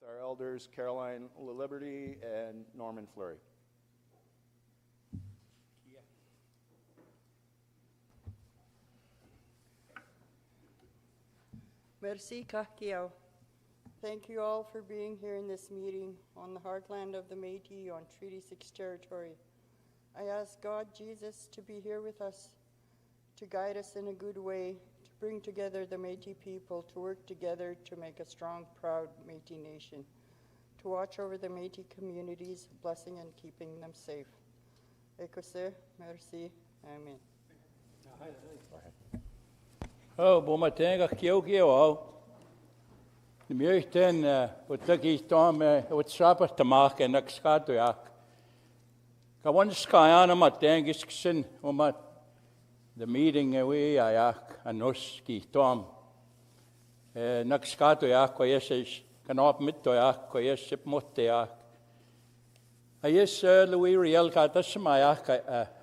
our elders Caroline Liberty and Norman Fleury. Merci Kahkiao. Thank you all for being here in this meeting on the heartland of the Métis on Treaty 6 territory. I ask God Jesus to be here with us, to guide us in a good way, to bring together the Métis people, to work together to make a strong, proud Métis nation, to watch over the Métis communities, blessing and keeping them safe. Ekose, merci, amen. Oh, bomatenga kio au. Die meesten wat ek hier staan wat saper te maak en ek skaat toe ek. Kawan skaana mateng is gesin omdat the meeting we ayak anos ki tom. Nak skaat toe ek koes kanop mit toe ek koes sip motte ek. Ayes Louis Riel katas mayak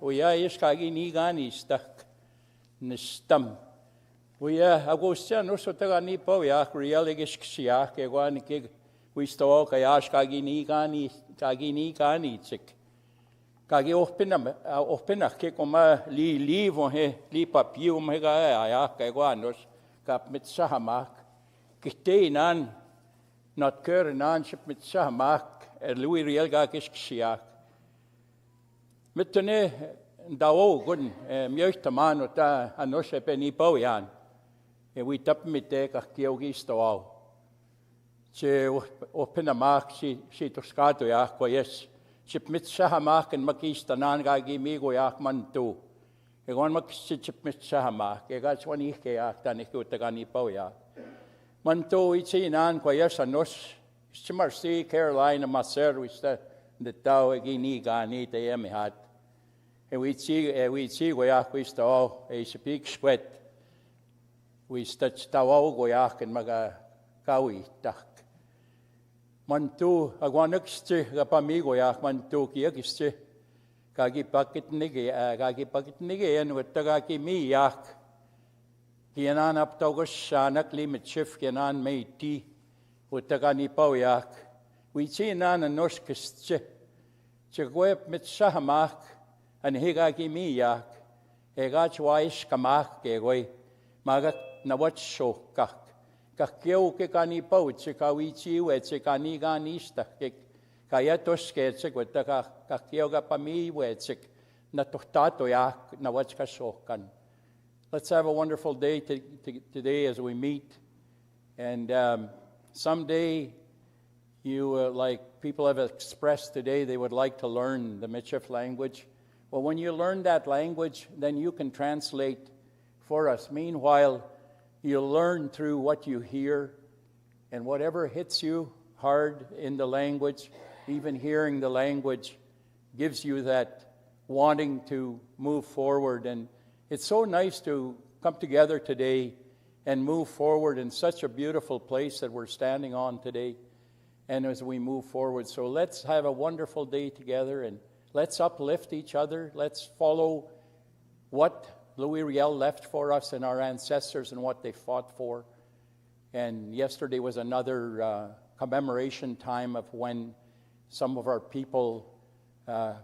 we ayes kagi ni gani stak nistam. We Augustia no so tagani po ya real igishia ke gwani ke we sto ka yash kagi ni gani chik kagi opena ke koma li von he li papier me ga ya ke gwanos kap mit sahamak kiteinan not kernan ship mit sahamak Louis real ga gishia mitne dao gun mjöhtaman och anoshe peni po yan we tap mit te ka kiogi stoau che opena mak si to skato ya ko yes chip mit sahamak en makista nan ga gi mi go ya man tu e gon mak si chip mit sahamak e ga swani ke ya tan e ko ta gani po ya man tu ichi nan ko yes anos chimar si Carolina maser we sta de tau gi ni ga ni te em hat e we chi go ya ko stoau e speak sweat we stach tawaw goyak en maga kawi tak mantu agwanakste gapami goyak mantu kiakiste kagi pakit nige en wataga ki mi yak kianan aptogos shanak limit chef kianan meiti wataga ni pawiak we chinan anoskiste chegwep mit shahamak an higagi mi yak egach waish kamak kegoy maga na wat shokak kakyo ke kani pouch ka wichi we che kani ganista ke kaya toske che kweta ka kakyo ga pami we che na tohtato ya na wat ka shokan. Let's have a wonderful day today as we meet, and someday you like people have expressed today they would like to learn the Michif language. Well, when you learn that language, then you can translate for us. Meanwhile, you'll learn through what you hear, and whatever hits you hard in the language, even hearing the language gives you that wanting to move forward. And it's so nice to come together today and move forward in such a beautiful place that we're standing on today, and as we move forward. So let's have a wonderful day together, and let's uplift each other. Let's follow what Louis Riel left for us and our ancestors and what they fought for. And yesterday was another commemoration time of when some of our people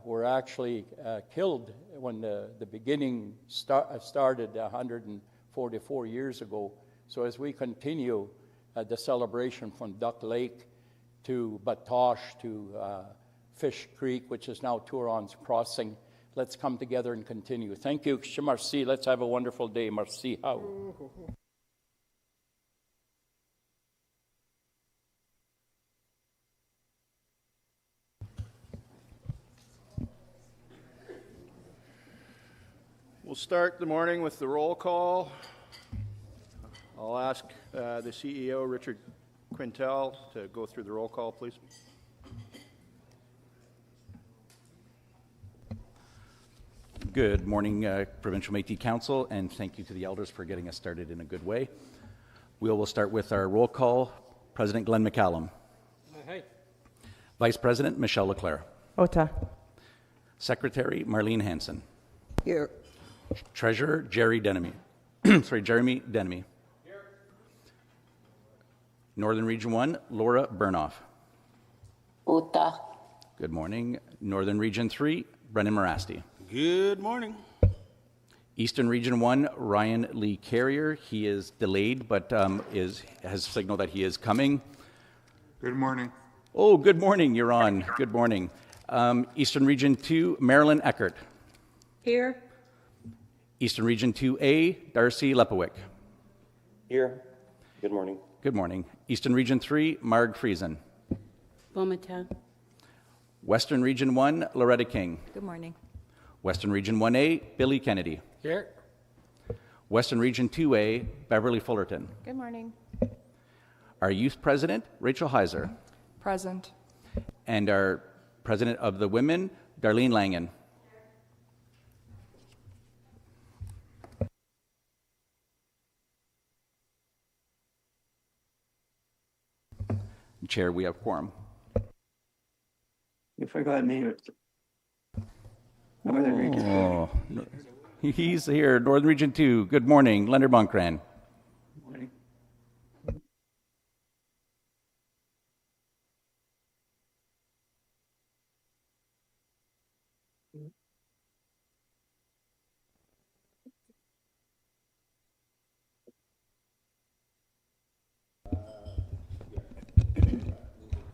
were actually killed when the beginning started 144 years ago. So as we continue the celebration from Duck Lake to Batoche to Fish Creek, which is now Turon's Crossing, let's come together and continue. Thank you. Merci. Let's have a wonderful day. Merci. How? We'll start the morning with the roll call. I'll ask the CEO, Richard Quintel, to go through the roll call, please. Good morning, Provincial Métis Council, and thank you to the elders for getting us started in a good way. We will start with our roll call. President Glenn McCallum. Hi. Vice President Michelle Leclerc. Ota. Secretary Marlene Hansen. Here. Treasurer Jeremy Denemy. Here. Northern Region 1, Laura Burnoff. Uta. Good morning. Northern Region 3, Brendan Morasti. Good morning. Eastern Region 1, Ryan Lee Carrier. He is delayed, but has signaled that he is coming. Good morning. Oh, good morning. You're on. Good morning. Eastern Region 2, Marilyn Eckert. Here. Eastern Region 2A, Darcy Lepowick. Here. Good morning. Good morning. Eastern Region 3, Marg Friesen. Bomata. Western Region 1, Loretta King. Good morning. Western Region 1A, Billy Kennedy. Here. Western Region 2A, Beverly Fullerton. Good morning. Our youth president, Rachel Heiser. Present. And our president of the women, Darlene Langen. Chair, we have quorum. You forgot me. Northern Region. Oh, he's here. Northern Region 2. Good morning. Leonard Bunkran. Morning.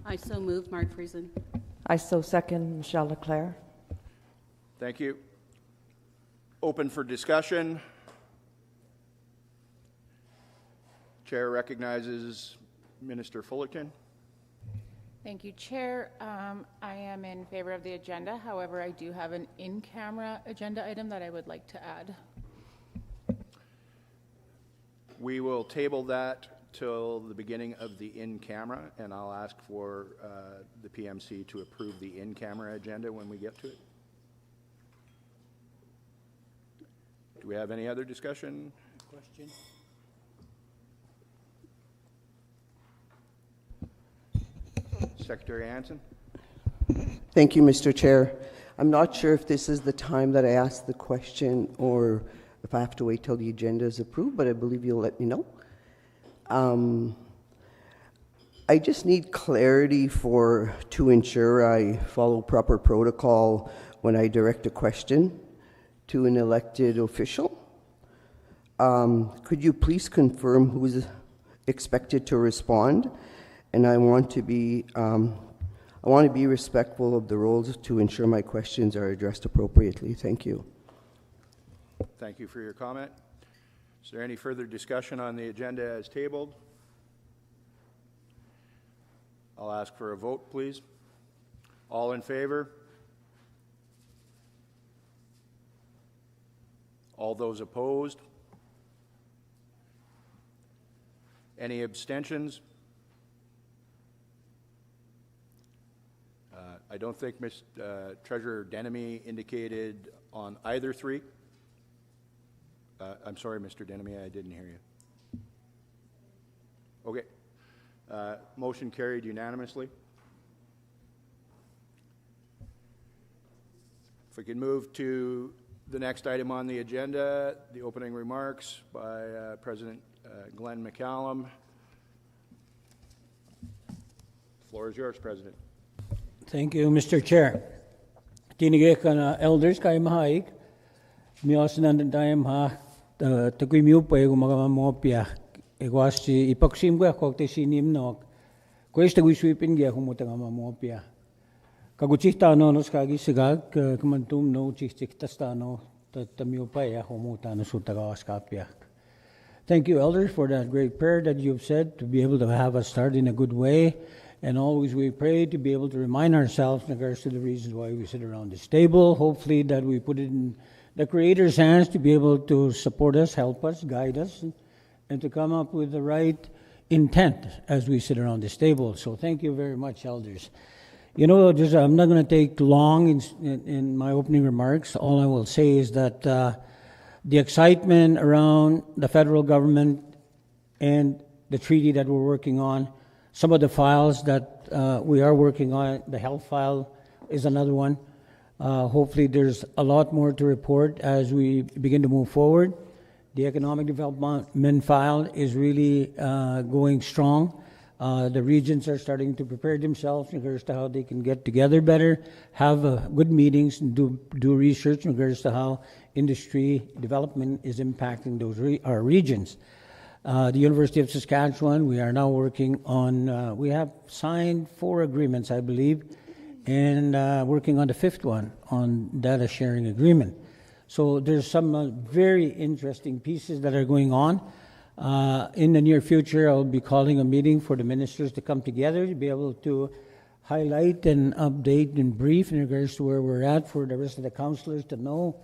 I so move, Mark Friesen. I so second Michelle Leclerc. Thank you. Open for discussion. Chair recognizes Minister Fullerton. Thank you, Chair. I am in favor of the agenda. However, I do have an in-camera agenda item that I would like to add. We will table that till the beginning of the in-camera, and I'll ask for the PMC to approve the in-camera agenda when we get to it. Do we have any other discussion? Question. Secretary Hansen? Thank you, Mr. Chair. I'm not sure if this is the time that I ask the question or if I have to wait till the agenda is approved, but I believe you'll let me know. I just need clarity to ensure I follow proper protocol when I direct a question to an elected official. Could you please confirm who's expected to respond? And I want to be respectful of the rules to ensure my questions are addressed appropriately. Thank you. Thank you for your comment. Is there any further discussion on the agenda as tabled? I'll ask for a vote, please. All in favor? All those opposed? Any abstentions? I don't think Treasurer Denemy indicated on either three. I'm sorry, Mr. Denemy, I didn't hear you. Okay. Motion carried unanimously. If we can move to the next item on the agenda, the opening remarks by President Glenn McCallum. The floor is yours, President. Thank you, Mr. Chair. Tinigay ka na elders kay mahaig. Miyos na dayam ha. Takoy miyo pa yung mga mamopya. Iguas si ipaksim ko ako te sinim nok. Kuwes tagoy sweepin gya kung muta nga mamopya. Kagutsik tano nos kagi sigag kumantum no chik tastano tamiyo pa ya kumuta no sutagawas kapya. Thank you, elders, for that great prayer that you've said to be able to have us start in a good way. And always we pray to be able to remind ourselves in regards to the reasons why we sit around this table. Hopefully that we put it in the Creator's hands to be able to support us, help us, guide us, and to come up with the right intent as we sit around this table. So thank you very much, elders. You know, I'm not going to take long in my opening remarks. All I will say is that the excitement around the federal government and the treaty that we're working on, some of the files that we are working on, the health file is another one. Hopefully there's a lot more to report as we begin to move forward. The economic development file is really going strong. The regions are starting to prepare themselves in regards to how they can get together better, have good meetings, and do research in regards to how industry development is impacting our regions. The University of Saskatchewan, we are now working on, we have signed 4 agreements, I believe, and working on the 5th one on data sharing agreement. So there's some very interesting pieces that are going on. In the near future, I'll be calling a meeting for the ministers to come together to be able to highlight and update and brief in regards to where we're at for the rest of the councillors to know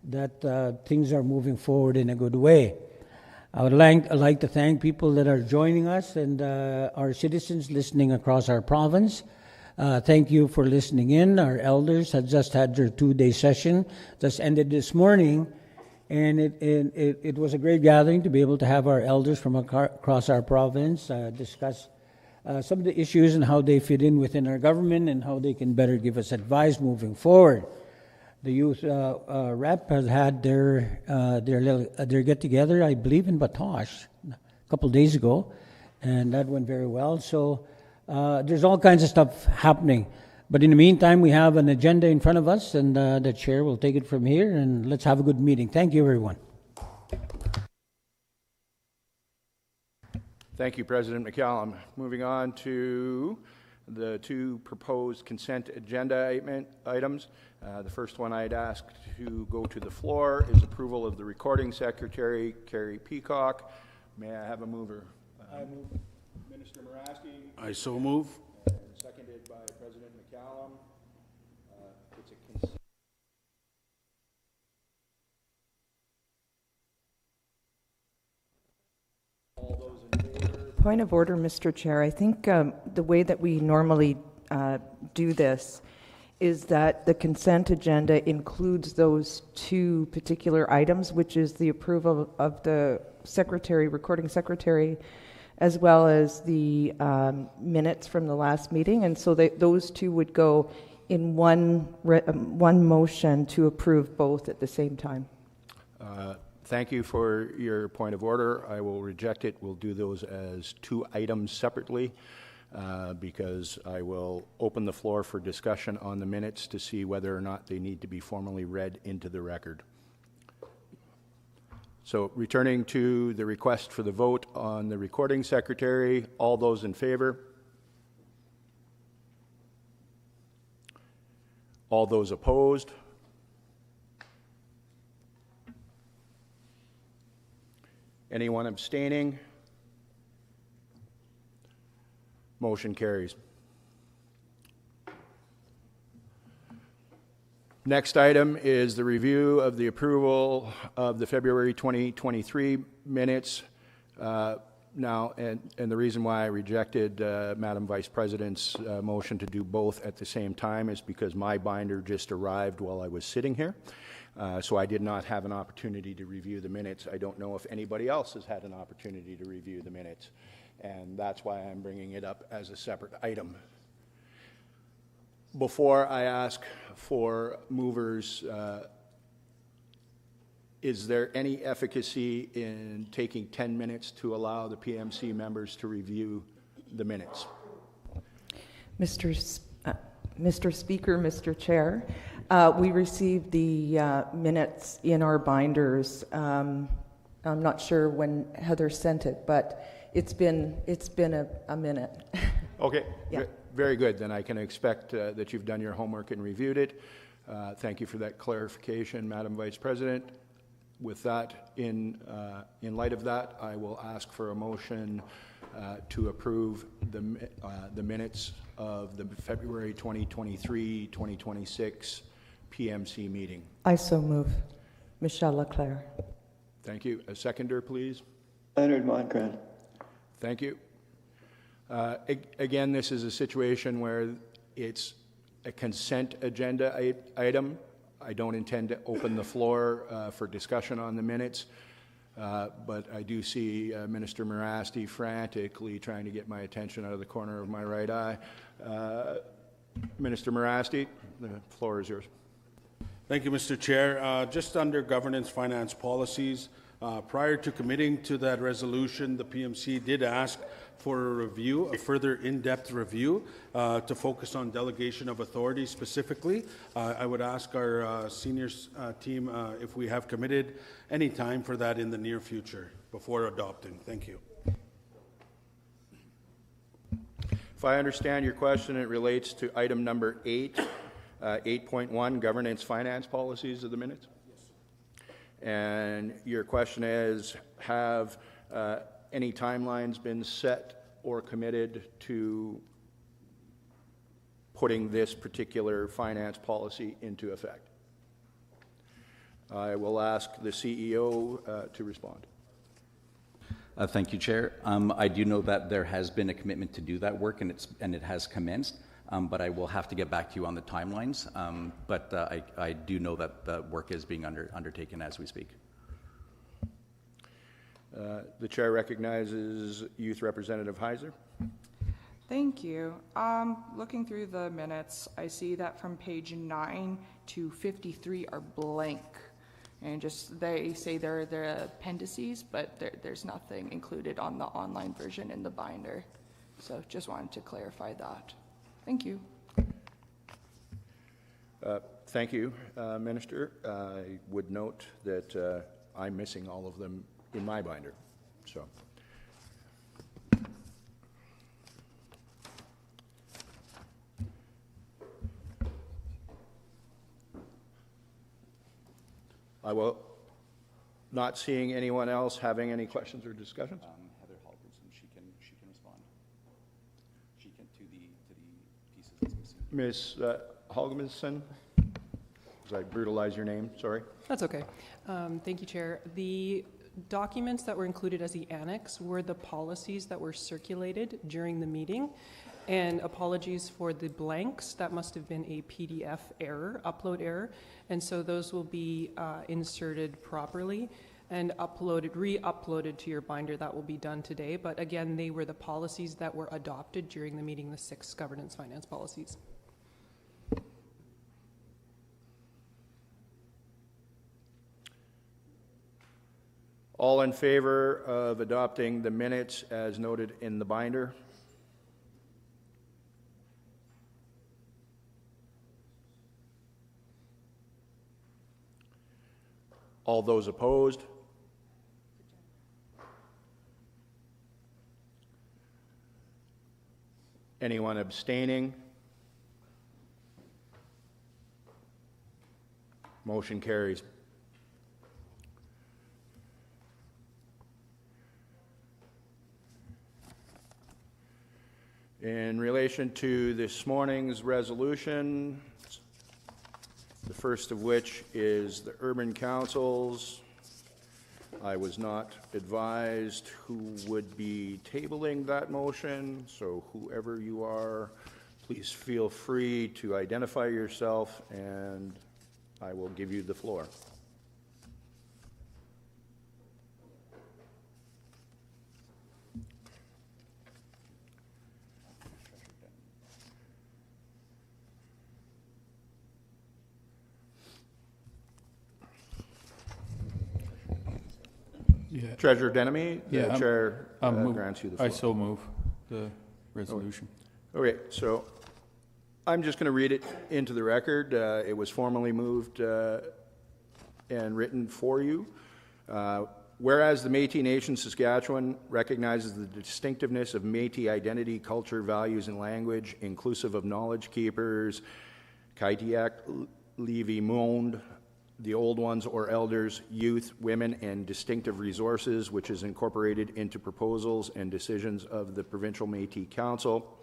that things are moving forward in a good way. I would like to thank people that are joining us and our citizens listening across our province. Thank you for listening in. Our elders had just had their 2-day session, just ended this morning, and it was a great gathering to be able to have our elders from across our province discuss some of the issues and how they fit in within our government and how they can better give us advice moving forward. The youth rep has had their get-together, I believe, in Batoche a couple of days ago, and that went very well. So there's all kinds of stuff happening. But in the meantime, we have an agenda in front of us, and the chair will take it from here, and let's have a good meeting. Thank you, everyone. Thank you, President McCallum. Moving on to the 2 proposed consent agenda items. The first one I'd ask to go to the floor is approval of the recording secretary, Carrie Peacock. May I have a mover? I move. Minister Morasky. I so move. And seconded by President McCallum. It's a consent. All those in favor? Point of order, Mr. Chair. I think the way that we normally do this is that the consent agenda includes those 2 particular items, which is the approval of the recording secretary, as well as the minutes from the last meeting. And so those 2 would go in one motion to approve both at the same time. Thank you for your point of order. I will reject it. We'll do those as 2 items separately because I will open the floor for discussion on the minutes to see whether or not they need to be formally read into the record. So returning to the request for the vote on the recording secretary, all those in favor? All those opposed? Anyone abstaining? Motion carries. Next item is the review of the approval of the February 2023 minutes. Now, and the reason why I rejected Madam Vice President's motion to do both at the same time is because my binder just arrived while I was sitting here. So I did not have an opportunity to review the minutes. I don't know if anybody else has had an opportunity to review the minutes. And that's why I'm bringing it up as a separate item. Before I ask for movers, is there any efficacy in taking 10 minutes to allow the PMC members to review the minutes? Mr. Speaker, Mr. Chair, we received the minutes in our binders. I'm not sure when Heather sent it, but it's been a minute. Okay. Yeah. Very good. Then I can expect that you've done your homework and reviewed it. Thank you for that clarification, Madam Vice President. With that, in light of that, I will ask for a motion to approve the minutes of the February 2023-2026 PMC meeting. I so move. Michelle Leclerc. Thank you. A seconder, please. Leonard Mongrand. Thank you. Again, this is a situation where it's a consent agenda item. I don't intend to open the floor for discussion on the minutes, but I do see Minister Morasty frantically trying to get my attention out of the corner of my right eye. Minister Morasty, the floor is yours. Thank you, Mr. Chair. Just under governance finance policies, Prior to committing to that resolution, the PMC did ask for a review, a further in-depth review, to focus on delegation of authority specifically. I would ask our seniors team if we have committed any time for that in the near future before adopting. Thank you. If I understand your question, it relates to item number 8, 8.1, governance finance policies of the minutes? Yes. And your question is, have any timelines been set or committed to putting this particular finance policy into effect? I will ask the CEO to respond. Thank you, Chair. I do know that there has been a commitment to do that work, and it has commenced. But I will have to get back to you on the timelines. But I do know that the work is being undertaken as we speak. The chair recognizes Youth Representative Heiser. Thank you. Looking through the minutes, I see that from page 9 to 53 are blank. And just they say they're appendices, but there's nothing included on the online version in the binder. So just wanted to clarify that. Thank you. Thank you, Minister. I would note that I'm missing all of them in my binder. So. I will not seeing anyone else having any questions or discussions. Heather Halverson, she can respond. She can to the pieces that's missing. Ms. Halverson, did I brutalize your name? Sorry. That's okay. Thank you, Chair. The documents that were included as the annex were the policies that were circulated during the meeting. And apologies for the blanks. That must have been a PDF error, upload error. And so those will be inserted properly and re-uploaded to your binder. That will be done today. But again, they were the policies that were adopted during the meeting, the 6 governance finance policies. All in favor of adopting the minutes as noted in the binder? All those opposed? Anyone abstaining? Motion carries. In relation to this morning's resolution, the first of which is the urban councils. I was not advised who would be tabling that motion, so whoever you are, please feel free to identify yourself and I will give you the floor. Yeah. Treasurer Denemy, the chair grants you the floor. I so move the resolution. Okay, so I'm just going to read it into the record. It was formally moved and written for you. Whereas the Métis Nation-Saskatchewan recognizes the distinctiveness of Métis identity, culture, values, and language, inclusive of knowledge keepers, Kaitiak, Levi Monde, the old ones or elders, youth, women, and distinctive resources, which is incorporated into proposals and decisions of the Provincial Métis Council.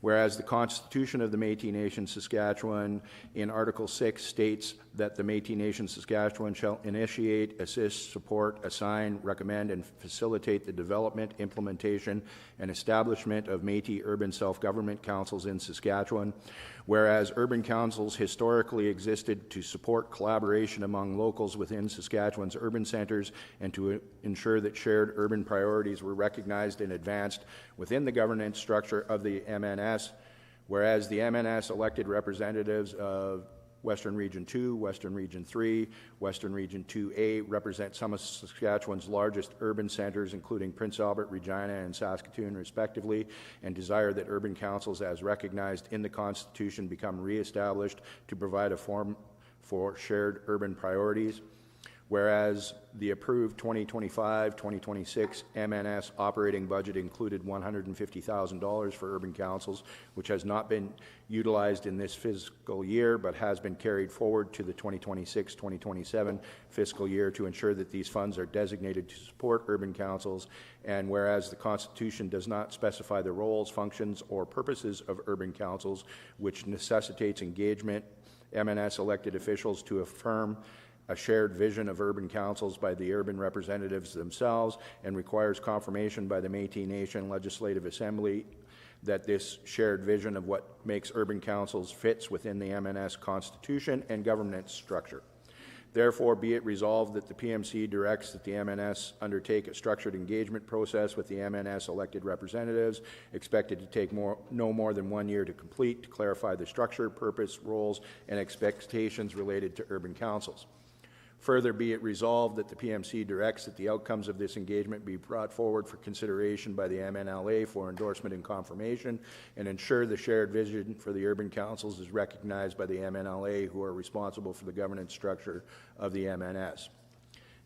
Whereas the Constitution of the Métis Nation-Saskatchewan in Article 6 states that the Métis Nation-Saskatchewan shall initiate, assist, support, assign, recommend, and facilitate the development, implementation, and establishment of Métis urban self-government councils in Saskatchewan. Whereas urban councils historically existed to support collaboration among locals within Saskatchewan's urban centres and to ensure that shared urban priorities were recognized and advanced within the governance structure of the MNS. Whereas the MNS elected representatives of Western Region 2, Western Region 3, Western Region 2A represent some of Saskatchewan's largest urban centres, including Prince Albert, Regina, and Saskatoon, respectively, and desire that urban councils, as recognized in the Constitution, become re-established to provide a forum for shared urban priorities. Whereas the approved 2025-2026 MNS operating budget included $150,000 for urban councils, which has not been utilized in this fiscal year, but has been carried forward to the 2026-2027 fiscal year to ensure that these funds are designated to support urban councils. And whereas the Constitution does not specify the roles, functions, or purposes of urban councils, which necessitates engagement MNS elected officials to affirm a shared vision of urban councils by the urban representatives themselves, and requires confirmation by the Métis Nation Legislative Assembly that this shared vision of what makes urban councils fits within the MNS Constitution and governance structure. Therefore, be it resolved that the PMC directs that the MNS undertake a structured engagement process with the MNS elected representatives, expected to take no more than 1 year to complete, to clarify the structure, purpose, roles, and expectations related to urban councils. Further, be it resolved that the PMC directs that the outcomes of this engagement be brought forward for consideration by the MNLA for endorsement and confirmation, and ensure the shared vision for the urban councils is recognized by the MNLA, who are responsible for the governance structure of the MNS.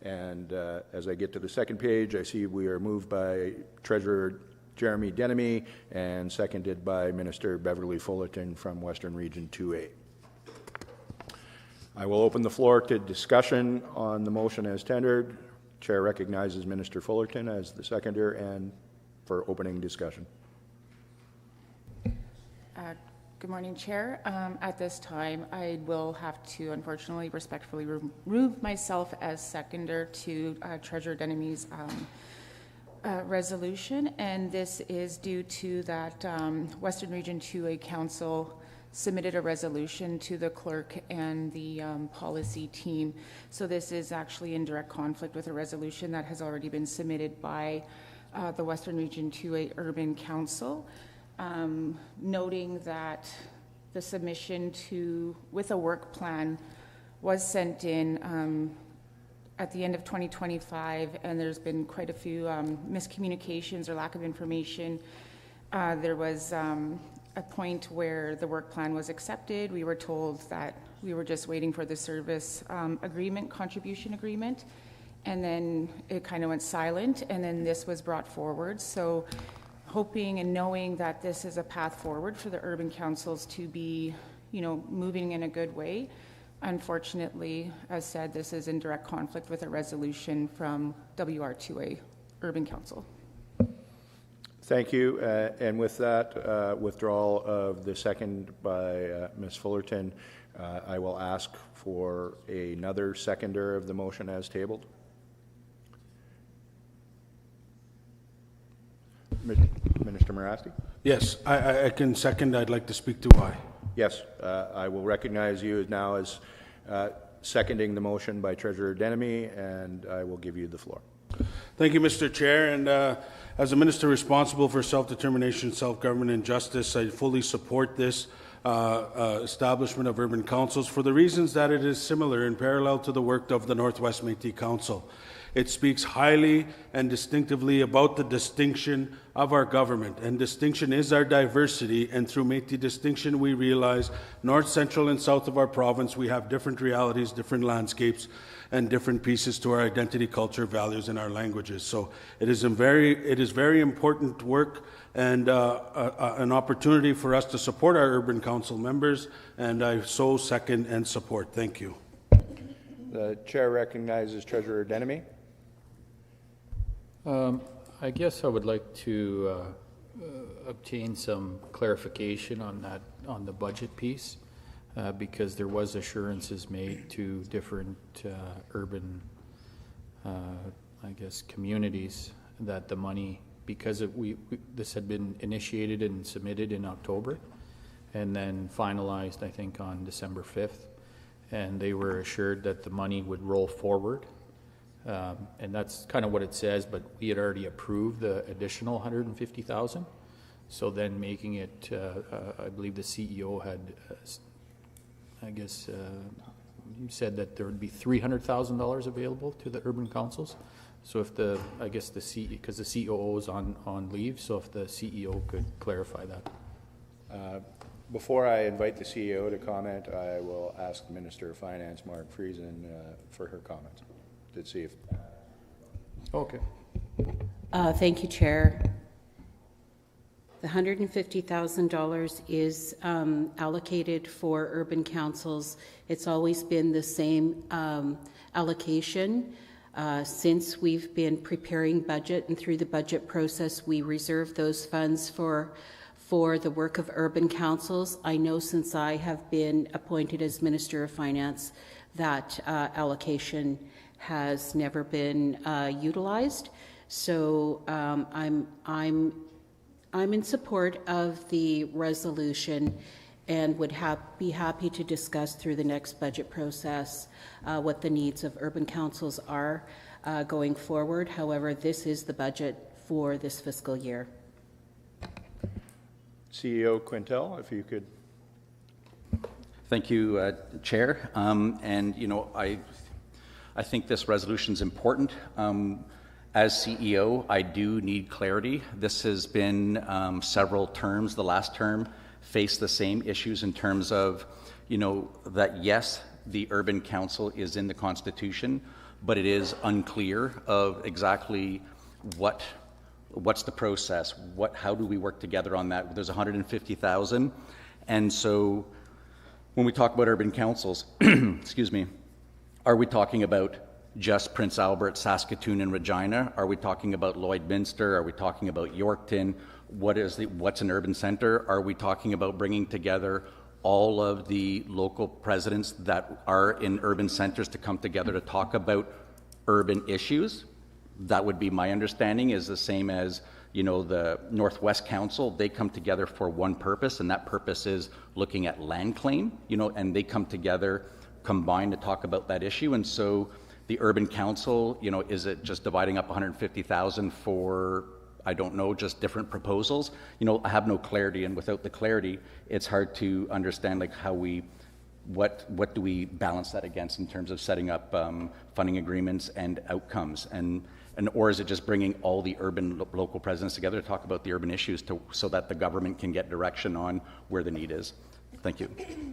And as I get to the second page, I see we are moved by Treasurer Jeremy Denemy and seconded by Minister Beverly Fullerton from Western Region 2A. I will open the floor to discussion on the motion as tendered. Chair recognizes Minister Fullerton as the seconder and for opening discussion. Good morning, Chair. At this time, I will have to, unfortunately, respectfully remove myself as seconder to Treasurer Denemy's resolution, and this is due to that Western Region 2A Council submitted a resolution to the clerk and the policy team. So this is actually in direct conflict with a resolution that has already been submitted by the Western Region 2A Urban Council, noting that the submission with a work plan was sent in at the end of 2025, and there's been quite a few miscommunications or lack of information. There was a point where the work plan was accepted. We were told that we were just waiting for the service contribution agreement, and then it kind of went silent, and then this was brought forward. So hoping and knowing that this is a path forward for the urban councils to be, moving in a good way. Unfortunately, as said, this is in direct conflict with a resolution from WR2A Urban Council. Thank you. And with that withdrawal of the second by Ms. Fullerton, I will ask for another seconder of the motion as tabled. Minister Morasti? Yes, I can second. I'd like to speak to why. Yes, I will recognize you now as seconding the motion by Treasurer Denemy, and I will give you the floor. Thank you, Mr. Chair. And as a minister responsible for self-determination, self-government, and justice, I fully support this establishment of urban councils for the reasons that it is similar and parallel to the work of the Northwest Métis Council. It speaks highly and distinctively about the distinction of our government, and distinction is our diversity, and through Métis distinction we realize north, central, and south of our province we have different realities, different landscapes, and different pieces to our identity, culture, values, and our languages. So it is very important work and an opportunity for us to support our urban council members, and I so second and support. Thank you. The chair recognizes Treasurer Denemy. I guess I would like to obtain some clarification on the budget piece, because there was assurances made to different urban, communities that the money, because this had been initiated and submitted in October, and then finalized, I think, on December 5th, and they were assured that the money would roll forward. And that's kind of what it says, but we had already approved the additional $150,000. So then making it, I believe the CEO had I guess, you said that there would be $300,000 available to the urban councils. So if the, I guess the because the COO is on leave, so if the CEO could clarify that. Before I invite the CEO to comment, I will ask the Minister of Finance, Mark Friesen, for her comments to see if. Okay. Thank you, Chair. The $150,000 is allocated for urban councils. It's always been the same allocation. Since we've been preparing budget and through the budget process, we reserve those funds for the work of urban councils. I know since I have been appointed as Minister of Finance that allocation has never been utilized. So I'm in support of the resolution and would be happy to discuss through the next budget process what the needs of urban councils are going forward. However, this is the budget for this fiscal year. CEO Quintel, if you could. Thank you, Chair. And, you know, I think this resolution is important. As CEO, I do need clarity. This has been several terms. The last term faced the same issues in terms of, you know, that yes, the urban council is in the Constitution, but it is unclear of exactly what's the process, how do we work together on that. There's 150,000, and so when we talk about urban councils, excuse me, are we talking about just Prince Albert, Saskatoon, and Regina? Are we talking about Lloydminster? Are we talking about Yorkton? What's an urban center? Are we talking about bringing together all of the local presidents that are in urban centers to come together to talk about urban issues? That would be my understanding, is the same as, you know, the Northwest Council. They come together for one purpose, and that purpose is looking at land claim, you know, and they come together combined to talk about that issue. And so the urban council, you know, is it just dividing up 150,000 for, I don't know, just different proposals? You know, I have no clarity, and without the clarity, it's hard to understand like how what do we balance that against in terms of setting up funding agreements and outcomes, and or is it just bringing all the urban local presidents together to talk about the urban issues so that the government can get direction on where the need is? Thank you.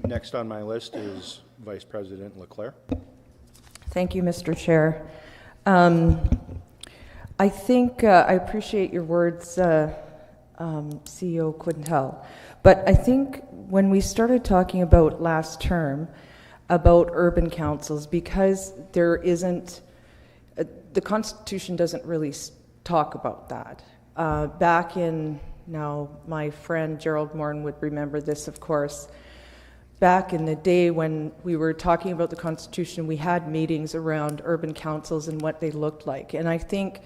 Next on my list is Vice President Leclerc. Thank you, Mr. Chair. I think I appreciate your words, CEO Quintel, but I think when we started talking about last term about urban councils, because there isn't, the Constitution doesn't really talk about that. Back in, now my friend Gerald Moran would remember this, of course, back in the day when we were talking about the Constitution, we had meetings around urban councils and what they looked like. And I think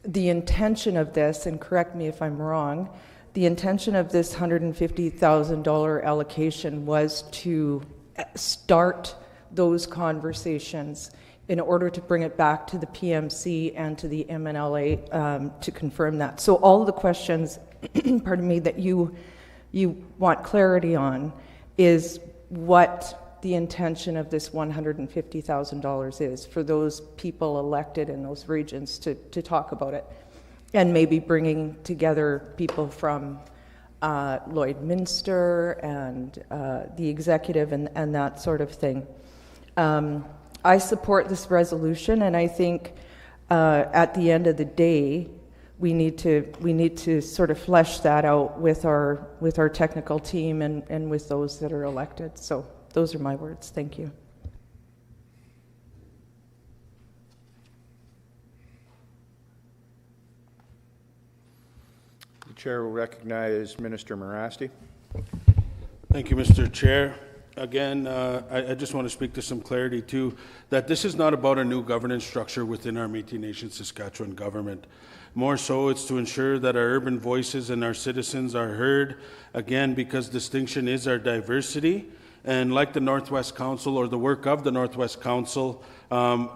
the intention of this, and correct me if I'm wrong, the intention of this $150,000 allocation was to start those conversations in order to bring it back to the PMC and to the MNLA to confirm that. So all of the questions, pardon me, that you want clarity on is what the intention of this $150,000 is for those people elected in those regions to talk about it, and maybe bringing together people from Lloydminster and the executive and that sort of thing. I support this resolution, and I think at the end of the day, we need to sort of flesh that out with our technical team and with those that are elected. So those are my words. Thank you. The chair will recognize Minister Morasti. Thank you, Mr. Chair. Again, I just want to speak to some clarity too, that this is not about a new governance structure within our Métis Nation-Saskatchewan government. More so, it's to ensure that our urban voices and our citizens are heard, again, because distinction is our diversity, And like the Northwest Council or the work of the Northwest Council,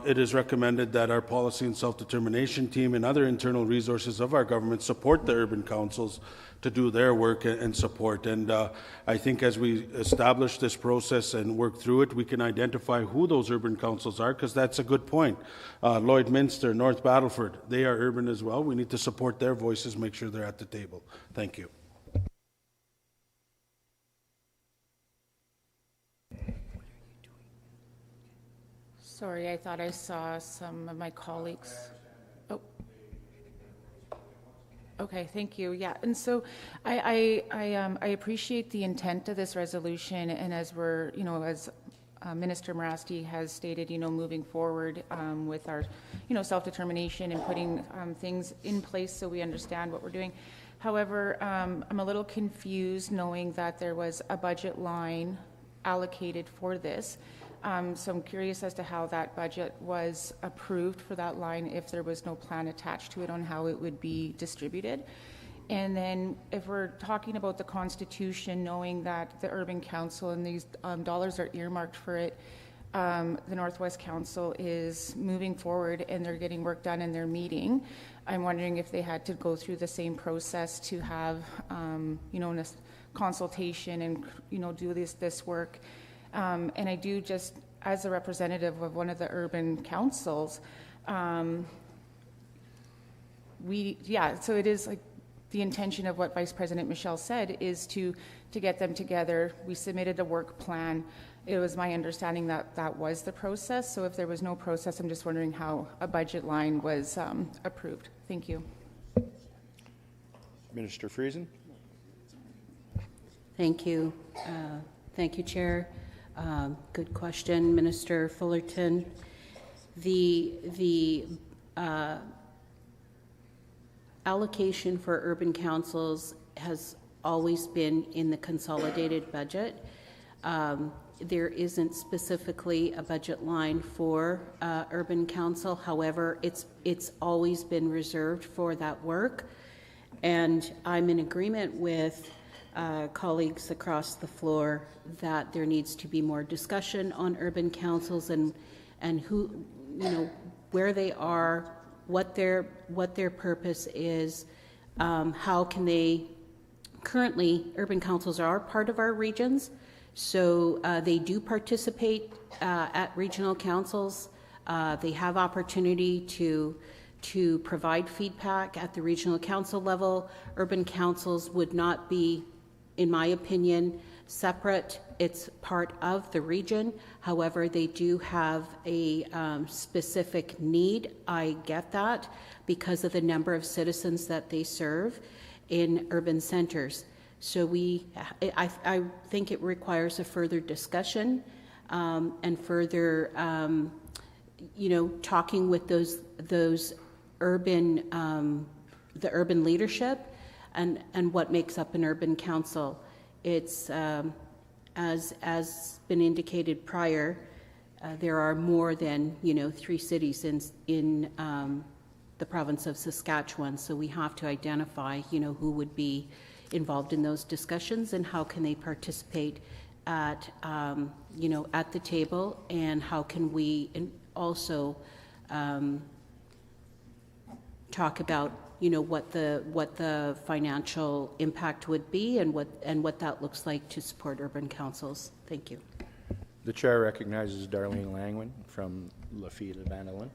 it is recommended that our policy and self-determination team and other internal resources of our government support the urban councils to do their work and support. And I think as we establish this process and work through it, we can identify who those urban councils are, because that's a good point. Lloydminster, North Battleford, they are urban as well. We need to support their voices, make sure they're at the table. Thank you. Sorry, I thought I saw some of my colleagues. Oh. Okay, thank you. Yeah, and so I appreciate the intent of this resolution, and as we're, as Minister Morasti has stated, moving forward with our, self-determination and putting things in place so we understand what we're doing. However, I'm a little confused knowing that there was a budget line allocated for this. So I'm curious as to how that budget was approved for that line, if there was no plan attached to it on how it would be distributed. And then if we're talking about the Constitution, knowing that the Urban Council and these dollars are earmarked for it, the Northwest Council is moving forward and they're getting work done and they're meeting. I'm wondering if they had to go through the same process to have, a consultation and, do this work. And I do just, as a representative of one of the urban councils, so it is like the intention of what Vice President Michelle said is to get them together. We submitted a work plan. It was my understanding that that was the process. So if there was no process, I'm just wondering how a budget line was approved. Thank you. Minister Friesen. Thank you. Thank you, Chair. Good question, Minister Fullerton. The allocation for urban councils has always been in the consolidated budget. There isn't specifically a budget line for urban council. However, it's always been reserved for that work, and I'm in agreement with colleagues across the floor that there needs to be more discussion on urban councils and who, where they are, what their purpose is, how can they. Currently, urban councils are part of our regions, so they do participate at regional councils. They have opportunity to provide feedback at the regional council level. Urban councils would not be, in my opinion, separate. It's part of the region. However, they do have a specific need. I get that because of the number of citizens that they serve in urban centers. So I think it requires a further discussion and further, talking with those urban, the urban leadership. And what makes up an urban council. It's, as been indicated prior, there are more than 3 cities in the province of Saskatchewan, so we have to identify who would be involved in those discussions and how can they participate at at the table, and how can we also talk about what the financial impact would be and what that looks like to support urban councils. Thank you. The chair recognizes Darlene Langwin from Lafitte-Vanillin.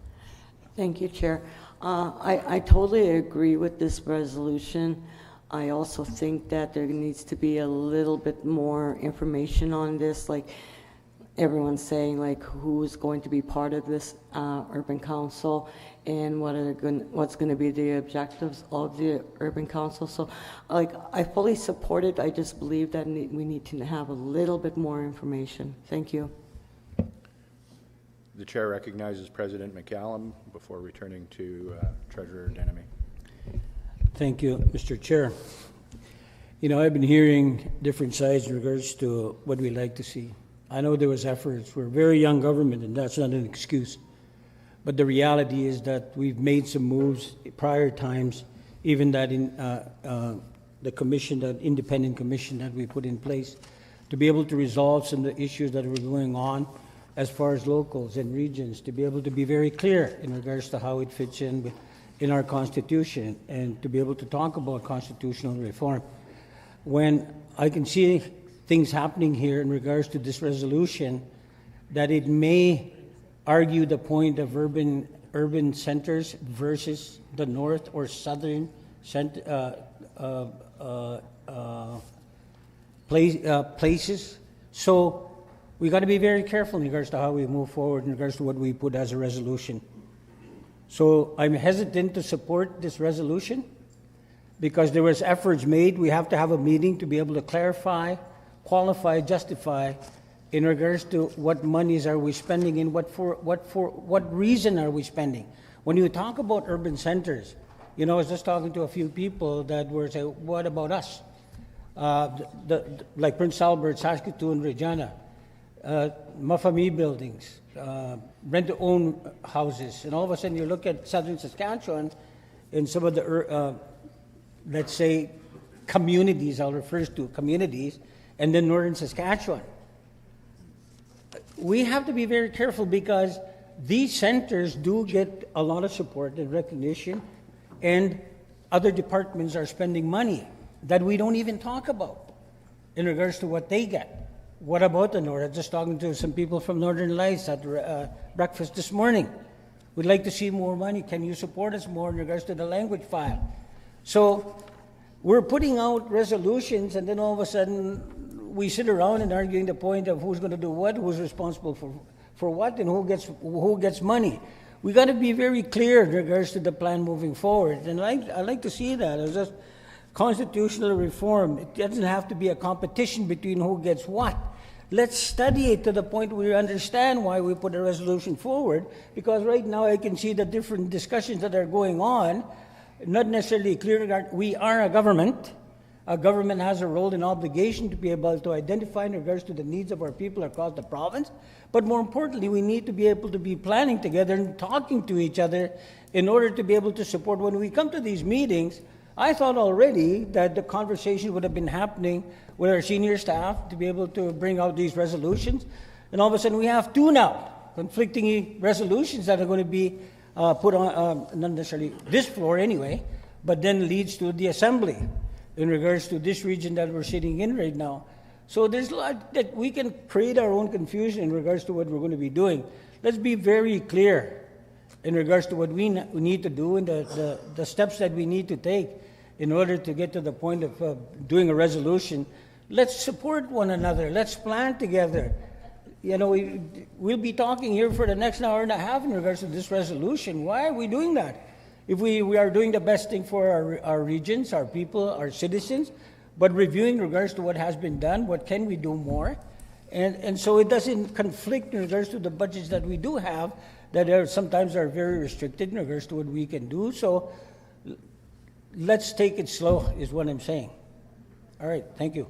Thank you, Chair. I totally agree with this resolution. I also think that there needs to be a little bit more information on this, like everyone's saying, like who's going to be part of this urban council and what's going to be the objectives of the urban council. So I fully support it. I just believe that we need to have a little bit more information. Thank you. The chair recognizes President McCallum before returning to Treasurer Denemy. Thank you, Mr. Chair. I've been hearing different sides in regards to what we like to see. I know there was efforts. We're a very young government, and that's not an excuse. But the reality is that we've made some moves prior times, even that in the commission, that independent commission that we put in place, to be able to resolve some of the issues that were going on as far as locals and regions, to be able to be very clear in regards to how it fits in our Constitution, and to be able to talk about constitutional reform. When I can see things happening here in regards to this resolution, that it may argue the point of urban centers versus the north or southern places. So we got to be very careful in regards to how we move forward in regards to what we put as a resolution. So I'm hesitant to support this resolution because there was efforts made. We have to have a meeting to be able to clarify, qualify, justify in regards to what monies are we spending and what reason are we spending. When you talk about urban centers, you know, I was just talking to a few people that were saying, what about us? Like Prince Albert, Saskatoon, Regina, Mafami buildings, rent-to-own houses, and all of a sudden you look at southern Saskatchewan and some of the, let's say, communities, I'll refer to communities, and then northern Saskatchewan. We have to be very careful because these centers do get a lot of support and recognition, and other departments are spending money that we don't even talk about in regards to what they get. What about the North? I was just talking to some people from Northern Lights at breakfast this morning. We'd like to see more money. Can you support us more in regards to the language file? So we're putting out resolutions, and then all of a sudden we sit around and arguing the point of who's going to do what, who's responsible for what, and who gets money. We got to be very clear in regards to the plan moving forward, and I like to see that. It's just constitutional reform. It doesn't have to be a competition between who gets what. Let's study it to the point where we understand why we put a resolution forward, because right now I can see the different discussions that are going on, not necessarily clear. We are a government. A government has a role and obligation to be able to identify in regards to the needs of our people across the province. But more importantly, we need to be able to be planning together and talking to each other in order to be able to support. When we come to these meetings, I thought already that the conversation would have been happening with our senior staff to be able to bring out these resolutions. And all of a sudden we have two now, conflicting resolutions that are going to be put on, not necessarily this floor anyway, but then leads to the assembly in regards to this region that we're sitting in right now. So there's a lot that we can create our own confusion in regards to what we're going to be doing. Let's be very clear in regards to what we need to do and the steps that we need to take in order to get to the point of doing a resolution. Let's support one another. Let's plan together. You know, we'll be talking here for the next hour and a half in regards to this resolution. Why are we doing that? If we are doing the best thing for our regions, our people, our citizens, but reviewing in regards to what has been done, what can we do more, and so it doesn't conflict in regards to the budgets that we do have that sometimes are very restricted in regards to what we can do. So let's take it slow is what I'm saying. All right, thank you.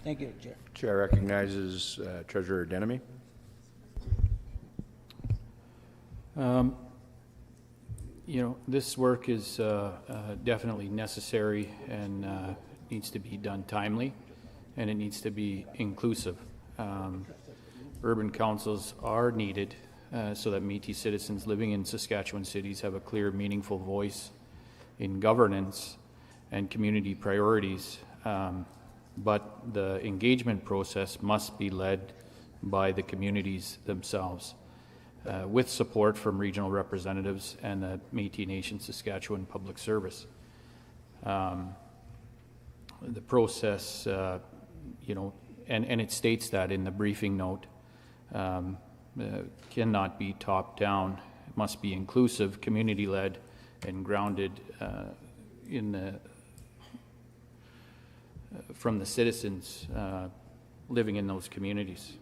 Thank you, Chair. Chair recognizes Treasurer Denemy. You know, this work is definitely necessary and needs to be done timely, and it needs to be inclusive. Urban councils are needed so that Métis citizens living in Saskatchewan cities have a clear, meaningful voice in governance and community priorities. But the engagement process must be led by the communities themselves, with support from regional representatives and the Métis Nation-Saskatchewan Public Service. The process, you know, and it states that in the briefing note, cannot be top-down. It must be inclusive, community-led, and grounded in the from the citizens living in those communities.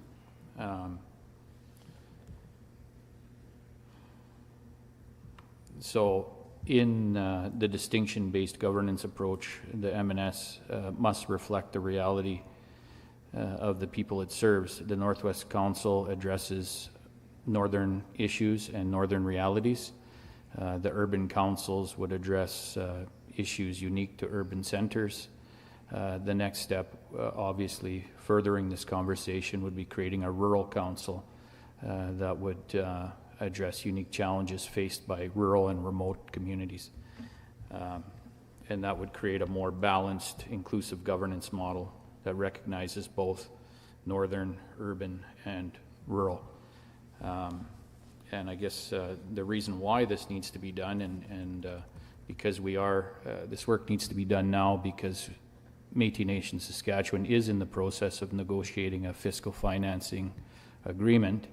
So in the distinction-based governance approach, the M&S must reflect the reality of the people it serves. The Northwest Council addresses northern issues and northern realities. The urban councils would address issues unique to urban centers. The next step, obviously, furthering this conversation would be creating a rural council that would address unique challenges faced by rural and remote communities. And that would create a more balanced, inclusive governance model that recognizes both northern, urban, and rural. And I guess the reason why this needs to be done, and because this work needs to be done now because Métis Nation-Saskatchewan is in the process of negotiating a fiscal financing agreement.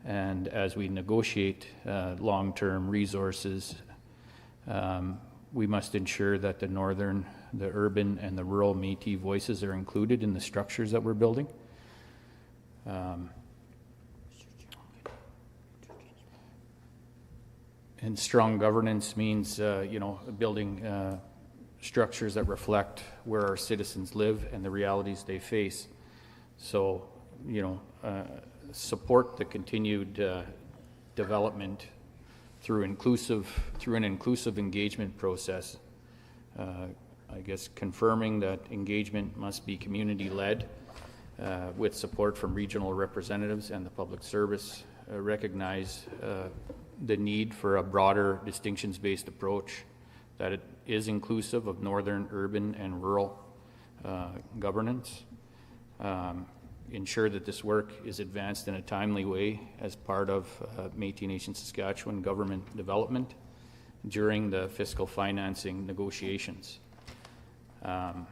And as we negotiate long-term resources, we must ensure that the northern, the urban, and the rural Métis voices are included in the structures that we're building. And strong governance means, building structures that reflect where our citizens live and the realities they face. So, support the continued development through an inclusive engagement process. I guess confirming that engagement must be community-led with support from regional representatives and the public service. Recognize the need for a broader distinctions-based approach that it is inclusive of northern, urban, and rural governance. Ensure that this work is advanced in a timely way as part of Métis Nation-Saskatchewan Government development during the fiscal financing negotiations. And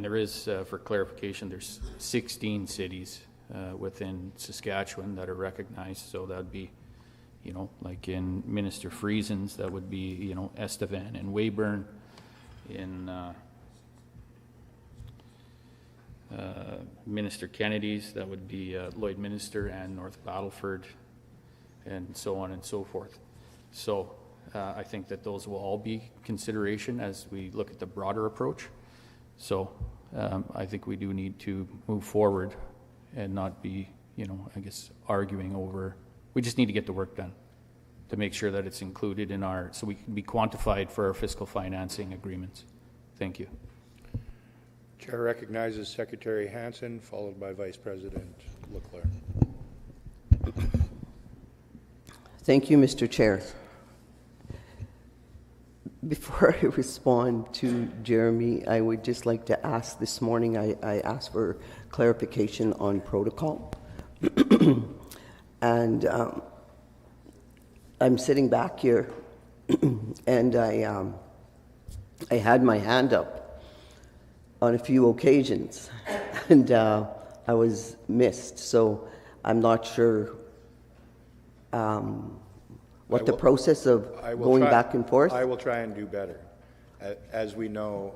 there is, for clarification, there's 16 cities within Saskatchewan that are recognized, so that'd be, like in Minister Friesen's, that would be, Estevan and Weyburn. In Minister Kennedy's, that would be Lloydminster and North Battleford, and so on and so forth. So I think that those will all be consideration as we look at the broader approach. So I think we do need to move forward and not be, I guess, arguing over. We just need to get the work done to make sure that it's included in so we can be quantified for our fiscal financing agreements. Thank you. Chair recognizes Secretary Hansen, followed by Vice President Leclerc. Thank you, Mr. Chair. Before I respond to Jeremy, I would just like to ask this morning, I asked for clarification on protocol. And I'm sitting back here and I had my hand up on a few occasions and I was missed. So I'm not sure what the process of going back and forth. I will try and do better. As we know,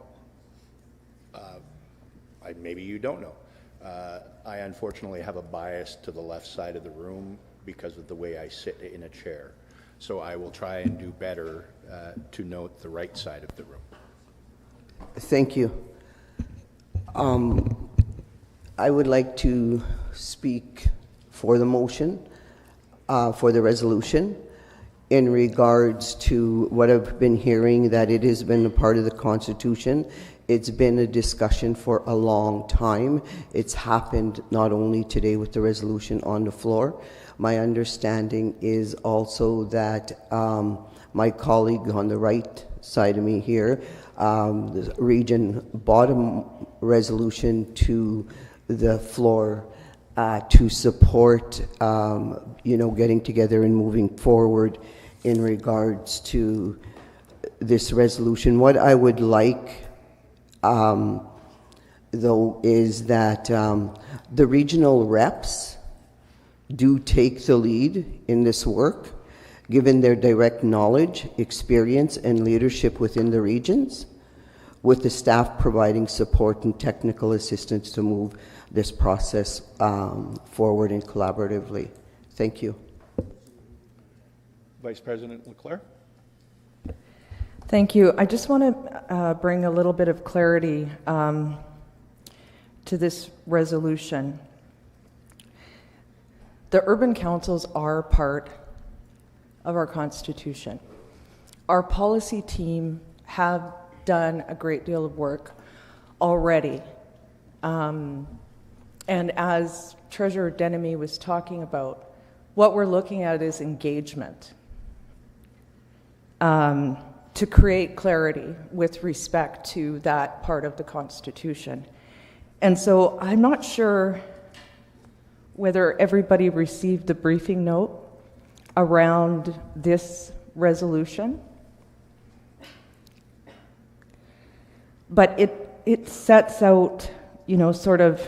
maybe you don't know, I unfortunately have a bias to the left side of the room because of the way I sit in a chair. So I will try and do better to note the right side of the room. Thank you. I would like to speak for the motion, for the resolution, in regards to what I've been hearing, that it has been a part of the Constitution. It's been a discussion for a long time. It's happened not only today with the resolution on the floor. My understanding is also that my colleague on the right side of me here, the region bottom resolution to the floor to support, getting together and moving forward in regards to this resolution. What I would like, though, is that the regional reps do take the lead in this work, given their direct knowledge, experience, and leadership within the regions, with the staff providing support and technical assistance to move this process forward and collaboratively. Thank you. Vice President Leclerc. Thank you. I just want to bring a little bit of clarity to this resolution. The urban councils are part of our Constitution. Our policy team have done a great deal of work already. And as Treasurer Denemy was talking about, what we're looking at is engagement to create clarity with respect to that part of the Constitution. And so I'm not sure whether everybody received the briefing note around this resolution, but it sets out, you know, sort of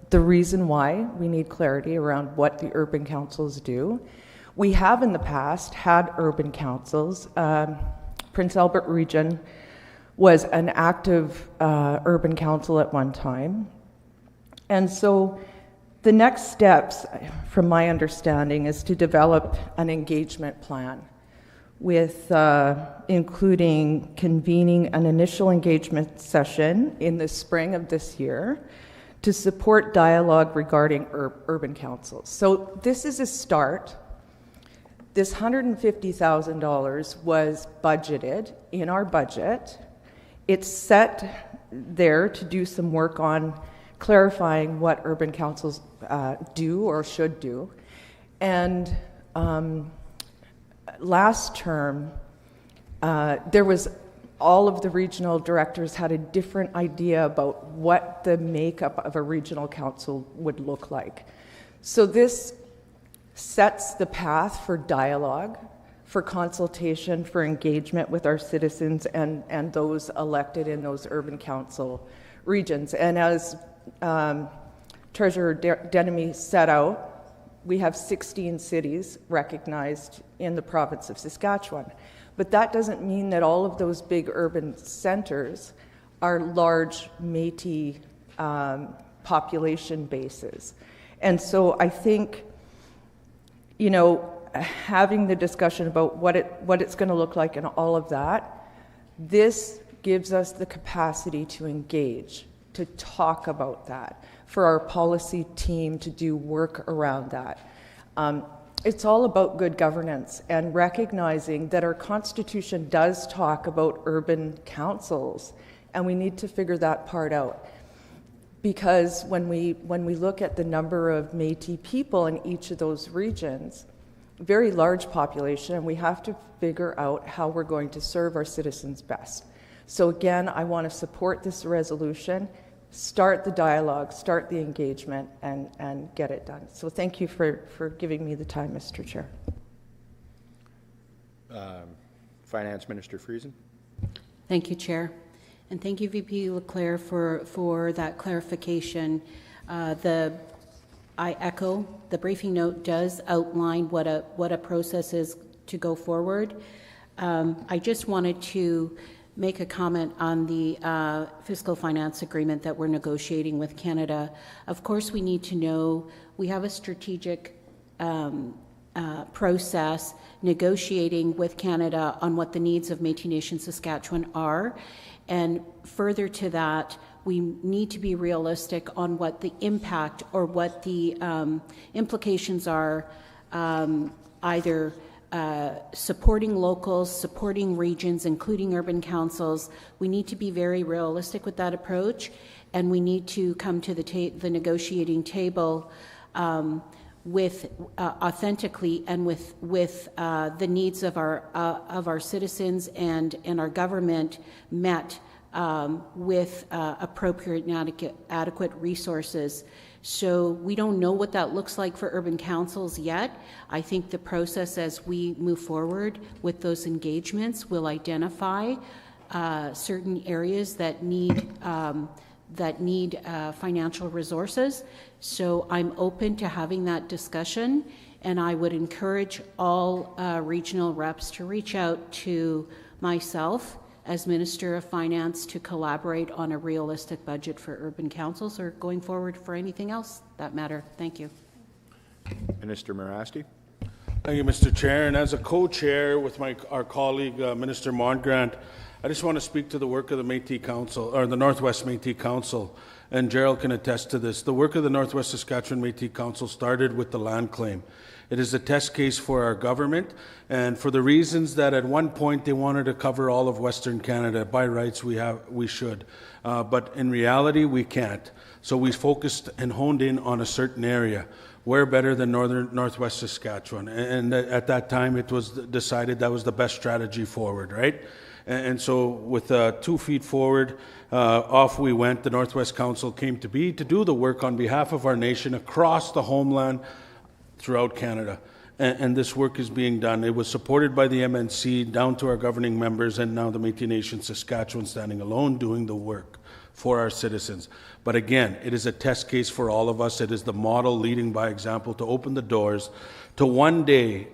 the reason why we need clarity around what the urban councils do. We have in the past had urban councils. Prince Albert Region was an active urban council at one time. And so the next steps, from my understanding, is to develop an engagement plan with including convening an initial engagement session in the spring of this year to support dialogue regarding urban councils. So this is a start. This $150,000 was budgeted in our budget. It's set there to do some work on clarifying what urban councils do or should do. And last term, there was all of the regional directors had a different idea about what the makeup of a regional council would look like. So this sets the path for dialogue, for consultation, for engagement with our citizens and those elected in those urban council regions. And as Treasurer Denemy set out, we have 16 cities recognized in the province of Saskatchewan. But that doesn't mean that all of those big urban centers are large Métis population bases. And so I think, you know, having the discussion about what it's going to look like and all of that, this gives us the capacity to engage, to talk about that, for our policy team to do work around that. It's all about good governance and recognizing that our Constitution does talk about urban councils, and we need to figure that part out. Because when we look at the number of Métis people in each of those regions, very large population, and we have to figure out how we're going to serve our citizens best. So again, I want to support this resolution, start the dialogue, start the engagement, and get it done. So thank you for giving me the time, Mr. Chair. Finance Minister Friesen. Thank you, Chair. And thank you, VP Leclerc, for that clarification. I echo, the briefing note does outline what a process is to go forward. I just wanted to make a comment on the fiscal finance agreement that we're negotiating with Canada. Of course, we need to know, we have a strategic process negotiating with Canada on what the needs of Métis Nation-Saskatchewan are. And further to that, we need to be realistic on what the impact or what the implications are, either supporting locals, supporting regions, including urban councils. We need to be very realistic with that approach, and we need to come to the negotiating table with authentically and with the needs of our citizens and our government met with appropriate and adequate resources. So we don't know what that looks like for urban councils yet. I think the process as we move forward with those engagements will identify certain areas that need financial resources. So I'm open to having that discussion, and I would encourage all regional reps to reach out to myself as Minister of Finance to collaborate on a realistic budget for urban councils or going forward for anything else that matter. Thank you. Minister Mirasty. Thank you, Mr. Chair. And as a co-chair with our colleague, Minister Mondgrant, I just want to speak to the work of the Métis Council, or the Northwest Métis Council, and Gerald can attest to this. The work of the Northwest Saskatchewan Métis Council started with the land claim. It is a test case for our government, and for the reasons that at one point they wanted to cover all of Western Canada. By rights, we should. But in reality, we can't. So we focused and honed in on a certain area. Where better than Northwest Saskatchewan? And at that time, it was decided that was the best strategy forward, right? And so with 2 feet forward, off we went. The Northwest Council came to be to do the work on behalf of our nation across the homeland throughout Canada. And this work is being done. It was supported by the MNC down to our governing members, and now the Métis Nation-Saskatchewan standing alone doing the work for our citizens. But again, it is a test case for all of us. It is the model leading by example to open the doors to one day,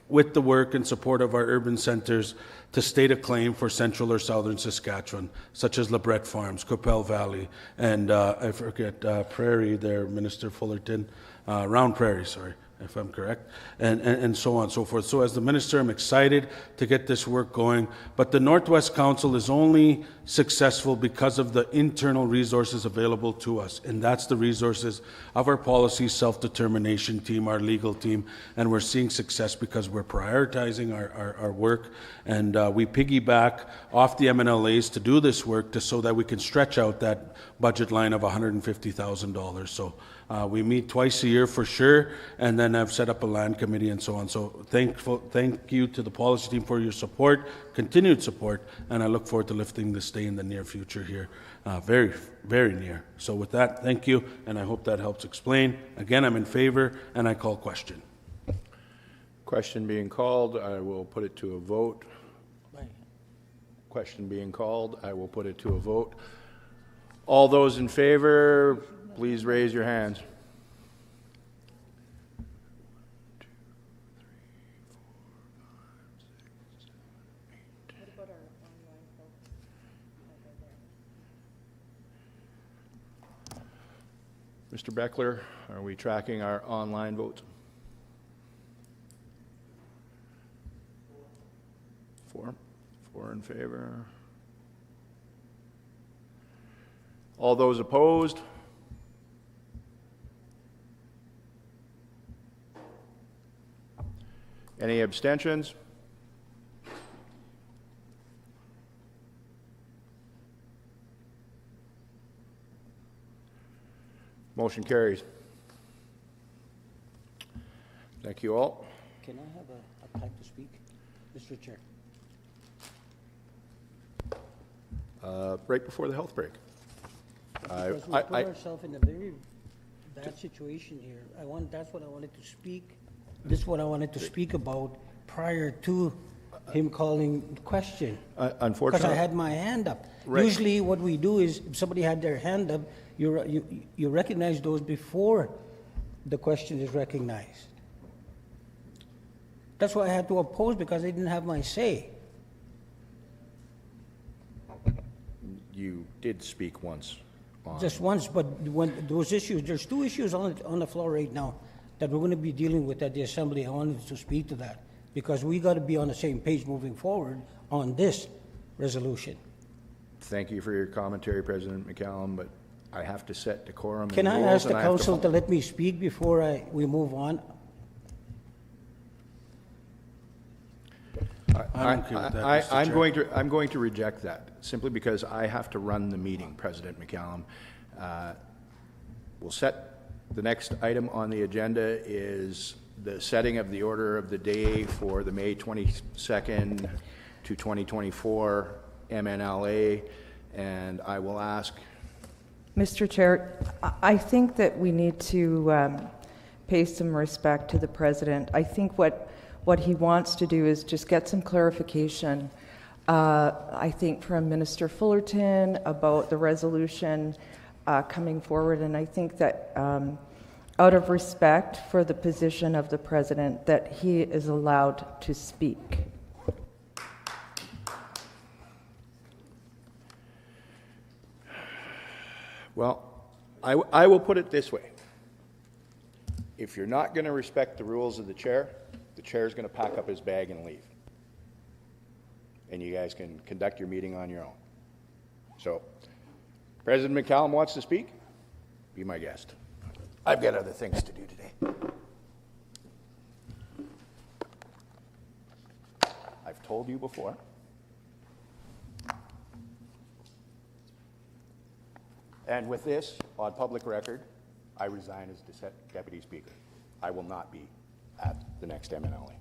with the work and support of our urban centers, to state a claim for central or southern Saskatchewan, such as LeBret Farms, Coppell Valley, and I forget, Prairie there, Minister Fullerton, Round Prairie, sorry, if I'm correct, and so on and so forth. So as the Minister, I'm excited to get this work going, but the Northwest Council is only successful because of the internal resources available to us, and that's the resources of our policy self-determination team, our legal team, and we're seeing success because we're prioritizing our work, and we piggyback off the MNLAs to do this work so that we can stretch out that budget line of $150,000. So we meet twice a year for sure, and then I've set up a land committee and so on. So thank you to the policy team for your support, continued support, and I look forward to lifting this day in the near future here, very, very near. So with that, thank you, and I hope that helps explain. Again, I'm in favor, and I call question. Question being called, I will put it to a vote. Question being called, I will put it to a vote. All those in favor, please raise your hands. 2, 3, 4, 5, 6, 7, 8. Mr. Beckler, are we tracking our online votes? 4. 4 in favor. All those opposed? Any abstentions? Motion carries. Thank you all. Can I have a time to speak, Mr. Chair? Right before the health break. Because we put ourselves in a very bad situation here. That's what I wanted to speak. This is what I wanted to speak about prior to him calling the question. Unfortunately, because I had my hand up. Right. Usually, what we do is, if somebody had their hand up, you recognize those before the question is recognized. That's why I had to oppose, because I didn't have my say. You did speak once. Just once, but when those issues, there's 2 issues on the floor right now that we're going to be dealing with at the Assembly. I wanted to speak to that because we got to be on the same page moving forward on this resolution. Thank you for your commentary, President McCallum, but I have to set decorum. Can I ask the council to let me speak before we move on? I'm going to reject that simply because I have to run the meeting, President McCallum. We'll set the next item on the agenda is the setting of the order of the day for the May 22nd to 2024 MNLA, and I will ask. Mr. Chair, I think that we need to pay some respect to the President. I think what he wants to do is just get some clarification, I think, from Minister Fullerton about the resolution coming forward, and I think that out of respect for the position of the President, that he is allowed to speak. Well, I will put it this way. If you're not going to respect the rules of the chair is going to pack up his bag and leave. and you guys can conduct your meeting on your own. So, President McCallum wants to speak? Be my guest. I've got other things to do today. I've told you before. And with this, on public record, I resign as Deputy Speaker. I will not be at the next MNLA.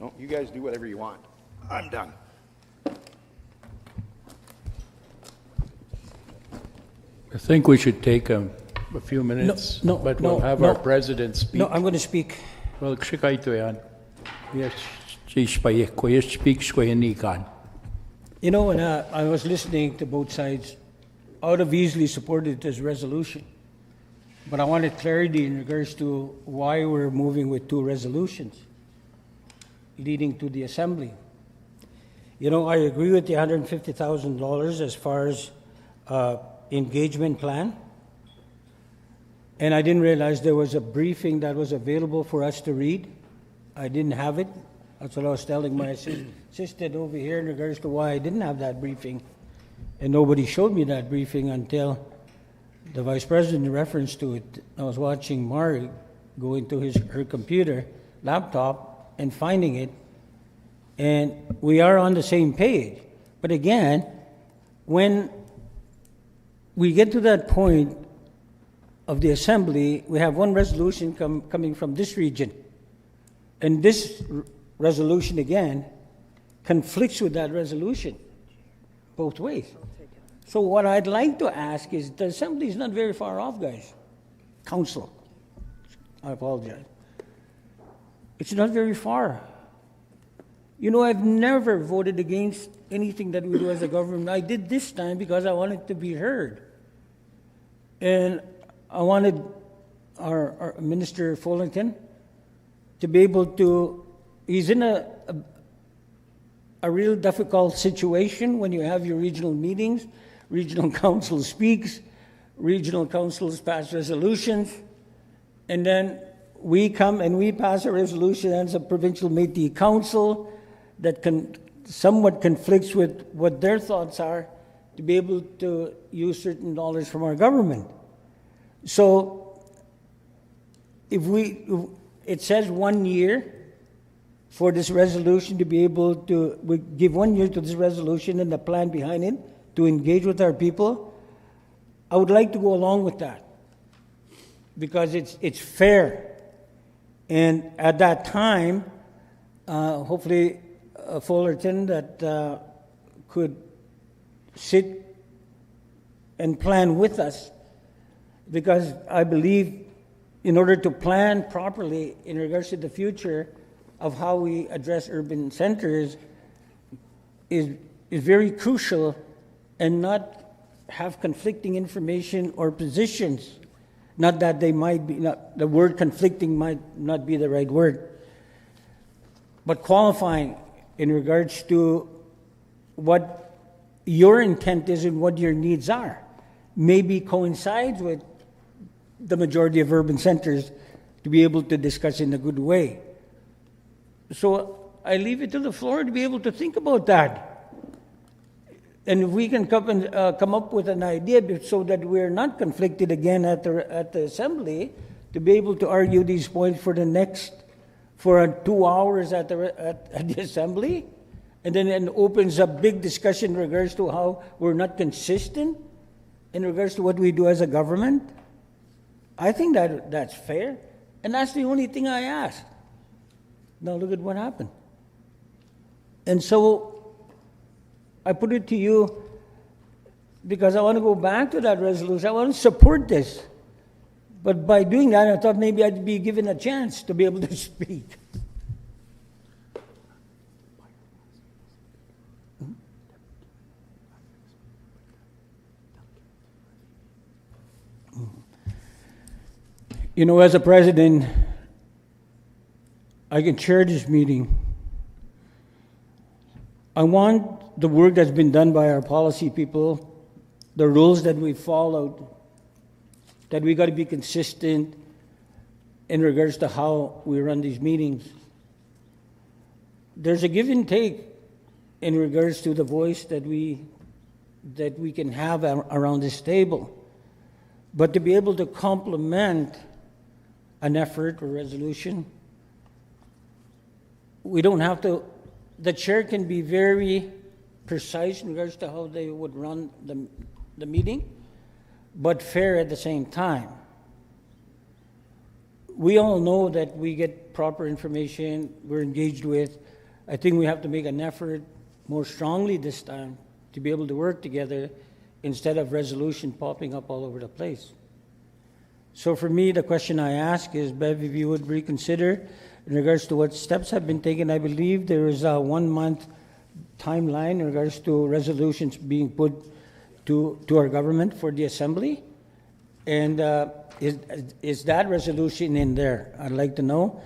No, you guys do whatever you want. I'm done. I think we should take a few minutes, but we'll have our president speak. No, I'm going to speak. Well, kaya ito yan. Yes, speak kan. You know, when I was listening to both sides, I would have easily supported this resolution. But I wanted clarity in regards to why we're moving with two resolutions leading to the assembly. You know, I agree with the $150,000 as far as engagement plan. And I didn't realize there was a briefing that was available for us to read. I didn't have it. That's what I was telling my assistant over here in regards to why I didn't have that briefing. And nobody showed me that briefing until the Vice President referenced to it. I was watching Mari go into her computer, laptop, and finding it. And we are on the same page. But again, when we get to that point of the assembly, we have one resolution coming from this region. And this resolution, again, conflicts with that resolution both ways. So what I'd like to ask is, the assembly is not very far off, guys. Council. I apologize. It's not very far. You know, I've never voted against anything that we do as a government. I did this time because I wanted to be heard. And I wanted our Minister Fullington to be able to, he's in a real difficult situation when you have your regional meetings, regional council speaks, regional councils pass resolutions, and then we come and we pass a resolution as a Provincial Métis Council that somewhat conflicts with what their thoughts are to be able to use certain dollars from our government. So if it says 1 year for this resolution to be able to, we give 1 year to this resolution and the plan behind it to engage with our people, I would like to go along with that because it's fair. And at that time, hopefully Fullerton that could sit and plan with us, because I believe in order to plan properly in regards to the future of how we address urban centers is very crucial, and not have conflicting information or positions. Not that they might be, the word conflicting might not be the right word, but qualifying in regards to what your intent is and what your needs are. Maybe coincides with the majority of urban centers to be able to discuss in a good way. So I leave it to the floor to be able to think about that. And if we can come up with an idea so that we're not conflicted again at the assembly, to be able to argue these points for 2 hours at the assembly, and then it opens up big discussion in regards to how we're not consistent in regards to what we do as a government. I think that's fair, and that's the only thing I asked. Now look at what happened. And so I put it to you because I want to go back to that resolution. I want to support this. But by doing that, I thought maybe I'd be given a chance to be able to speak. You know, as a president, I can chair this meeting. I want the work that's been done by our policy people, the rules that we followed, that we got to be consistent in regards to how we run these meetings. There's a give and take in regards to the voice that we can have around this table. But to be able to complement an effort or resolution, we don't have to, the chair can be very precise in regards to how they would run the meeting, but fair at the same time. We all know that we get proper information, we're engaged with. I think we have to make an effort more strongly this time to be able to work together instead of resolution popping up all over the place. So for me, the question I ask is, Bev, if you would reconsider in regards to what steps have been taken. I believe there is a 1 month timeline in regards to resolutions being put to our government for the Assembly. And is that resolution in there? I'd like to know.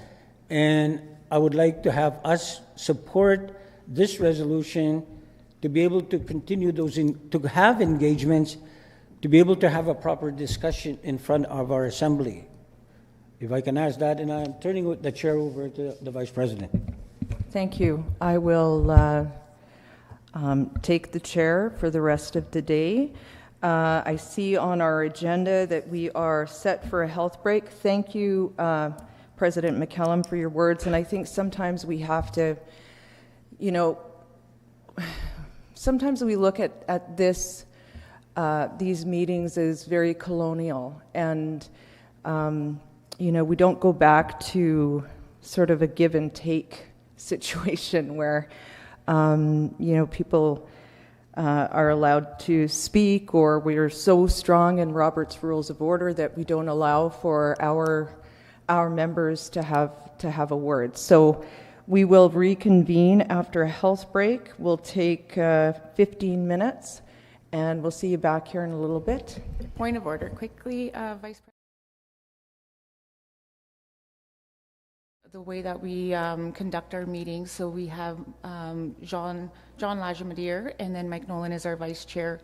And I would like to have us support this resolution to be able to continue those, to have engagements, to be able to have a proper discussion in front of our Assembly. If I can ask that, and I'm turning the chair over to the Vice President. Thank you. I will take the chair for the rest of the day. I see on our agenda that we are set for a health break. Thank you, President McCallum, for your words. And I think sometimes we have to, you know, sometimes we look at this, these meetings as very colonial, and you know, we don't go back to sort of a give and take situation where you know, people are allowed to speak, or we are so strong in Robert's Rules of Order that we don't allow for our members to have a word. So we will reconvene after a health break. We'll take 15 minutes, and we'll see you back here in a little bit. Point of order, quickly, Vice President. The way that we conduct our meetings, so we have John Lajamadier, and then Mike Nolan is our vice chair.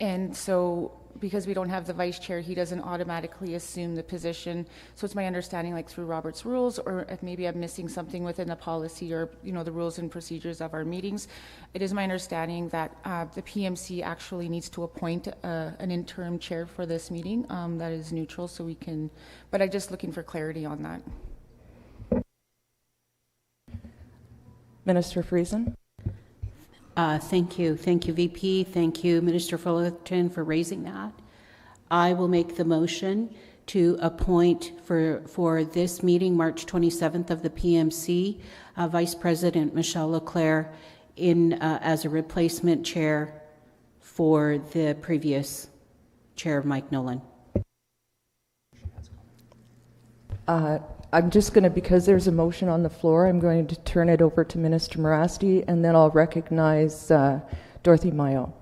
And so because we don't have the vice chair, he doesn't automatically assume the position. So it's my understanding, like through Robert's rules, or if maybe I'm missing something within the policy or, you know, the rules and procedures of our meetings, it is my understanding that the PMC actually needs to appoint an interim chair for this meeting that is neutral, so we can, but I'm just looking for clarity on that. Minister Friesen. Thank you. Thank you, VP. Thank you, Minister Fullerton, for raising that. I will make the motion to appoint for this meeting, March 27th of the PMC, Vice President Michelle Leclerc as a replacement chair for the previous chair, Mike Nolan. I'm just going to, because there's a motion on the floor, I'm going to turn it over to Minister Morasti, and then I'll recognize Dorothy Mayo.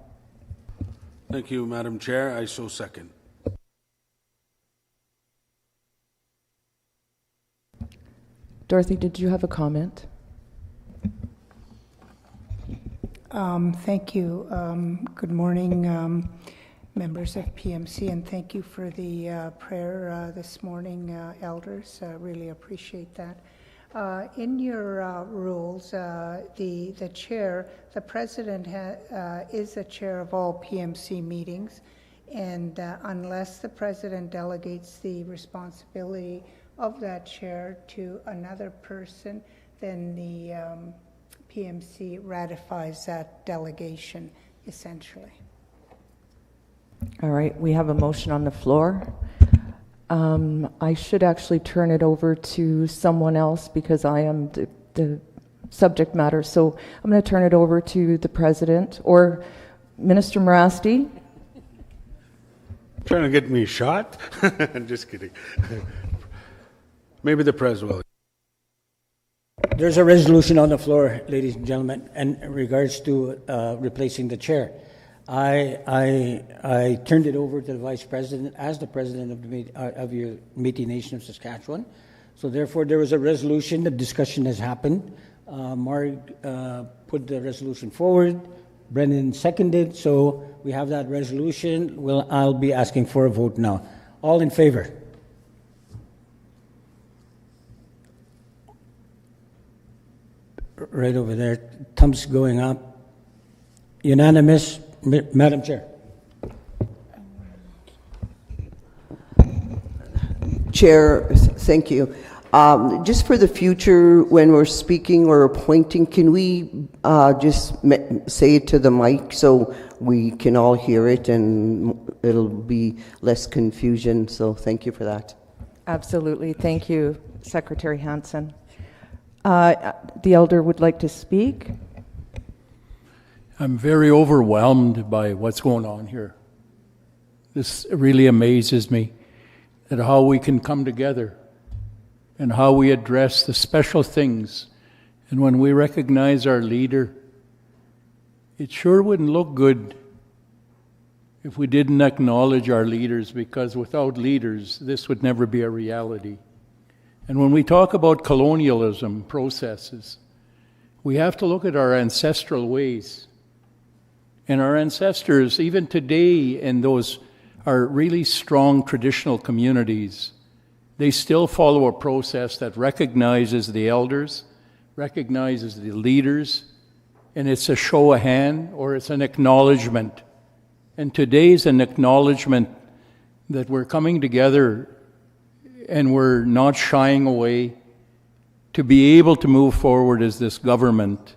Thank you, Madam Chair. I so second. Dorothy, did you have a comment? Thank you. Good morning, members of PMC, and thank you for the prayer this morning, elders. Really appreciate that. In your rules, the chair, the president is the chair of all PMC meetings, and unless the president delegates the responsibility of that chair to another person, then the PMC ratifies that delegation, essentially. All right, we have a motion on the floor. I should actually turn it over to someone else because I am the subject matter. So I'm going to turn it over to the president or Minister Morasti. Trying to get me shot? I'm just kidding. Maybe the pres will. There's a resolution on the floor, ladies and gentlemen, in regards to replacing the chair. I turned it over to the Vice President as the President of your Métis Nation-Saskatchewan. So therefore, there was a resolution. The discussion has happened. Mark put the resolution forward. Brendan seconded. So we have that resolution. I'll be asking for a vote now. All in favor? Right over there, thumbs going up. Unanimous, Madam Chair. Chair, thank you. Just for the future, when we're speaking or appointing, can we just say it to the mic so we can all hear it and it'll be less confusion? So thank you for that. Absolutely. Thank you, Secretary Hansen. The elder would like to speak. I'm very overwhelmed by what's going on here. This really amazes me, at how we can come together and how we address the special things. And when we recognize our leader, it sure wouldn't look good if we didn't acknowledge our leaders, because without leaders, this would never be a reality. And when we talk about colonialism processes, we have to look at our ancestral ways. And our ancestors, even today, in those are really strong traditional communities, they still follow a process that recognizes the elders, recognizes the leaders, and it's a show of hand or it's an acknowledgement. And today's an acknowledgement that we're coming together and we're not shying away to be able to move forward as this government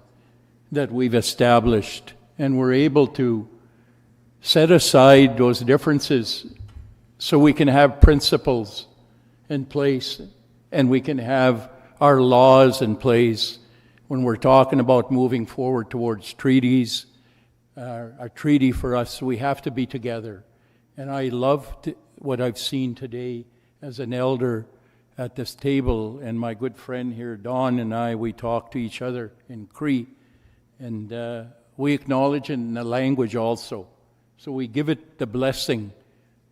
that we've established. And we're able to set aside those differences so we can have principles in place and we can have our laws in place when we're talking about moving forward towards treaties. A treaty for us, we have to be together. And I love what I've seen today as an elder at this table, and my good friend here, Don, and I, we talk to each other in Cree, and we acknowledge in the language also. So we give it the blessing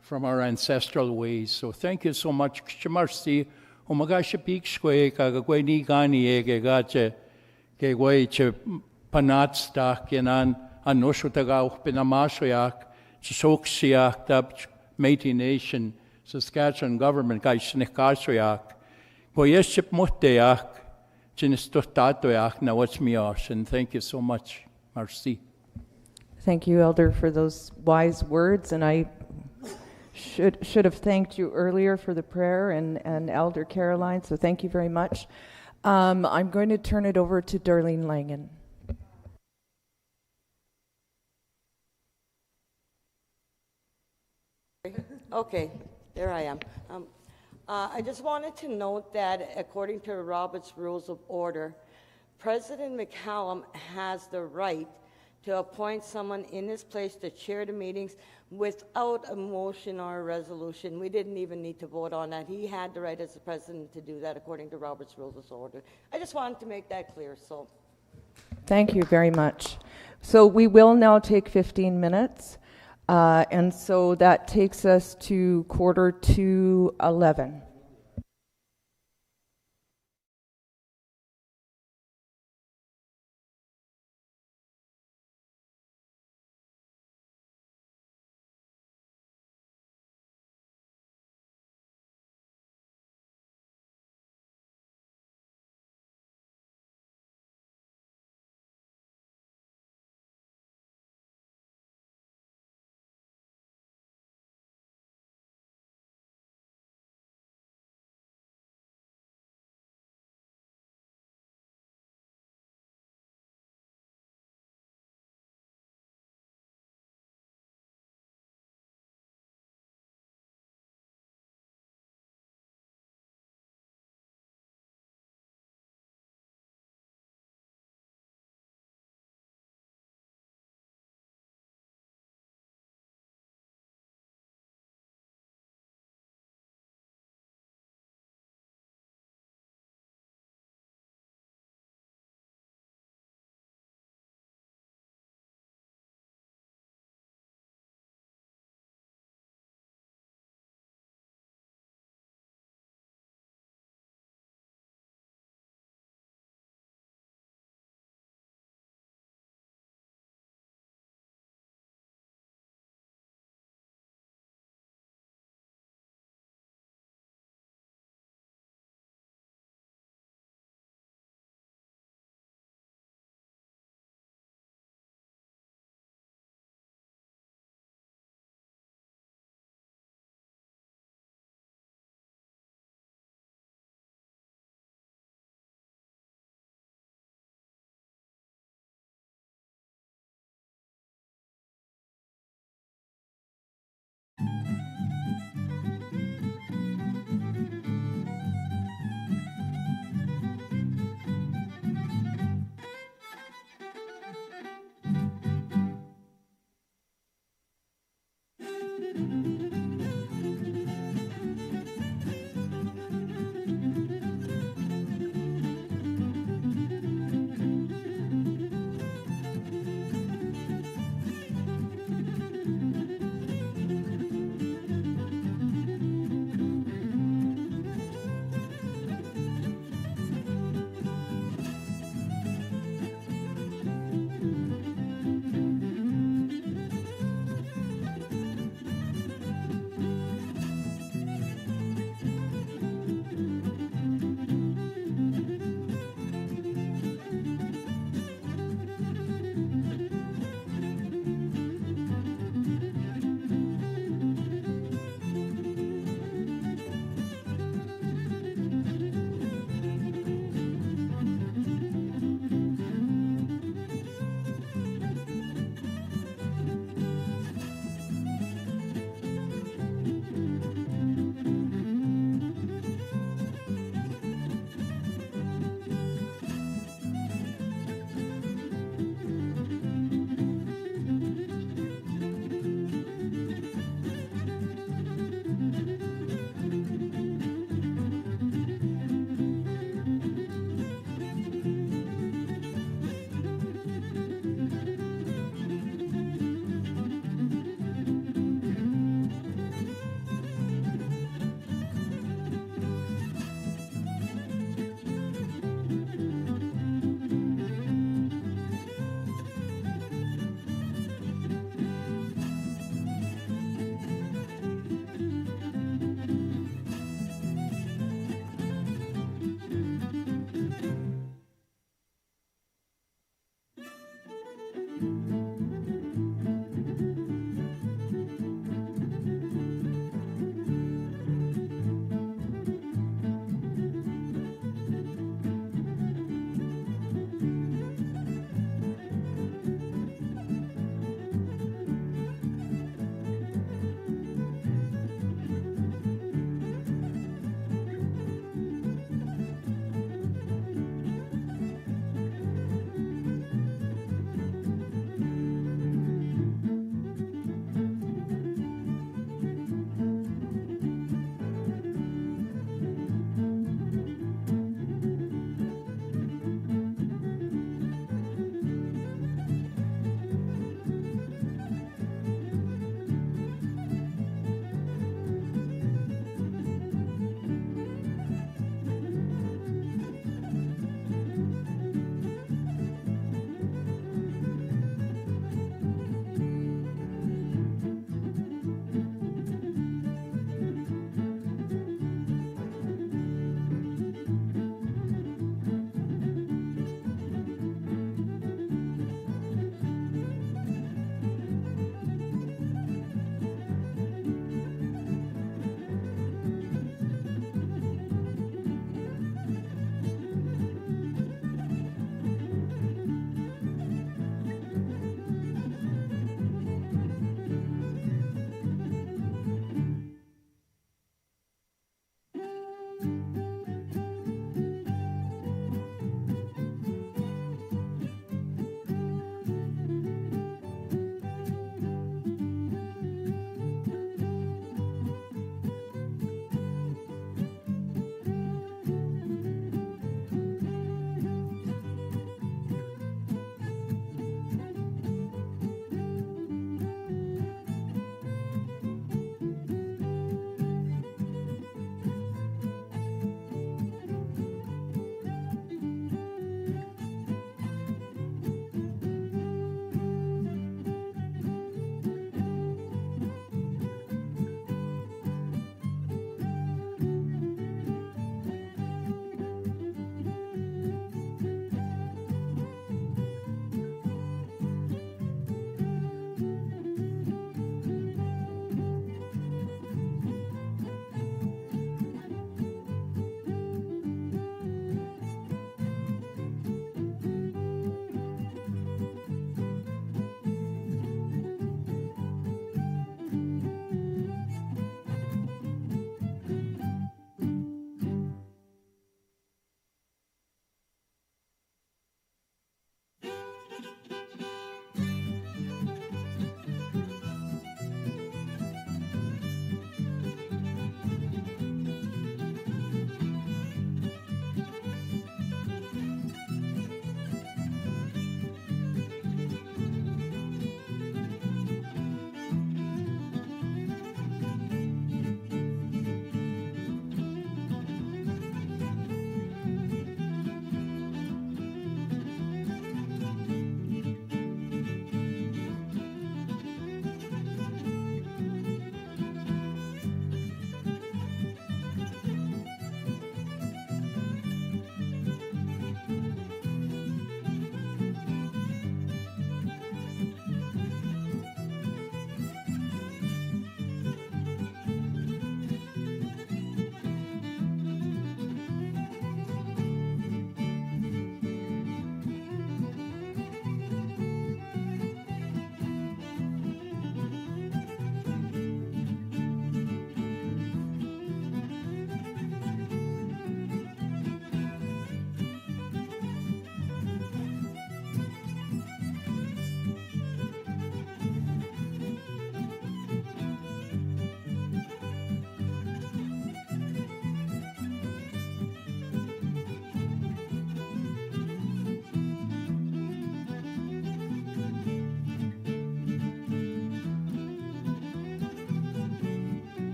from our ancestral ways. So thank you so much. Merci. Umagasha shkwe kagwe ni gani ege gache ke gwe che panatstak yanan anoshutaga pinamashoyak chisoksiak tab Métis Nation-Saskatchewan Government kai shnikashoyak goyeship muhteyak chinistotatoyak na wachmiash. And thank you so much. Merci. Thank you, Elder, for those wise words, and I should have thanked you earlier for the prayer and Elder Caroline, so thank you very much. I'm going to turn it over to Darlene Langen. Okay, there I am. I just wanted to note that according to Robert's Rules of Order, President McCallum has the right to appoint someone in his place to chair the meetings without a motion or a resolution. We didn't even need to vote on that. He had the right as the president to do that according to Robert's Rules of Order. I just wanted to make that clear. So, thank you very much. So we will now take 15 minutes, and so that takes us to 11:45.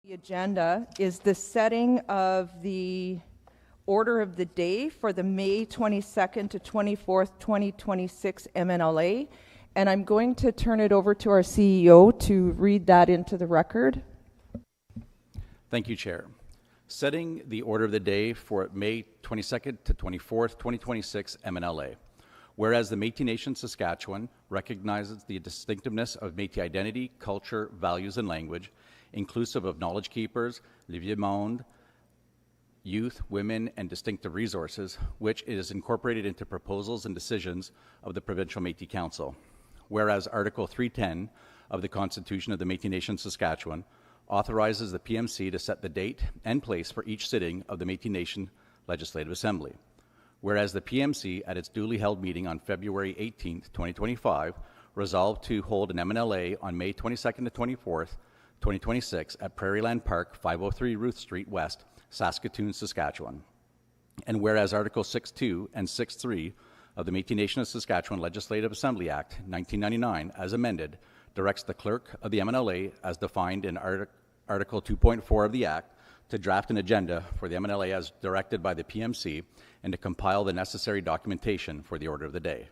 The agenda is the setting of the order of the day for the May 22nd to 24th, 2026 MNLA. And I'm going to turn it over to our CEO to read that into the record. Thank you, Chair. Setting the order of the day for May 22nd to 24th, 2026 MNLA. Whereas the Métis Nation-Saskatchewan recognizes the distinctiveness of Métis identity, culture, values, and language, inclusive of knowledge keepers, le vieux monde, youth, women, and distinctive resources, which is incorporated into proposals and decisions of the Provincial Métis Council. Whereas Article 310 of the Constitution of the Métis Nation-Saskatchewan authorizes the PMC to set the date and place for each sitting of the Métis Nation Legislative Assembly. Whereas the PMC, at its duly held meeting on February 18, 2025, resolved to hold an MNLA on May 22nd to 24th, 2026 at Prairieland Park, 503 Ruth Street West, Saskatoon, Saskatchewan. And whereas Article 6.2 and 6.3 of the Métis Nation of Saskatchewan Legislative Assembly Act 1999, as amended, directs the clerk of the MNLA, as defined in Article 2.4 of the Act, to draft an agenda for the MNLA as directed by the PMC and to compile the necessary documentation for the order of the day.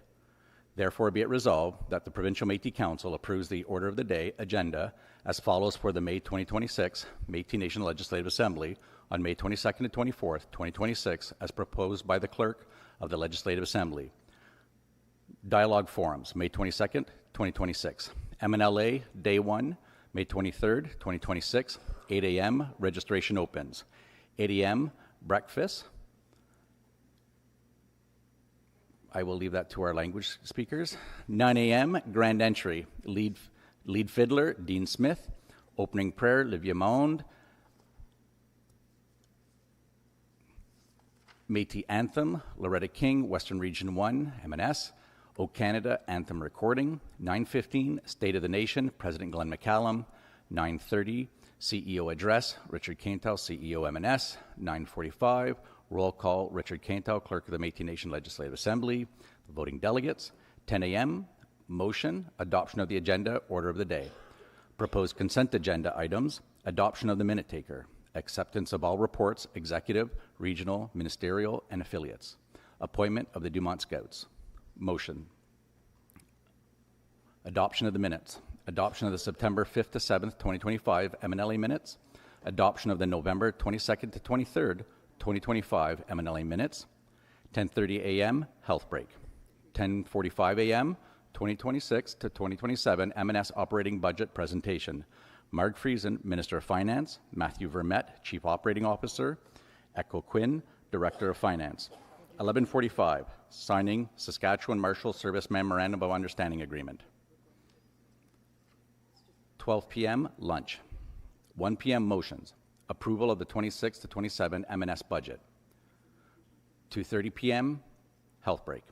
Therefore, be it resolved that the Provincial Métis Council approves the order of the day agenda as follows for the May 2026 Métis Nation Legislative Assembly on May 22nd to 24th, 2026, as proposed by the Clerk of the Legislative Assembly. Dialogue Forums, May 22nd, 2026. MNLA, Day 1, May 23rd, 2026, 8 a.m., registration opens. 8 a.m., breakfast. I will leave that to our language speakers. 9 a.m., grand entry. Lead fiddler, Dean Smith. Opening prayer, le vieux monde. Métis Anthem, Loretta King, Western Region 1, MNS. O Canada Anthem recording. 9:15, State of the Nation, President Glenn McCallum. 9:30, CEO address, Richard Caintow, CEO MNS. 9:45, roll call, Richard Caintow, Clerk of the Métis Nation Legislative Assembly. The voting delegates. 10 a.m., motion, adoption of the agenda, order of the day. Proposed consent agenda items, adoption of the minute taker, acceptance of all reports, executive, regional, ministerial, and affiliates. Appointment of the Dumont Scouts. Motion. Adoption of the minutes. Adoption of the September 5th to 7th, 2025 MNLA minutes. Adoption of the November 22nd to 23rd, 2025 MNLA minutes. 10:30 a.m. health break. 10:45 a.m. 2026 to 2027 MNS operating budget presentation. Marg Friesen, Minister of Finance. Matthew Vermette, Chief Operating Officer. Echo Quinn, Director of Finance. 11:45, signing Saskatchewan Marshal Service Memorandum of Understanding Agreement. 12 p.m., lunch. 1 p.m., motions. Approval of the 26 to 27 MNS budget. 2:30 p.m., health break.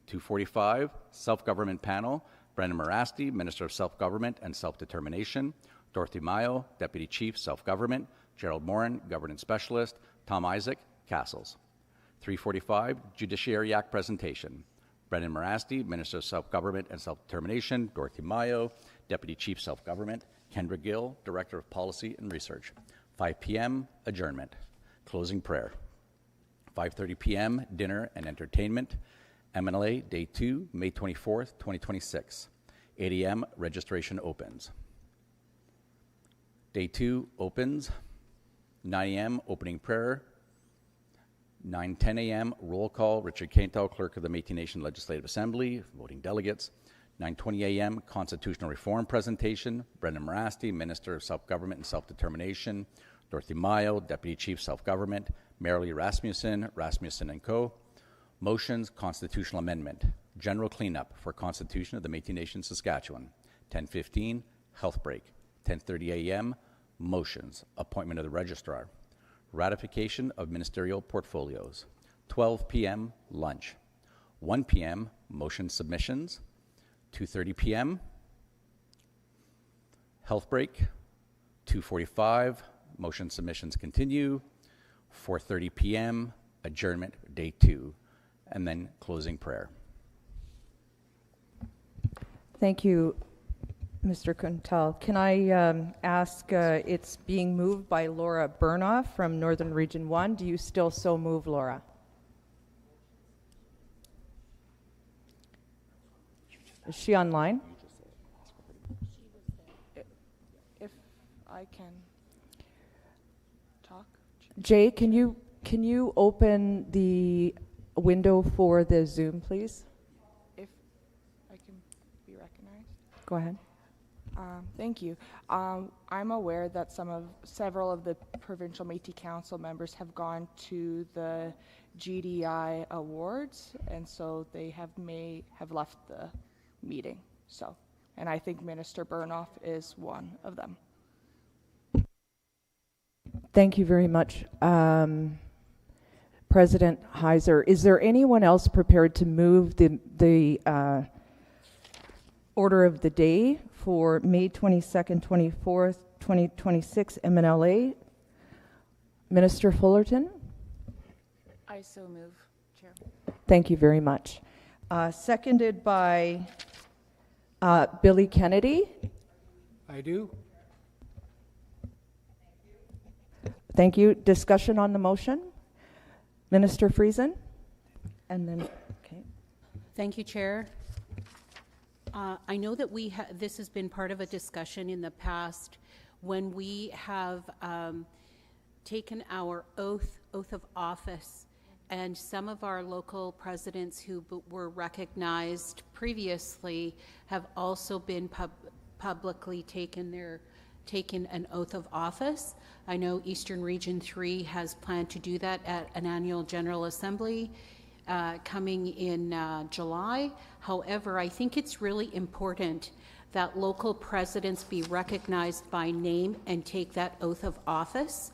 2:45, self-government panel. Brendan Morasti, Minister of Self-Government and Self-Determination. Dorothy Mayo, Deputy Chief, Self-Government. Gerald Morin, Governance Specialist. Tom Isaac, Castles. 3:45, Judiciary Act presentation. Brendan Morasti, Minister of Self-Government and Self-Determination. Dorothy Mayo, Deputy Chief, Self-Government. Kendra Gill, Director of Policy and Research. 5 p.m., adjournment. Closing prayer. 5:30 p.m., dinner and entertainment. MNLA, Day 2, May 24th, 2026. 8 a.m., registration opens. Day 2 opens. 9 a.m., opening prayer. 9:10 a.m., roll call, Richard Caintow, Clerk of the Métis Nation Legislative Assembly, voting delegates. 9:20 a.m., constitutional reform presentation, Brendan Morasti, Minister of Self-Government and Self-Determination, Dorothy Mayo, Deputy Chief, Self-Government, Marilee Rasmussen, Rasmussen & Co. Motions, constitutional amendment, general cleanup for Constitution of the Métis Nation-Saskatchewan. 10:15, health break. 10:30 a.m., motions, appointment of the registrar. Ratification of ministerial portfolios. 12 p.m., lunch. 1 p.m., motion submissions. 2:30 p.m., health break. 2:45, motion submissions continue. 4:30 p.m., adjournment, day 2, and then closing prayer. Thank you, Mr. Kuntal. Can I ask, it's being moved by Laura Burnoff from Northern Region 1. Do you still so move, Laura? Is she online? If I can talk. Jay, can you open the window for the Zoom, please? If I can be recognized. Go ahead. Thank you. I'm aware that several of the Provincial Métis Council members have gone to the GDI Awards, and so they may have left the meeting. So, and I think Minister Burnoff is one of them. Thank you very much, President Heiser. Is there anyone else prepared to move the order of the day for May 22nd, 24th, 2026 MNLA? Minister Fullerton? I so move, Chair. Thank you very much. Seconded by Billy Kennedy. I do. Thank you. Discussion on the motion? Minister Friesen? And then, okay. Thank you, Chair. I know that this has been part of a discussion in the past when we have taken our oath of office, and some of our local presidents who were recognized previously have also been publicly taken an oath of office. I know Eastern Region 3 has planned to do that at an annual General Assembly coming in July. However, I think it's really important that local presidents be recognized by name and take that oath of office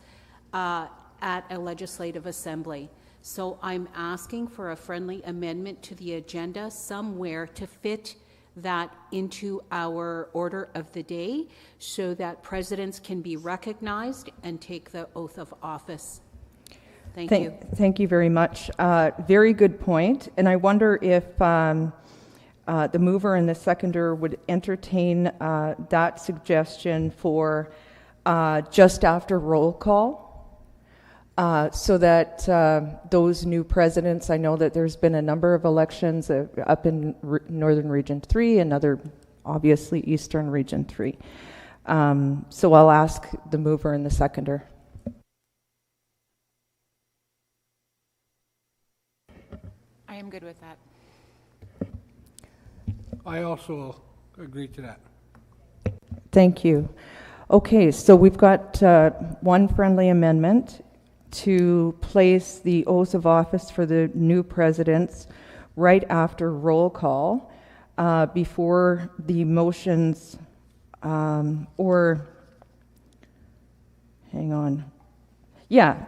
at a legislative assembly. So I'm asking for a friendly amendment to the agenda somewhere to fit that into our order of the day so that presidents can be recognized and take the oath of office. Thank you. Thank you very much. Very good point. And I wonder if the mover and the seconder would entertain that suggestion for just after roll call. So that those new presidents, I know that there's been a number of elections up in Northern Region 3 and other, obviously, Eastern Region 3. So I'll ask the mover and the seconder. I am good with that. I also agree to that. Thank you. Okay, so we've got one friendly amendment to place the oath of office for the new presidents right after roll call before the motions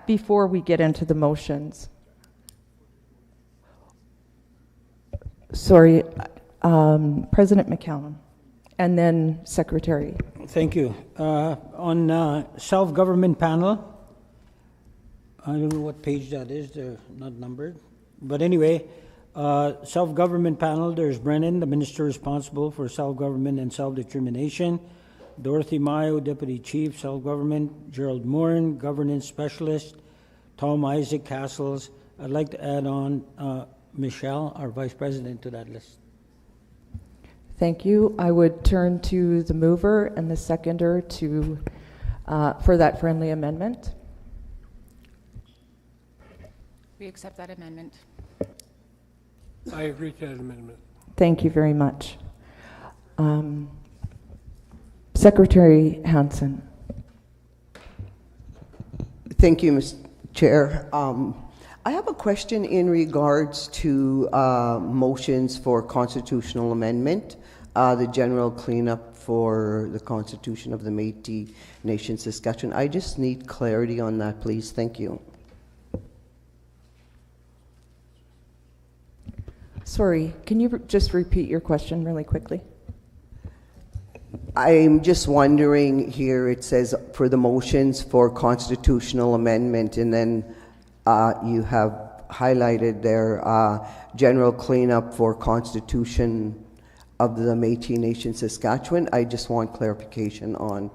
before we get into the motions. Sorry, President McCallum, and then Secretary. Thank you. On self-government panel, I don't know what page that is, they're not numbered. But anyway, self-government panel, there's Brennan, the minister responsible for self-government and self-determination, Dorothy Mayo, deputy chief, self-government, Gerald Morin, governance specialist, Tom Isaac Castles. I'd like to add on Michelle, our vice president, to that list. Thank you. I would turn to the mover and the seconder to for that friendly amendment. We accept that amendment. I agree to that amendment. Thank you very much. Secretary Hansen. Thank you, Mr. Chair. I have a question in regards to motions for constitutional amendment, the general cleanup for the Constitution of the Métis Nation-Saskatchewan. I just need clarity on that, please. Thank you. Sorry, can you just repeat your question really quickly? I'm just wondering here, it says for the motions for constitutional amendment, and then you have highlighted there general cleanup for Constitution of the Métis Nation-Saskatchewan. I just want clarification on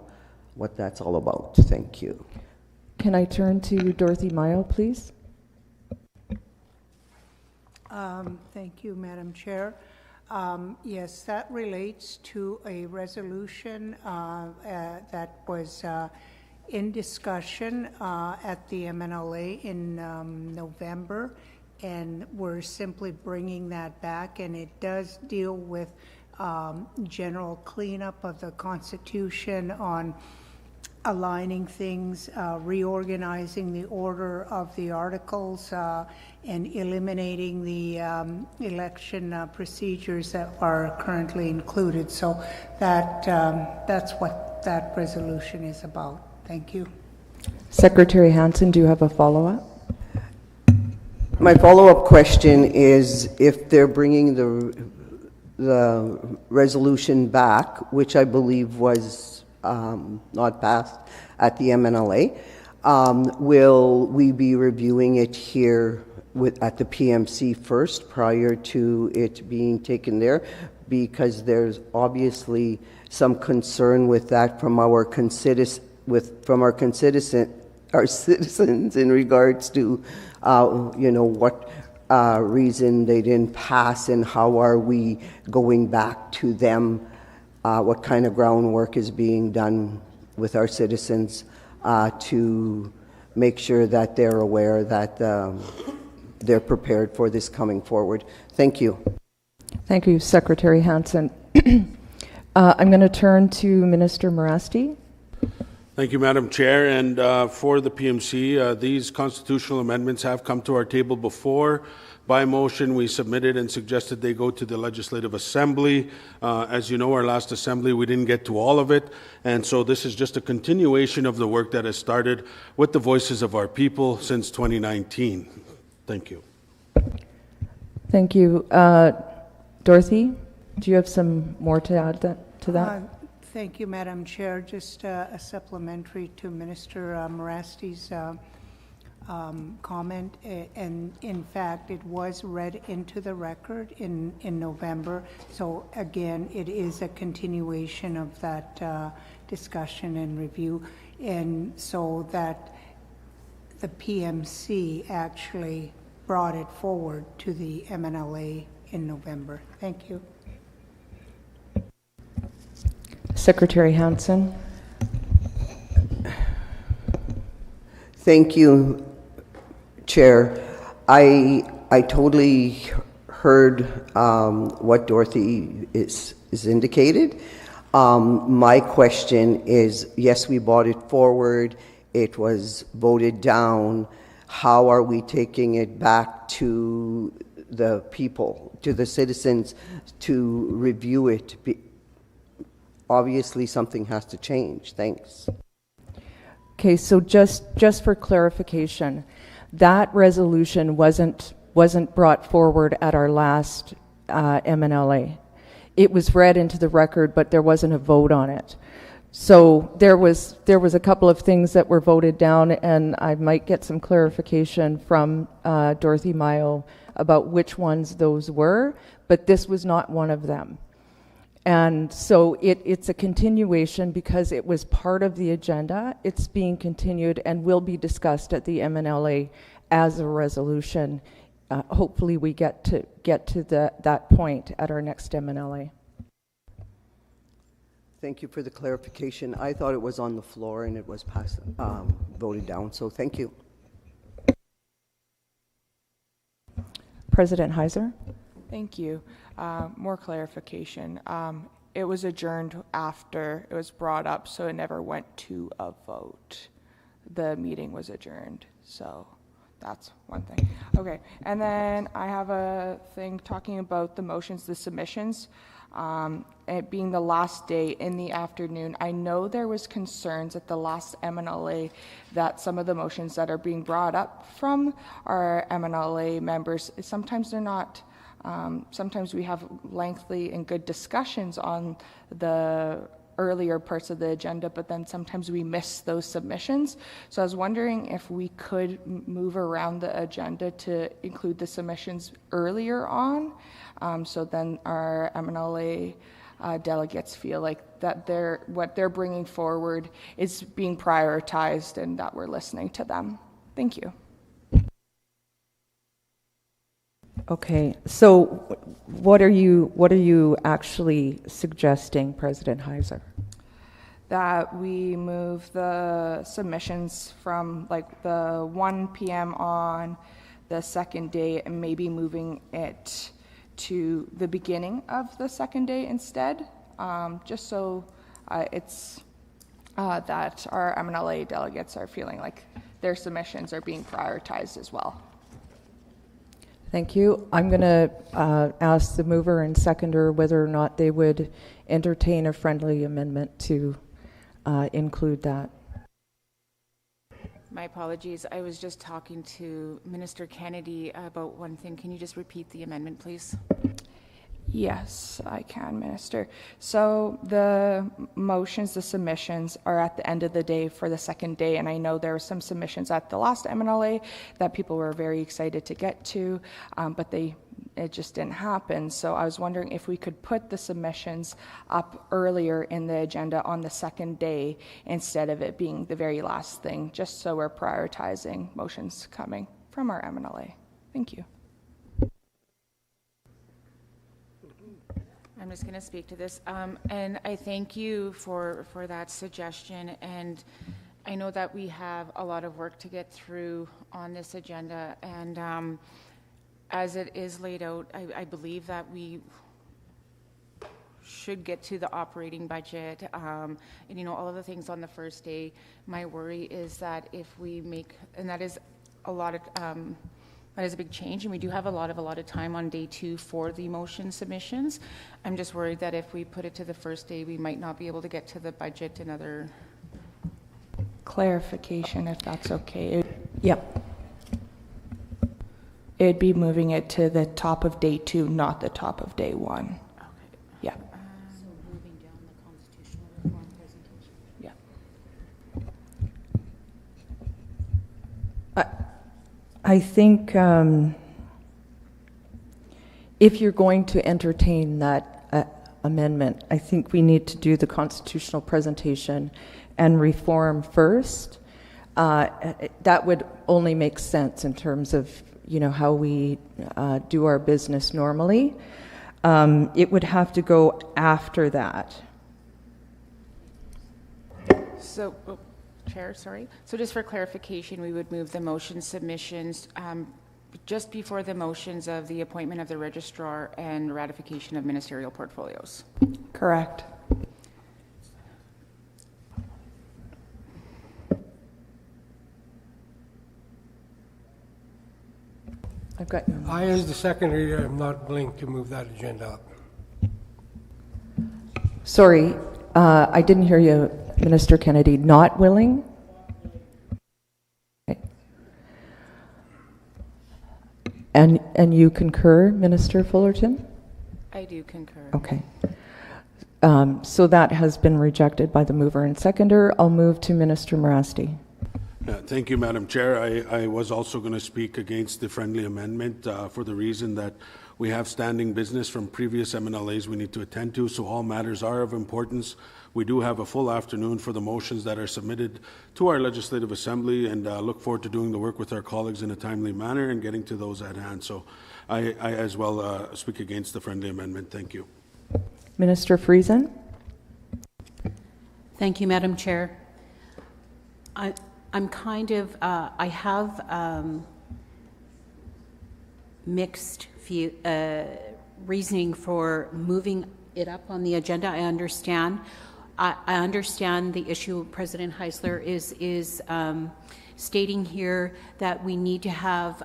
what that's all about. Thank you. Can I turn to Dorothy Mayo, please? Thank you, Madam Chair. Yes, that relates to a resolution that was in discussion at the MNLA in November, and we're simply bringing that back, and it does deal with general cleanup of the Constitution on aligning things, reorganizing the order of the articles, and eliminating the election procedures that are currently included. So that's what that resolution is about. Thank you. Secretary Hansen, do you have a follow-up? My follow-up question is if they're bringing the resolution back, which I believe was not passed at the MNLA, will we be reviewing it here at the PMC first prior to it being taken there? Because there's obviously some concern with that from our citizens in regards to what reason they didn't pass, and how are we going back to them, what kind of groundwork is being done with our citizens to make sure that they're aware that they're prepared for this coming forward. Thank you. Thank you, Secretary Hansen. I'm going to turn to Minister Morasti. Thank you, Madam Chair. And for the PMC, these constitutional amendments have come to our table before. By motion, we submitted and suggested they go to the Legislative Assembly. As you know, our last Assembly, we didn't get to all of it. And so this is just a continuation of the work that has started with the voices of our people since 2019. Thank you. Thank you. Dorothy, do you have some more to add to that? Thank you, Madam Chair. Just a supplementary to Minister Morasti's comment, and in fact it was read into the record in November, so again it is a continuation of that discussion and review, and so that the PMC actually brought it forward to the MNLA in November. Thank you. Secretary Hansen. Thank you, Chair. I totally heard what Dorothy is indicated. My question is, yes, we brought it forward. It was voted down. How are we taking it back to the people, to the citizens, to review it? Obviously, something has to change. Thanks. Okay, so just for clarification, that resolution wasn't brought forward at our last MNLA. It was read into the record, but there wasn't a vote on it. So there was a couple of things that were voted down, and I might get some clarification from Dorothy Mayo about which ones those were, but this was not one of them. And so it's a continuation because it was part of the agenda. It's being continued and will be discussed at the MNLA as a resolution. Hopefully we get to that point at our next MNLA. Thank you for the clarification. I thought it was on the floor and it was passed, voted down, so thank you. President Heiser. Thank you. More clarification. It was adjourned after it was brought up, so it never went to a vote. The meeting was adjourned, so that's one thing. Okay, and then I have a thing talking about the motions, the submissions. It being the last day in the afternoon, I know there was concerns at the last MNLA that some of the motions that are being brought up from our MNLA members, sometimes they're not, sometimes we have lengthy and good discussions on the earlier parts of the agenda, but then sometimes we miss those submissions. So I was wondering if we could move around the agenda to include the submissions earlier on, so then our MNLA delegates feel like that what they're bringing forward is being prioritized and that we're listening to them. Thank you. Okay, so what are you actually suggesting, President Heiser? That we move the submissions from like the 1 p.m. on the second day and maybe moving it to the beginning of the second day instead, just so it's that our MNLA delegates are feeling like their submissions are being prioritized as well. Thank you. I'm going to ask the mover and seconder whether or not they would entertain a friendly amendment to include that. My apologies. I was just talking to Minister Kennedy about one thing. Can you just repeat the amendment, please? Yes, I can, Minister. So the motions, the submissions are at the end of the day for the second day, and I know there were some submissions at the last MNLA that people were very excited to get to, but it just didn't happen. So I was wondering if we could put the submissions up earlier in the agenda on the second day instead of it being the very last thing, just so we're prioritizing motions coming from our MNLA. Thank you. I'm just going to speak to this, and I thank you for that suggestion, and I know that we have a lot of work to get through on this agenda, and as it is laid out, I believe that we should get to the operating budget, and you know, all of the things on the first day. My worry is that if we make, and that is a lot of that is a big change, and we do have a lot of time on day 2 for the motion submissions. I'm just worried that if we put it to the first day, we might not be able to get to the budget and other clarification, if that's okay. Yep. It'd be moving it to the top of day 2, not the top of day 1. Okay. Yeah. So moving down the constitutional reform presentation. Yeah. I think if you're going to entertain that amendment, I think we need to do the constitutional presentation and reform first. That would only make sense in terms of, you know, how we do our business normally. It would have to go after that. So, Chair, sorry. So just for clarification, we would move the motion submissions just before the motions of the appointment of the registrar and ratification of ministerial portfolios. Correct. I've got you. I, as the secretary, am not willing to move that agenda up. Sorry, I didn't hear you, Minister Kennedy. Not willing? Okay. And you concur, Minister Fullerton? I do concur. Okay. So that has been rejected by the mover and seconder. I'll move to Minister Morasti. Thank you, Madam Chair. I was also going to speak against the friendly amendment for the reason that we have standing business from previous MNLAs we need to attend to, so all matters are of importance. We do have a full afternoon for the motions that are submitted to our Legislative Assembly, and look forward to doing the work with our colleagues in a timely manner and getting to those at hand. So I as well speak against the friendly amendment. Thank you. Minister Friesen. Thank you, Madam Chair. I'm kind of, I have mixed reasoning for moving it up on the agenda. I understand the issue President Heisler is stating here, that we need to have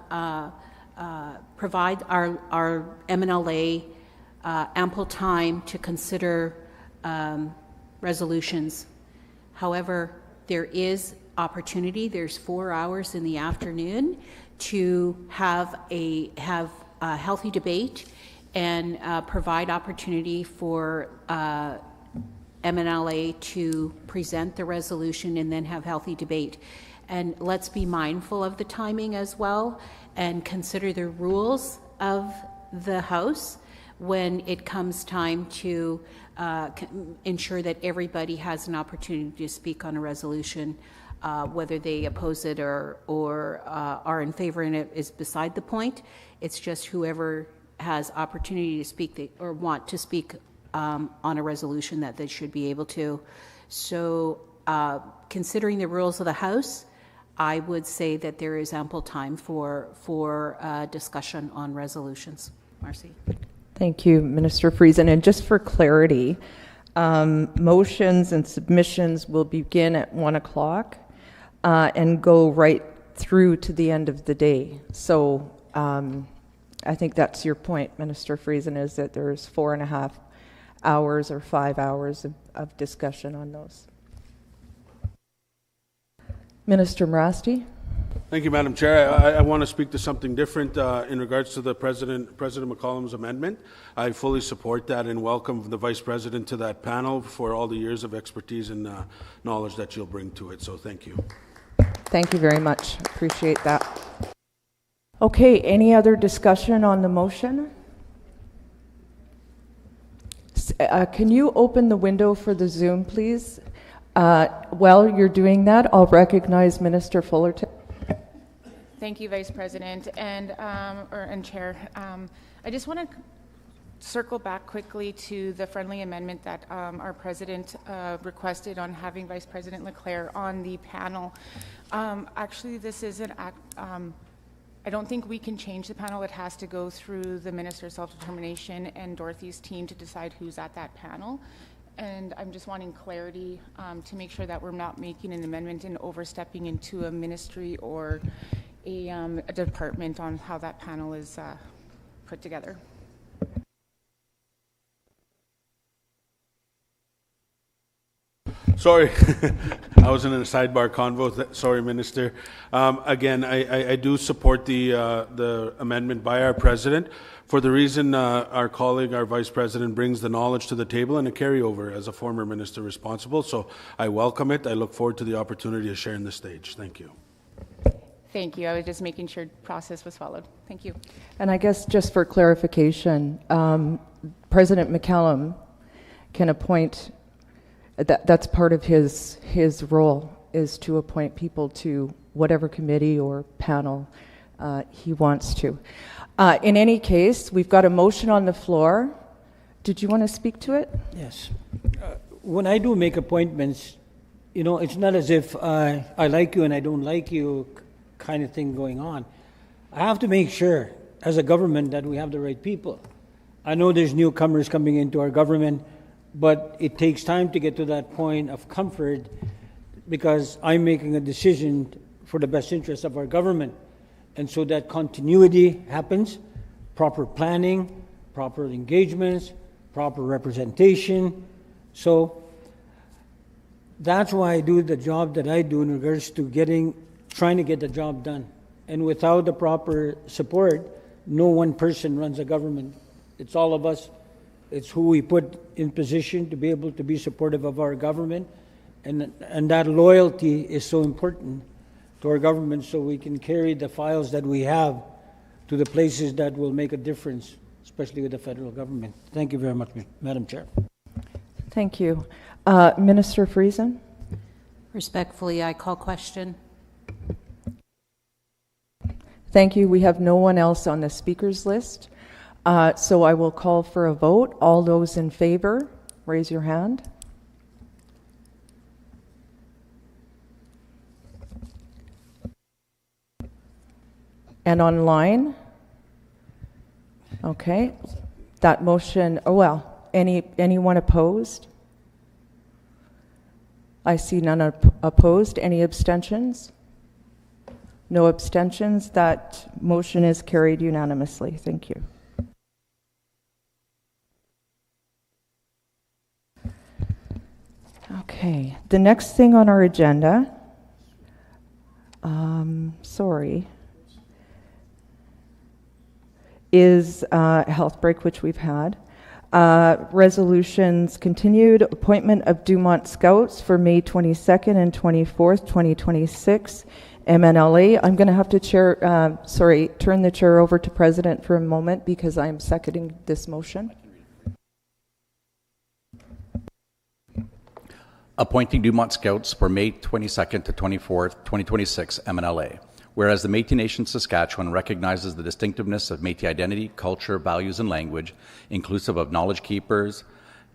provide our MNLA ample time to consider resolutions. However, there is opportunity. There's 4 hours in the afternoon to have a healthy debate and provide opportunity for MNLA to present the resolution and then have healthy debate. And let's be mindful of the timing as well and consider the rules of the House when it comes time to ensure that everybody has an opportunity to speak on a resolution. Whether they oppose it or are in favor in it is beside the point. It's just whoever has opportunity to speak or want to speak on a resolution that they should be able to. So considering the rules of the House, I would say that there is ample time for discussion on resolutions. Marcy. Thank you, Minister Friesen. And just for clarity, motions and submissions will begin at 1 o'clock and go right through to the end of the day. So I think that's your point, Minister Friesen, is that there's 4.5 hours or 5 hours of discussion on those. Minister Morasti. Thank you, Madam Chair. I want to speak to something different in regards to the President McCollum's amendment. I fully support that and welcome the Vice President to that panel for all the years of expertise and knowledge that you'll bring to it. So thank you. Thank you very much. Appreciate that. Okay, any other discussion on the motion? Can you open the window for the Zoom, please? While you're doing that, I'll recognize Minister Fullerton. Thank you, Vice President and Chair. I just want to circle back quickly to the friendly amendment that our President requested on having Vice President Leclerc on the panel. Actually, this is an act. I don't think we can change the panel. It has to go through the Minister of Self-Determination and Dorothy's team to decide who's at that panel. And I'm just wanting clarity to make sure that we're not making an amendment and overstepping into a ministry or a department on how that panel is put together. Sorry, I was in a sidebar convo. Sorry, Minister. Again, I do support the amendment by our President for the reason our colleague, our Vice President, brings the knowledge to the table and a carryover as a former minister responsible. So I welcome it. I look forward to the opportunity to share in the stage. Thank you. Thank you. I was just making sure process was followed. Thank you. And I guess just for clarification, President McCallum can appoint. That's part of his role, is to appoint people to whatever committee or panel he wants to. In any case, we've got a motion on the floor. Did you want to speak to it? Yes. When I do make appointments, it's not as if I like you and I don't like you kind of thing going on. I have to make sure, as a government, that we have the right people. I know there's newcomers coming into our government, but it takes time to get to that point of comfort because I'm making a decision for the best interest of our government. And so that continuity happens, proper planning, proper engagements, proper representation. So that's why I do the job that I do in regards to trying to get the job done. And without the proper support, no one person runs a government. It's all of us. It's who we put in position to be able to be supportive of our government. And that loyalty is so important to our government so we can carry the files that we have to the places that will make a difference, especially with the federal government. Thank you very much, Madam Chair. Thank you. Minister Friesen? Respectfully, I call question. Thank you. We have no one else on the speakers list. So I will call for a vote. All those in favor, raise your hand. And online? Okay. That motion, anyone opposed? I see none opposed. Any abstentions? No abstentions. That motion is carried unanimously. Thank you. Okay, the next thing on our agenda, is a health break, which we've had. Resolutions continued. Appointment of Dumont Scouts for May 22nd and 24th, 2026. MNLA. I'm going to have to turn the chair over to President for a moment because I'm seconding this motion. Appointing Dumont Scouts for May 22nd to 24th, 2026, MNLA. Whereas the Métis Nation-Saskatchewan recognizes the distinctiveness of Métis identity, culture, values, and language, inclusive of knowledge keepers,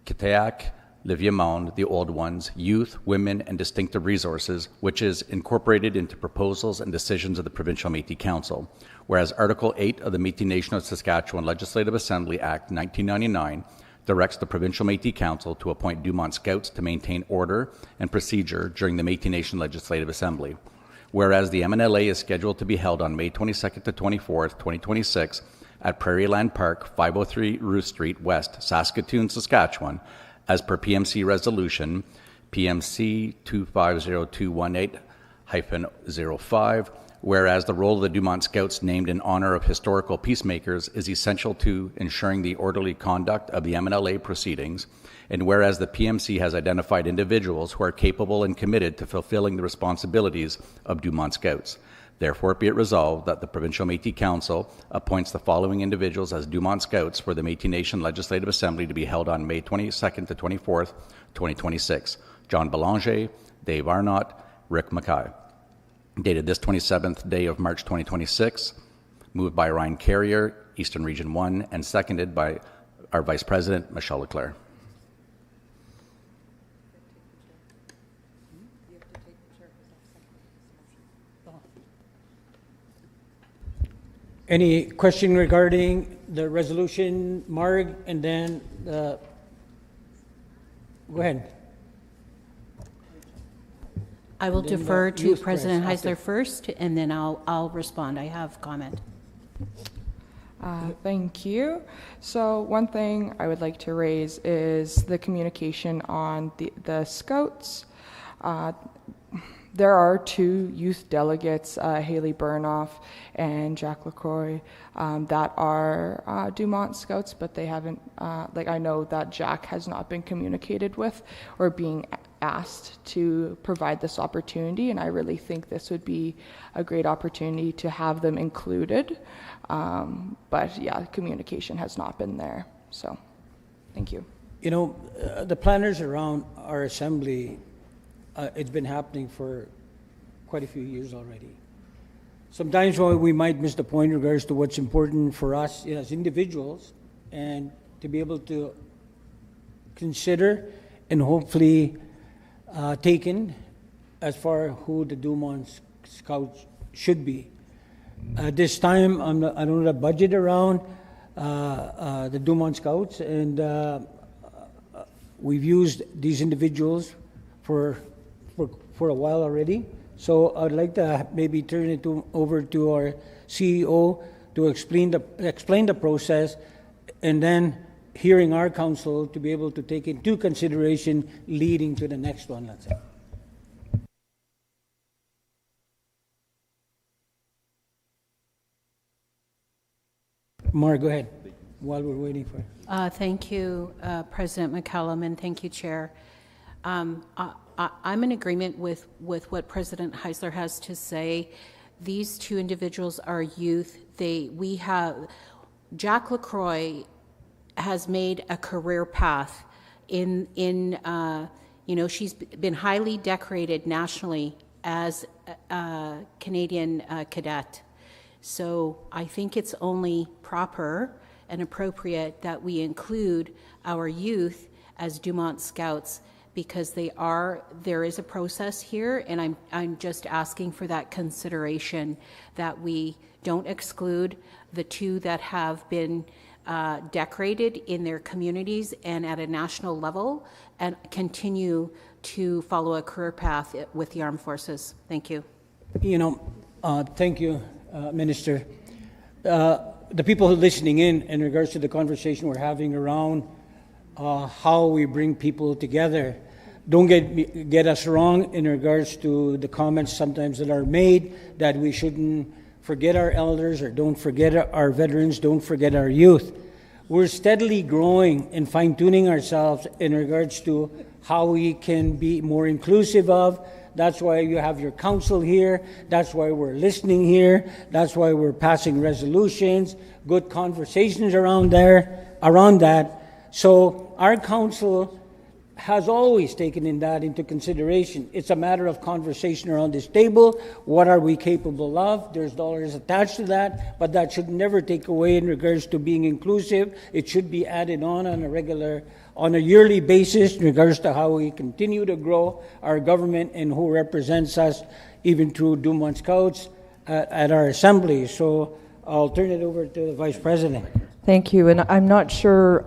Kitayak, Liviamond, the Old Ones, youth, women, and distinctive resources, which is incorporated into proposals and decisions of the Provincial Métis Council. Whereas Article 8 of the Métis Nation of Saskatchewan Legislative Assembly Act 1999 directs the Provincial Métis Council to appoint Dumont Scouts to maintain order and procedure during the Métis Nation Legislative Assembly. Whereas the MNLA is scheduled to be held on May 22nd to 24th, 2026 at Prairie Land Park, 503 Ruth Street West, Saskatoon, Saskatchewan, as per PMC Resolution PMC 250218-05, whereas the role of the Dumont Scouts named in honor of historical peacemakers is essential to ensuring the orderly conduct of the MNLA proceedings, and whereas the PMC has identified individuals who are capable and committed to fulfilling the responsibilities of Dumont Scouts. Therefore, be it resolved that the Provincial Métis Council appoints the following individuals as Dumont Scouts for the Métis Nation Legislative Assembly to be held on May 22nd to 24th, 2026. John Belanger, Dave Arnott, Rick Mackay. Dated this 27th day of March 2026, moved by Ryan Carrier, Eastern Region 1, and seconded by our Vice President, Michelle Leclerc. Any question regarding the resolution, Marg, and then go ahead. I will defer to President Heisler first, and then I'll respond. I have comment. Thank you. So one thing I would like to raise is the communication on the Scouts. There are two youth delegates, Haley Burnoff and Jack LaCroix, that are Dumont Scouts, but they haven't, I know that Jack has not been communicated with or being asked to provide this opportunity, and I really think this would be a great opportunity to have them included. But yeah, communication has not been there, so thank you. You know, the planners around our assembly, it's been happening for quite a few years already. Sometimes we might miss the point in regards to what's important for us as individuals, and to be able to consider and hopefully taken as far who the Dumont Scouts should be. This time, I don't know the budget around the Dumont Scouts, and we've used these individuals for a while already. So I'd like to maybe turn it over to our CEO to explain the process, and then hearing our council to be able to take into consideration leading to the next one, let's say. Mark, go ahead while we're waiting for it. Thank you, President McCallum, and thank you, Chair. I'm in agreement with what President Heisler has to say. These two individuals are youth. Jack LaCroix has made a career path in she's been highly decorated nationally as a Canadian cadet. So I think it's only proper and appropriate that we include our youth as Dumont Scouts, because there is a process here, and I'm just asking for that consideration, that we don't exclude the two that have been decorated in their communities and at a national level, and continue to follow a career path with the armed forces. Thank you. Thank you, Minister. The people who are listening in regards to the conversation we're having around how we bring people together, don't get us wrong in regards to the comments sometimes that are made that we shouldn't forget our elders, or don't forget our veterans, don't forget our youth. we're steadily growing and fine-tuning ourselves in regards to how we can be more inclusive of. That's why you have your council here. That's why we're listening here. That's why we're passing resolutions, good conversations around that. So our council has always taken into consideration. It's a matter of conversation around this table. What are we capable of? There's dollars attached to that, but that should never take away in regards to being inclusive. It should be added on a yearly basis in regards to how we continue to grow our government and who represents us, even through Dumont Scouts at our assembly. So I'll turn it over to the Vice President. Thank you. And I'm not sure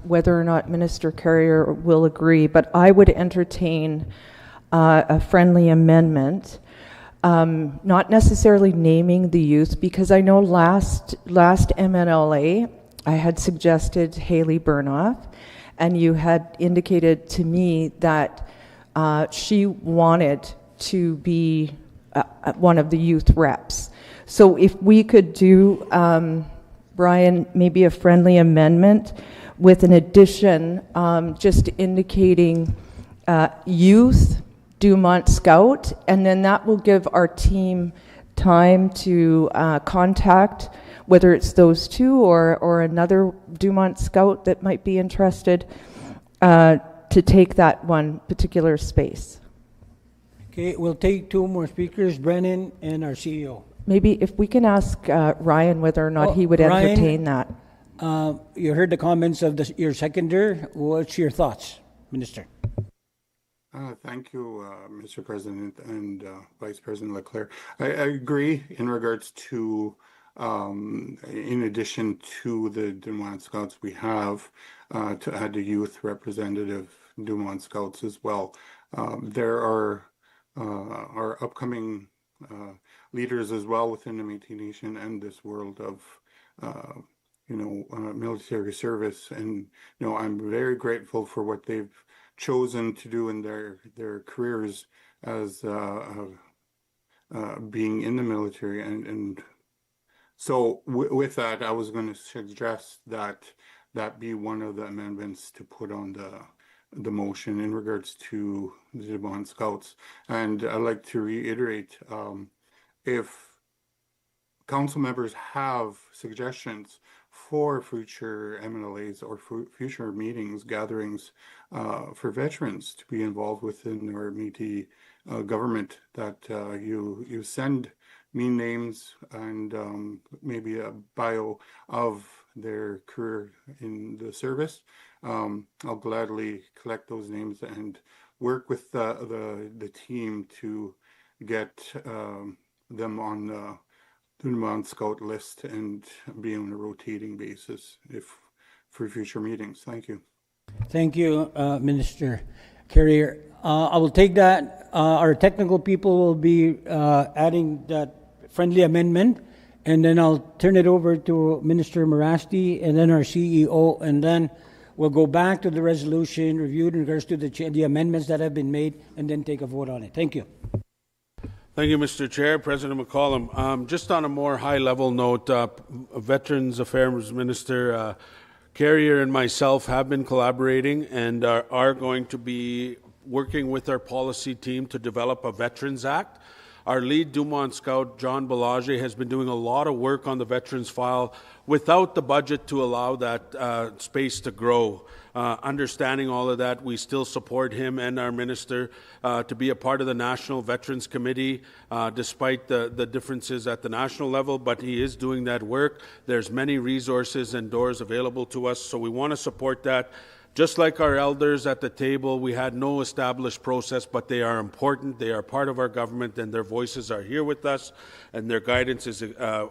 whether or not Minister Carrier will agree, but I would entertain a friendly amendment, not necessarily naming the youth, because I know last MNLA I had suggested Haley Burnoff, and you had indicated to me that she wanted to be one of the youth reps. So if we could do, Brian, maybe a friendly amendment with an addition just indicating youth, Dumont Scout, and then that will give our team time to contact, whether it's those two or another Dumont Scout that might be interested, to take that one particular space. Okay, we'll take two more speakers, Brennan and our CEO. Maybe if we can ask Ryan whether or not he would entertain that. You heard the comments of your seconder. What's your thoughts, Minister? Thank you, Mr. President and Vice President Leclerc. I agree in regards to, in addition to the Dumont Scouts, we have to add the youth representative Dumont Scouts as well. There are our upcoming leaders as well within the Métis Nation and this world of, military service. And, I'm very grateful for what they've chosen to do in their careers as being in the military. And so with that, I was going to suggest that be one of the amendments to put on the motion in regards to the Dumont Scouts. And I'd like to reiterate, if council members have suggestions for future MNLAs or future meetings, gatherings for veterans to be involved within our Métis government, that you send me names and maybe a bio of their career in the service. I'll gladly collect those names and work with the team to get them on the Dumont Scout list and be on a rotating basis for future meetings. Thank you. Thank you, Minister Carrier. I will take that. Our technical people will be adding that friendly amendment, and then I'll turn it over to Minister Morasti and then our CEO, and then we'll go back to the resolution, review in regards to the amendments that have been made, and then take a vote on it. Thank you. Thank you, Mr. Chair. President McCollum. Just on a more high-level note, Veterans Affairs Minister Carrier and myself have been collaborating and are going to be working with our policy team to develop a Veterans Act. Our lead Dumont Scout, John Balaje, has been doing a lot of work on the veterans file without the budget to allow that space to grow. Understanding all of that, we still support him and our minister to be a part of the National Veterans Committee, despite the differences at the national level, but he is doing that work. There's many resources and doors available to us, so we want to support that. Just like our elders at the table, we had no established process, but they are important. They are part of our government, and their voices are here with us, and their guidance is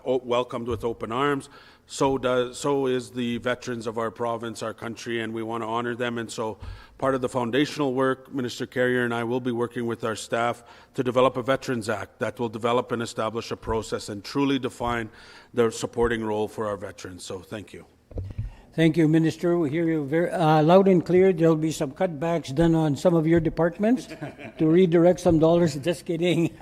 welcomed with open arms. So is the veterans of our province, our country, and we want to honor them. And so part of the foundational work, Minister Carrier and I will be working with our staff to develop a Veterans Act that will develop and establish a process and truly define the supporting role for our veterans. So thank you. Thank you, Minister. We hear you very loud and clear. There'll be some cutbacks done on some of your departments to redirect some dollars. Just kidding.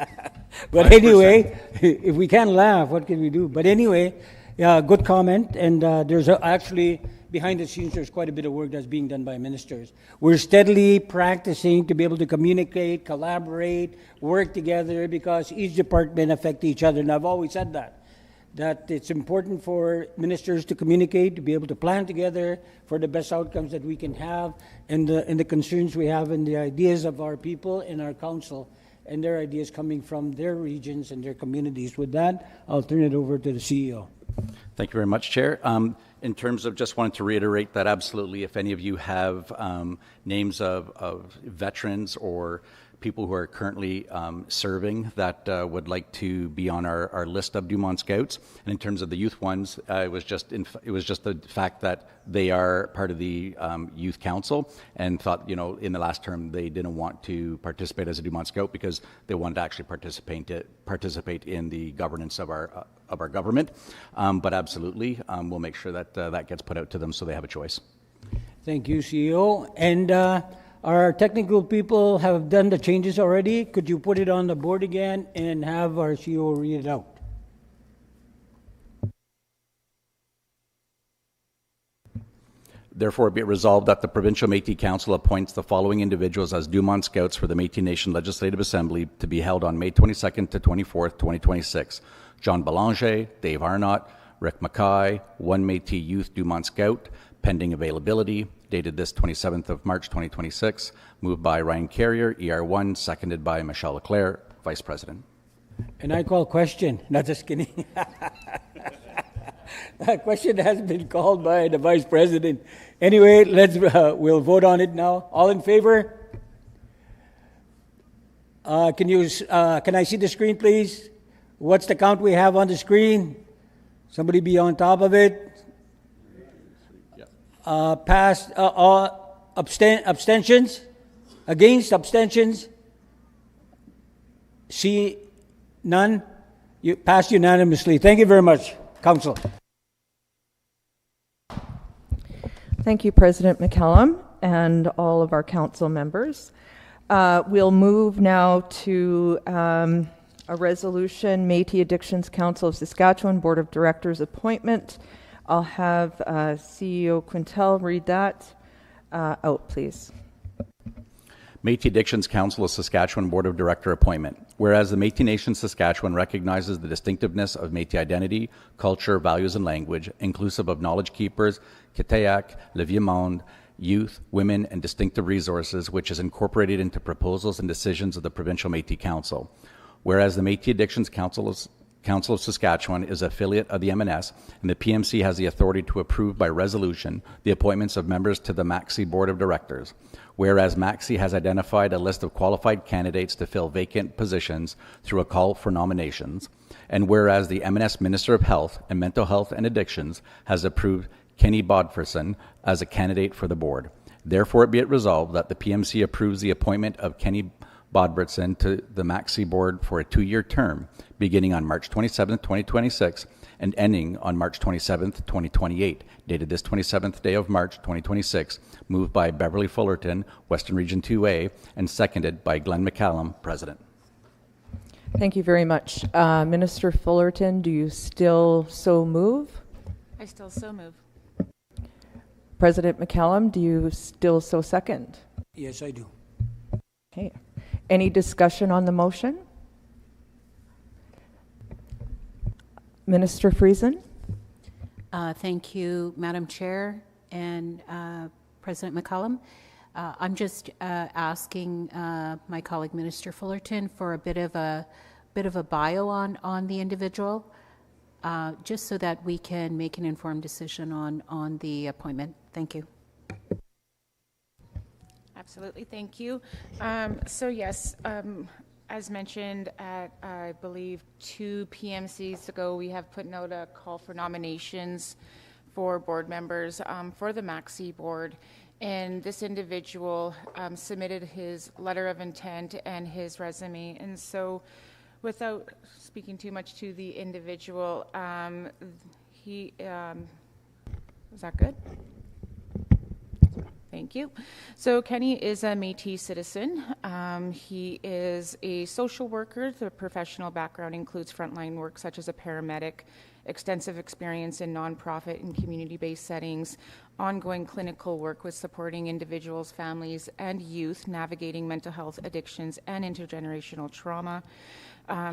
But 5%. Anyway, if we can't laugh, what can we do? But anyway, good comment. And there's actually behind the scenes, there's quite a bit of work that's being done by ministers. We're steadily practicing to be able to communicate, collaborate, work together, because each department affects each other. And I've always said that it's important for ministers to communicate, to be able to plan together for the best outcomes that we can have, and the concerns we have and the ideas of our people in our council, and their ideas coming from their regions and their communities. With that, I'll turn it over to the CEO. Thank you very much, Chair. In terms of, just wanted to reiterate that absolutely, if any of you have names of veterans or people who are currently serving that would like to be on our list of Dumont Scouts. And in terms of the youth ones, it was just the fact that they are part of the youth council, and thought, in the last term they didn't want to participate as a Dumont Scout because they wanted to actually participate in the governance of our government. But absolutely, we'll make sure that that gets put out to them so they have a choice. Thank you, CEO. And our technical people have done the changes already. Could you put it on the board again and have our CEO read it out? Therefore, be it resolved that the Provincial Métis Council appoints the following individuals as Dumont Scouts for the Métis Nation Legislative Assembly to be held on May 22nd to 24th, 2026. John Belanger, Dave Arnott, Rick Mackay, one Métis Youth Dumont Scout, pending availability, dated this 27th of March 2026, moved by Ryan Carrier, ER1, seconded by Michelle Leclerc, Vice President. And I call question, not just kidding. That question has been called by the Vice President. Anyway, we'll vote on it now. All in favor? Can I see the screen, please? What's the count we have on the screen? Somebody be on top of it. Passed. Abstentions? Against? Abstentions? See none? You passed unanimously. Thank you very much, Council. Thank you, President McCallum, and all of our council members. We'll move now to a resolution, Métis Addictions Council of Saskatchewan Board of Directors appointment. I'll have CEO Quintel read that out, please. Métis Addictions Council of Saskatchewan Board of Director appointment. Whereas the Métis Nation-Saskatchewan recognizes the distinctiveness of Métis identity, culture, values, and language, inclusive of knowledge keepers, Kitayak, Le Vieux Monde, youth, women, and distinctive resources, which is incorporated into proposals and decisions of the Provincial Métis Council. Whereas the Métis Addictions Council of Saskatchewan is an affiliate of the MNS, and the PMC has the authority to approve by resolution the appointments of members to the MACSI Board of Directors. Whereas MACSI has identified a list of qualified candidates to fill vacant positions through a call for nominations, and whereas the MNS Minister of Health and Mental Health and Addictions has approved Kenny Bodferson as a candidate for the board. Therefore, be it resolved that the PMC approves the appointment of Kenny Bodferson to the MACSI board for a 2-year term, beginning on March 27th, 2026, and ending on March 27th, 2028, dated this 27th day of March, 2026, moved by Beverly Fullerton, Western Region 2A, and seconded by Glenn McCallum, President. Thank you very much. Minister Fullerton, do you still so move? I still so move. President McCallum, do you still so second? Yes, I do. Okay. Any discussion on the motion? Minister Friesen? Thank you, Madam Chair and President McCallum. I'm just asking my colleague Minister Fullerton for a bit of a bio on the individual, just so that we can make an informed decision on the appointment. Thank you. Absolutely, thank you. So yes, as mentioned at, I believe, 2 PMCs ago, we have put out a call for nominations for board members for the MACSI board. And this individual submitted his letter of intent and his resume. And so without speaking too much to the individual, is that good? Thank you. So Kenny is a Métis citizen. He is a social worker. The professional background includes frontline work such as a paramedic, extensive experience in nonprofit and community-based settings, ongoing clinical work with supporting individuals, families, and youth navigating mental health addictions and intergenerational trauma.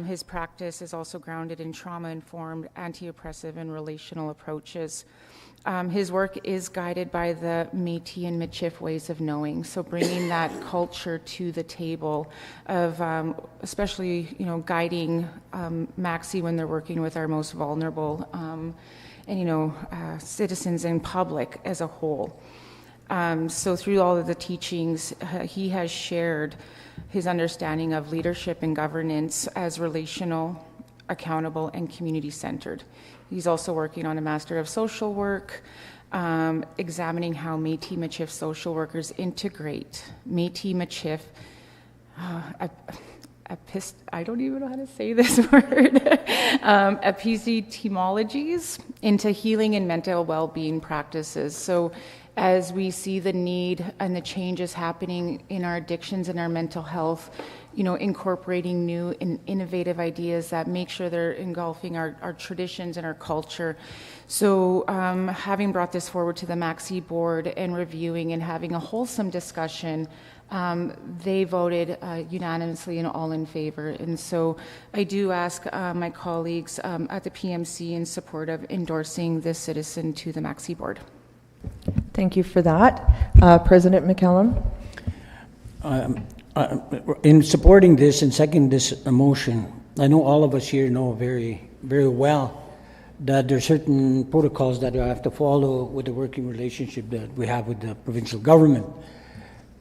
His practice is also grounded in trauma-informed, anti-oppressive, and relational approaches. His work is guided by the Métis and Michif ways of knowing, so bringing that culture to the table of especially, guiding MACSI when they're working with our most vulnerable and, citizens in public as a whole. So through all of the teachings, he has shared his understanding of leadership and governance as relational, accountable, and community-centered. He's also working on a Master of Social Work, examining how Métis Michif social workers integrate Métis Michif, I don't even know how to say this word, epistemologies into healing and mental well-being practices. So as we see the need and the changes happening in our addictions and our mental health, incorporating new and innovative ideas that make sure they're engulfing our traditions and our culture. So having brought this forward to the MACSI board and reviewing and having a wholesome discussion, they voted unanimously and all in favor. And so I do ask my colleagues at the PMC in support of endorsing this citizen to the MACSI board. Thank you for that. President McCallum? In supporting this and seconding this motion, I know all of us here know very, very well that there are certain protocols that we have to follow with the working relationship that we have with the provincial government.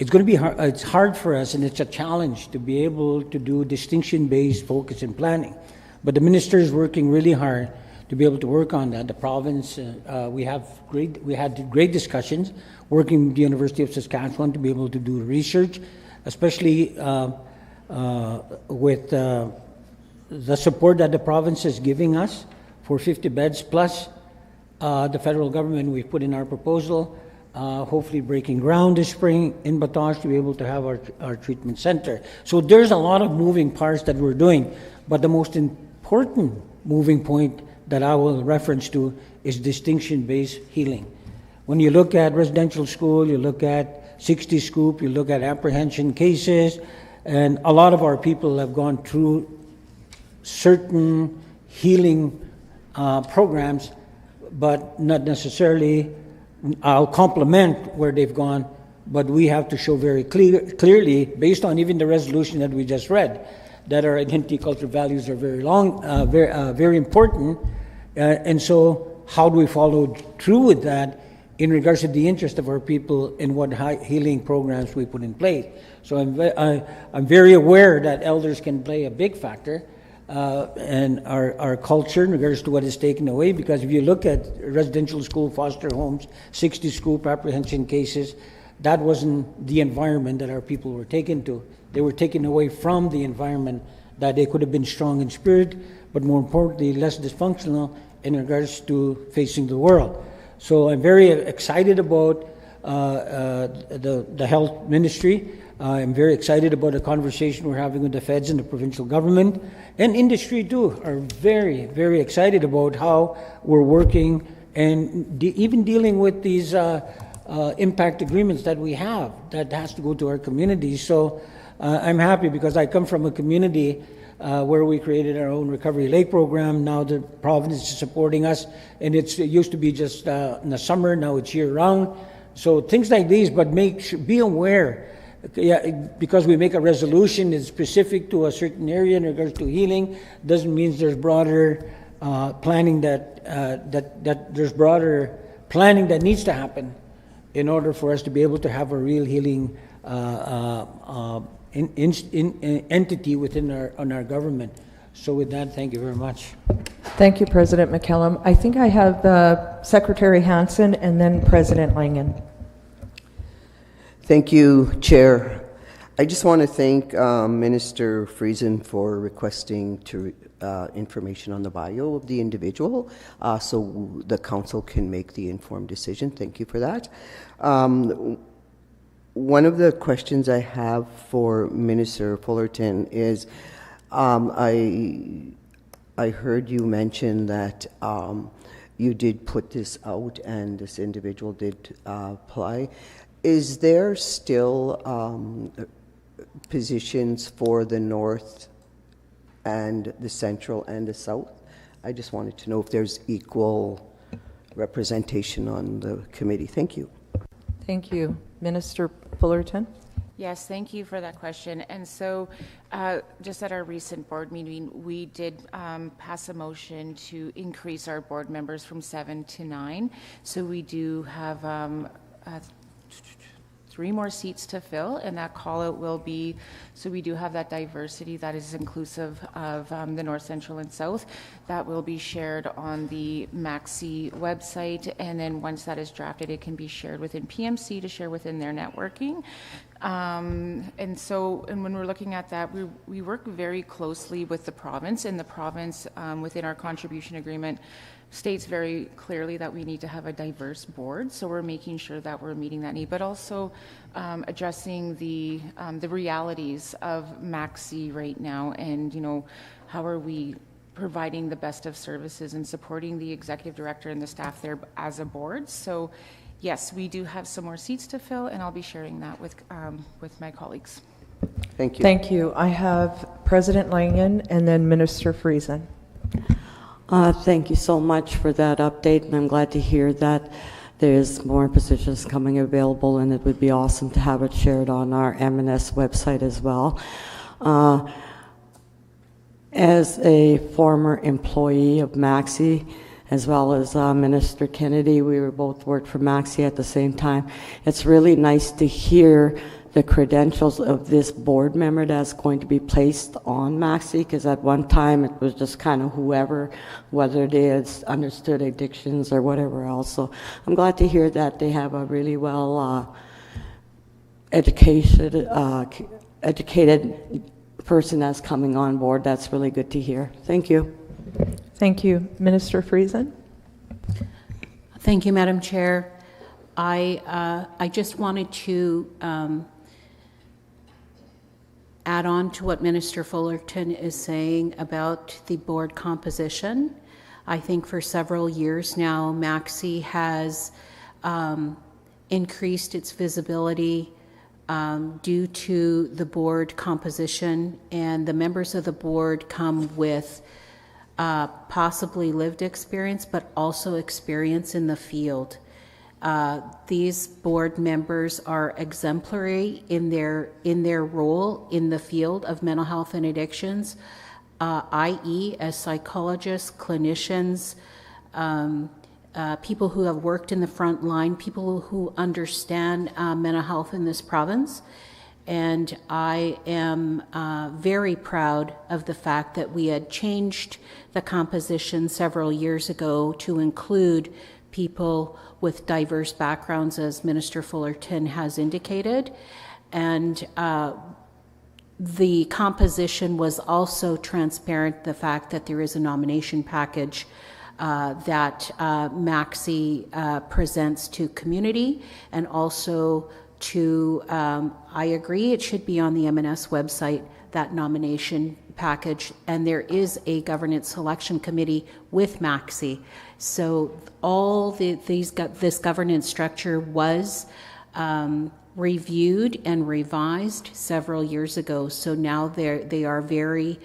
It's going to be hard, it's hard for us, and it's a challenge to be able to do distinction-based focus and planning. But the minister is working really hard to be able to work on that. The province, we had great discussions working with the University of Saskatchewan to be able to do research, especially with the support that the province is giving us for 50 beds plus the federal government. We've put in our proposal, hopefully breaking ground this spring in Batoche to be able to have our treatment center. So there's a lot of moving parts that we're doing, but the most important moving point that I will reference to is distinction-based healing. When you look at residential school, you look at 60 Scoop, you look at apprehension cases, and a lot of our people have gone through certain healing programs, but not necessarily, I'll compliment where they've gone, but we have to show very clearly, based on even the resolution that we just read, that our identity, culture, values are very important. And so how do we follow through with that in regards to the interest of our people in what healing programs we put in place? So I'm very aware that elders can play a big factor and our culture in regards to what is taken away, because if you look at residential school, foster homes, 60 Scoop apprehension cases, that wasn't the environment that our people were taken to. They were taken away from the environment that they could have been strong in spirit, but more importantly, less dysfunctional in regards to facing the world. So I'm very excited about the health ministry. I'm very excited about the conversation we're having with the feds and the provincial government. And industry too are very, very excited about how we're working and even dealing with these impact agreements that we have that has to go to our communities. So I'm happy because I come from a community where we created our own Recovery Lake program. Now the province is supporting us, and it used to be just in the summer, now it's year-round. So things like these, but be aware, because we make a resolution that's specific to a certain area in regards to healing, doesn't mean there's broader planning that there's broader planning that needs to happen in order for us to be able to have a real healing entity within our government. So with that, thank you very much. Thank you, President McCallum. I think I have Secretary Hansen and then President Langen. Thank you, Chair. I just want to thank Minister Friesen for requesting information on the bio of the individual so the council can make the informed decision. Thank you for that. One of the questions I have for Minister Fullerton is I I heard you mention that you did put this out and this individual did apply. Is there still positions for the north and the central and the south? I just wanted to know if there's equal representation on the committee. Thank you. Thank you. Minister Fullerton? Yes, thank you for that question. And so just at our recent board meeting, we did pass a motion to increase our board members from 7 to 9. So we do have 3 more seats to fill, and that call out will be, so we do have that diversity that is inclusive of the North, Central, and South. That will be shared on the MACSI website, and then once that is drafted, it can be shared within PMC to share within their networking. And when we're looking at that, we work very closely with the province, and the province within our contribution agreement states very clearly that we need to have a diverse board, so we're making sure that we're meeting that need, but also addressing the realities of MACSI right now, and how are we providing the best of services and supporting the executive director and the staff there as a board. So yes, we do have some more seats to fill, and I'll be sharing that with my colleagues. Thank you. Thank you. I have President Langen and then Minister Friesen. Thank you so much for that update, and I'm glad to hear that there's more positions coming available, and it would be awesome to have it shared on our M&S website as well. As a former employee of MACSI, as well as Minister Kennedy, we were both worked for MACSI at the same time. It's really nice to hear the credentials of this board member that's going to be placed on MACSI, because at one time it was just kind of whoever, whether they had understood addictions or whatever else. So I'm glad to hear that they have a really well educated person that's coming on board. That's really good to hear. Thank you. Thank you. Minister Friesen? Thank you, Madam Chair. I just wanted to add on to what Minister Fullerton is saying about the board composition. I think for several years now, MACSI has increased its visibility due to the board composition, and the members of the board come with possibly lived experience, but also experience in the field. These board members are exemplary in their role in the field of mental health and addictions, i.e. as psychologists, clinicians, people who have worked in the front line, people who understand mental health in this province. And I am very proud of the fact that we had changed the composition several years ago to include people with diverse backgrounds, as Minister Fullerton has indicated. And the composition was also transparent, the fact that there is a nomination package that MACSI presents to community, and also to, I agree, it should be on the M&S website, that nomination package, and there is a governance selection committee with MACSI. So all this governance structure was reviewed and revised several years ago. So now they are very,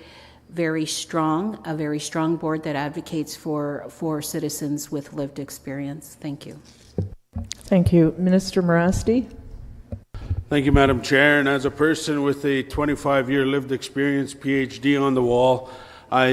very strong, a very strong board that advocates for citizens with lived experience. Thank you. Thank you. Minister Morasti? Thank you, Madam Chair. And as a person with a 25-year lived experience, PhD on the wall, I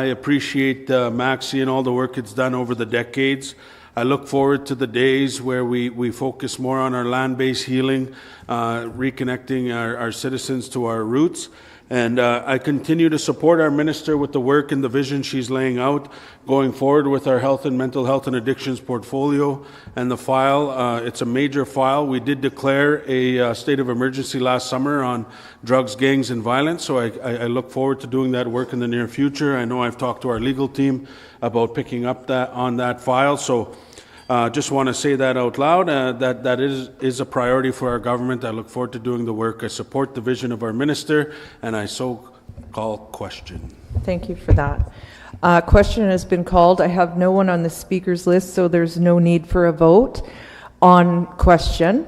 appreciate MACSI and all the work it's done over the decades. I look forward to the days where we focus more on our land-based healing, reconnecting our citizens to our roots. And I continue to support our minister with the work and the vision she's laying out going forward with our health and mental health and addictions portfolio and the file. It's a major file. We did declare a state of emergency last summer on drugs, gangs, and violence, so I look forward to doing that work in the near future. I know I've talked to our legal team about picking up on that file, so just want to say that out loud, that is a priority for our government. I look forward to doing the work. I support the vision of our minister, and I so call question. Thank you for that. Question has been called. I have no one on the speakers list, so there's no need for a vote on question.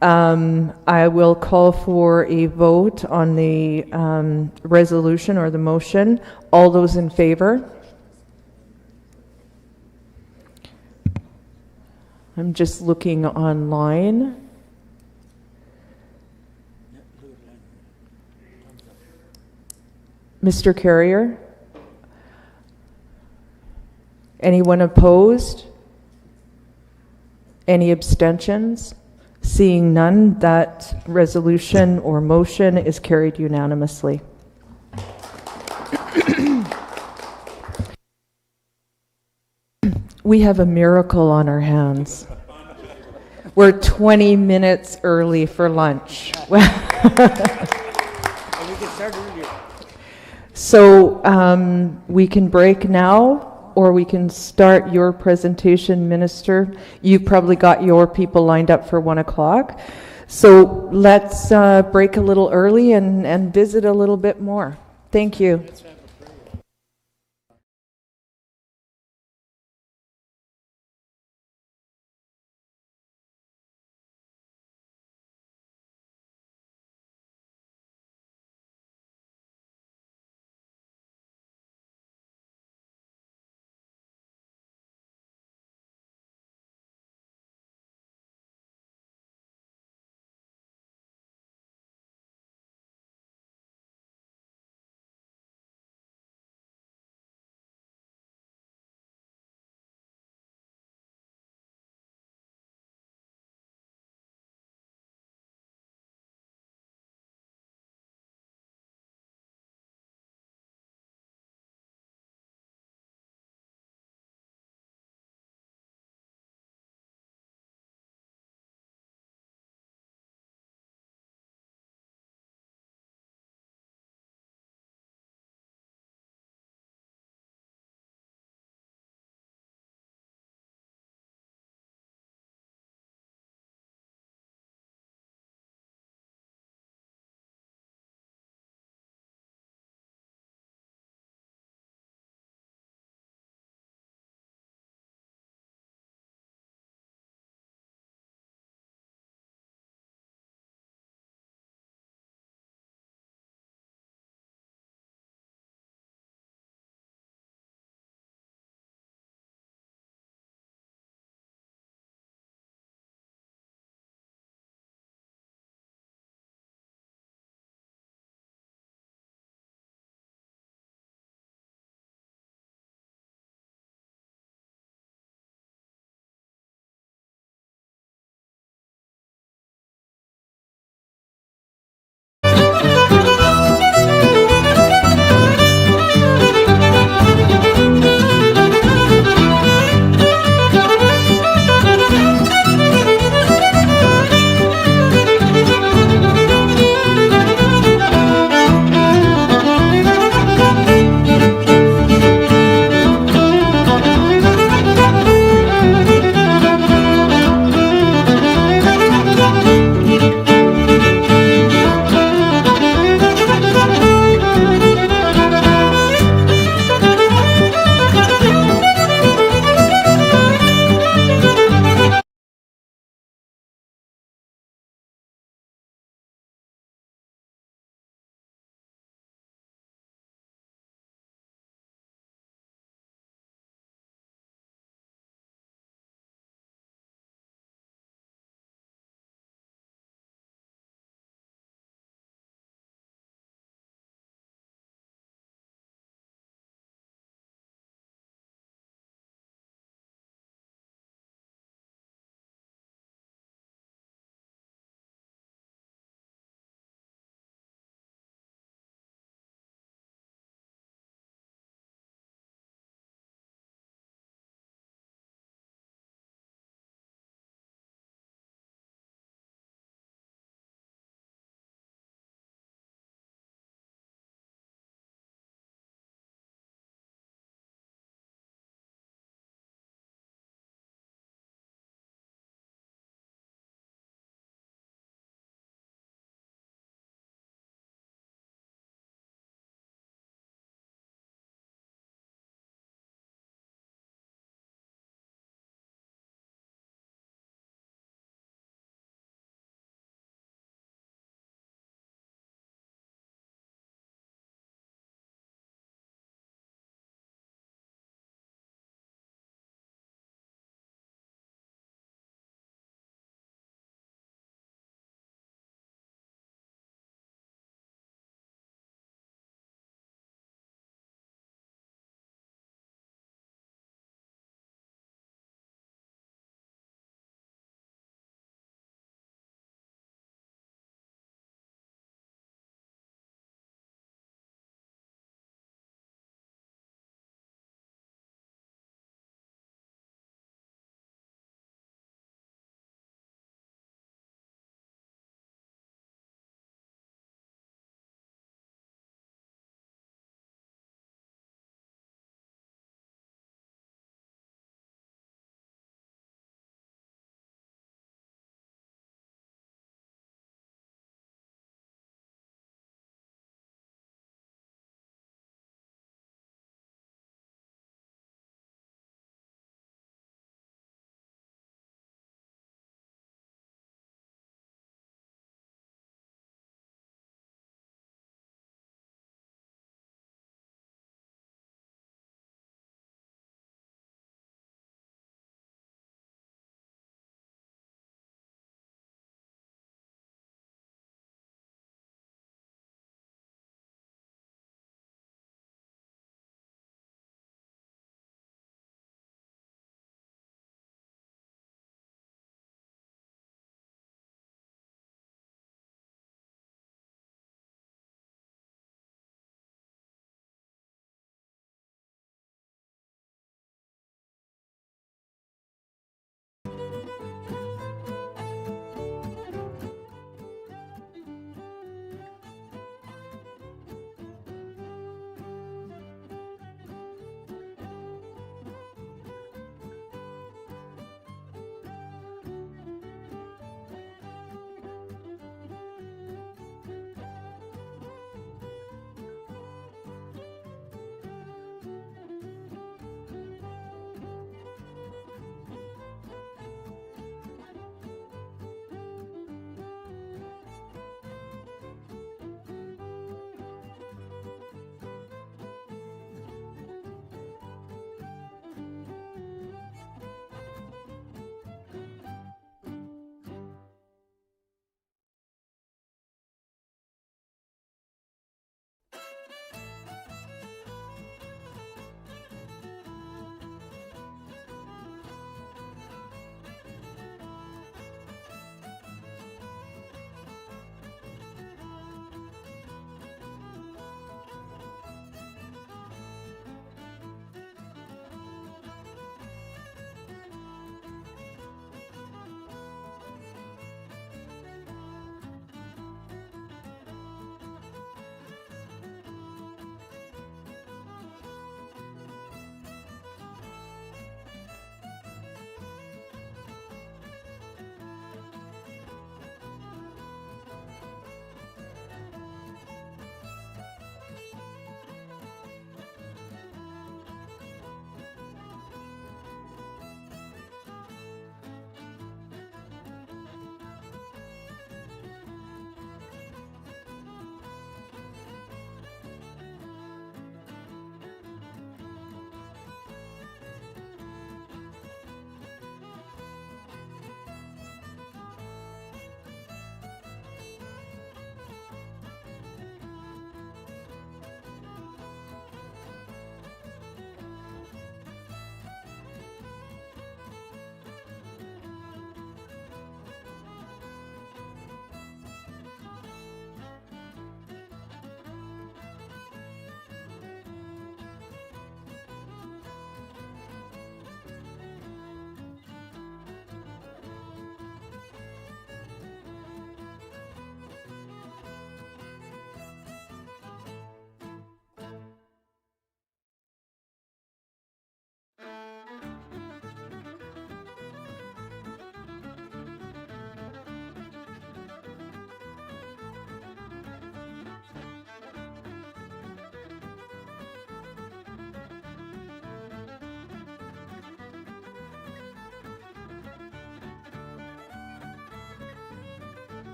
I will call for a vote on the resolution or the motion. All those in favor? I'm just looking online. Mr. Carrier? Anyone opposed? Any abstentions? Seeing none, that resolution or motion is carried unanimously. We have a miracle on our hands. We're 20 minutes early for lunch. So we can break now, or we can start your presentation, Minister. You've probably got your people lined up for 1 o'clock. So let's break a little early and visit a little bit more. Thank you.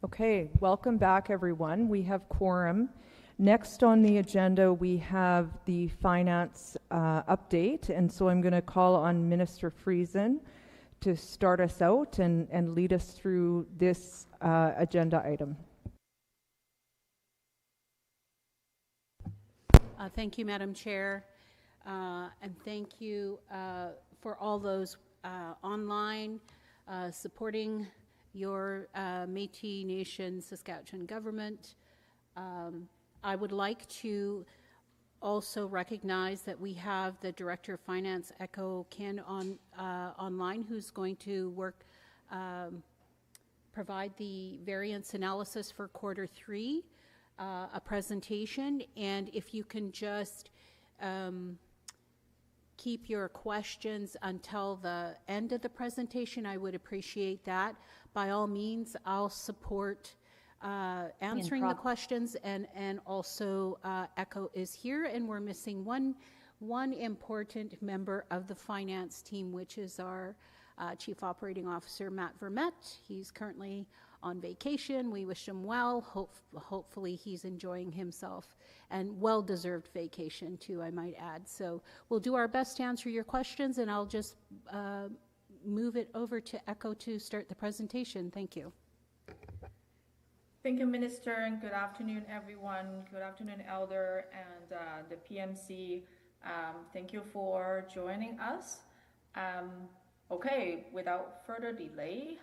Okay, welcome back, everyone. We have quorum. Next on the agenda, we have the finance update, and so I'm going to call on Minister Friesen to start us out and lead us through this agenda item. Thank you, Madam Chair, and thank you for all those online supporting your Métis Nation-Saskatchewan Government. I would like to also recognize that we have the Director of Finance, Echo Ken, online, who's going to provide the variance analysis for Q3, a presentation, and if you can just keep your questions until the end of the presentation, I would appreciate that. By all means, I'll support answering the questions, and also Echo is here, and we're missing one important member of the finance team, which is our Chief Operating Officer, Matt Vermette. He's currently on vacation. We wish him well. Hopefully he's enjoying himself, and well-deserved vacation too, I might add. So we'll do our best to answer your questions, and I'll just move it over to Echo to start the presentation. Thank you. Thank you, Minister, and good afternoon, everyone. Good afternoon, Elder and the PMC. Thank you for joining us. Okay, without further delay,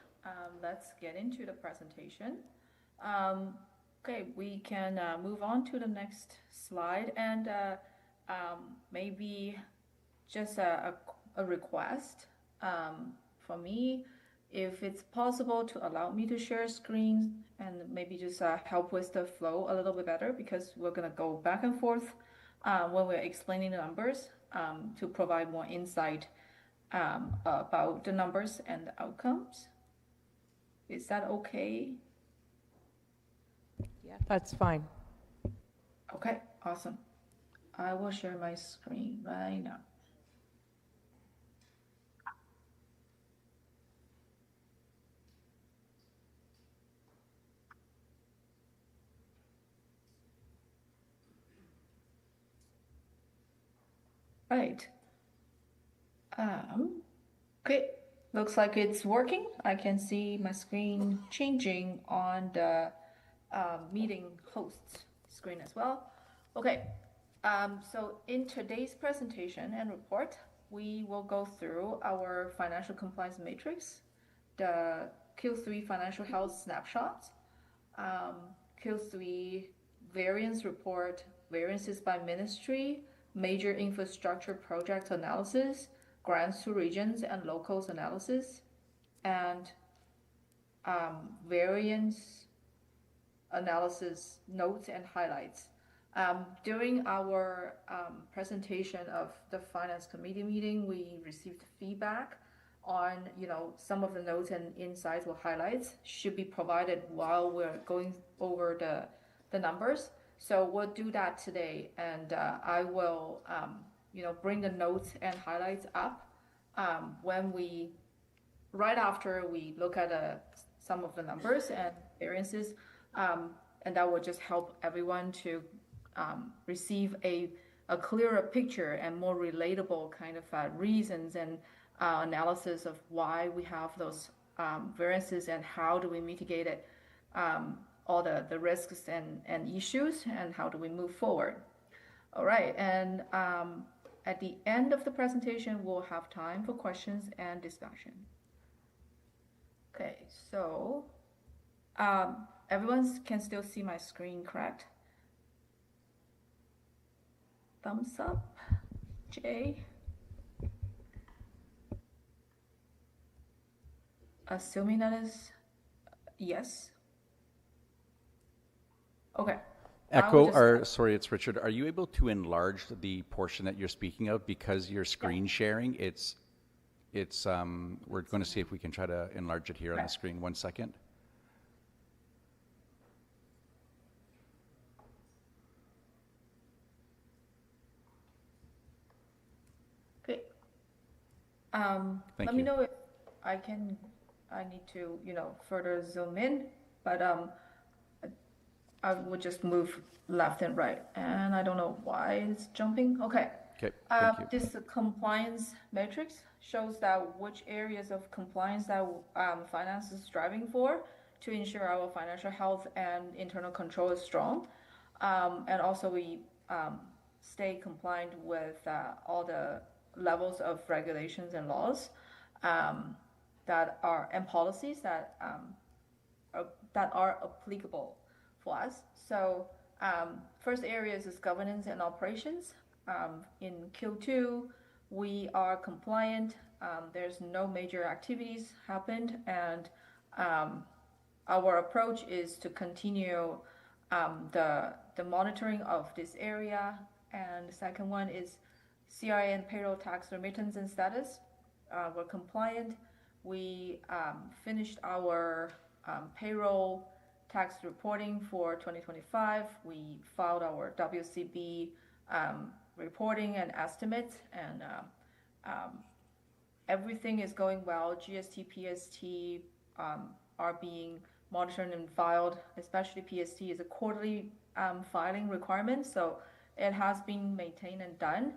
let's get into the presentation. Okay, we can move on to the next slide, and maybe just a request for me, if it's possible to allow me to share screen and maybe just help with the flow a little bit better, because we're going to go back and forth when we're explaining the numbers to provide more insight about the numbers and the outcomes. Is that okay? Yeah, that's fine. Okay, awesome. I will share my screen right now. Right. Okay, looks like it's working. I can see my screen changing on the meeting hosts screen as well. Okay, so in today's presentation and report, we will go through our financial compliance matrix, the Q3 financial health snapshot, Q3 variance report, variances by ministry, major infrastructure project analysis, grants to regions and locals analysis, and variance analysis notes and highlights. During our presentation of the finance committee meeting, we received feedback on, some of the notes and insights or highlights should be provided while we're going over the numbers. So we'll do that today, and I will, bring the notes and highlights up right after we look at some of the numbers and variances, and that will just help everyone to receive a clearer picture and more relatable kind of reasons and analysis of why we have those variances and how do we mitigate it, all the risks and issues, and how do we move forward. All right, and at the end of the presentation, we'll have time for questions and discussion. Okay, so everyone can still see my screen, correct? Thumbs up, Jay. Assuming that is yes. Okay. Echo, sorry, it's Richard. Are you able to enlarge the portion that you're speaking of, because your screen sharing? We're going to see if we can try to enlarge it here on the screen. 1 second. Okay. Let me know if I need to, further zoom in but I would just move left and right, and I don't know why it's jumping. Okay. Okay, thank you. This compliance matrix shows that which areas of compliance that finance is striving for to ensure our financial health and internal control is strong. And also we stay compliant with all the levels of regulations and laws that are, and policies that are applicable for us. So first areas is governance and operations. In Q2, we are compliant. There's no major activities happened, and our approach is to continue the monitoring of this area. And the second one is CRA and payroll tax remittance and status. We're compliant. We finished our payroll tax reporting for 2025. We filed our WCB reporting and estimates, and everything is going well. GST, PST are being monitored and filed, especially PST is a quarterly filing requirement, so it has been maintained and done.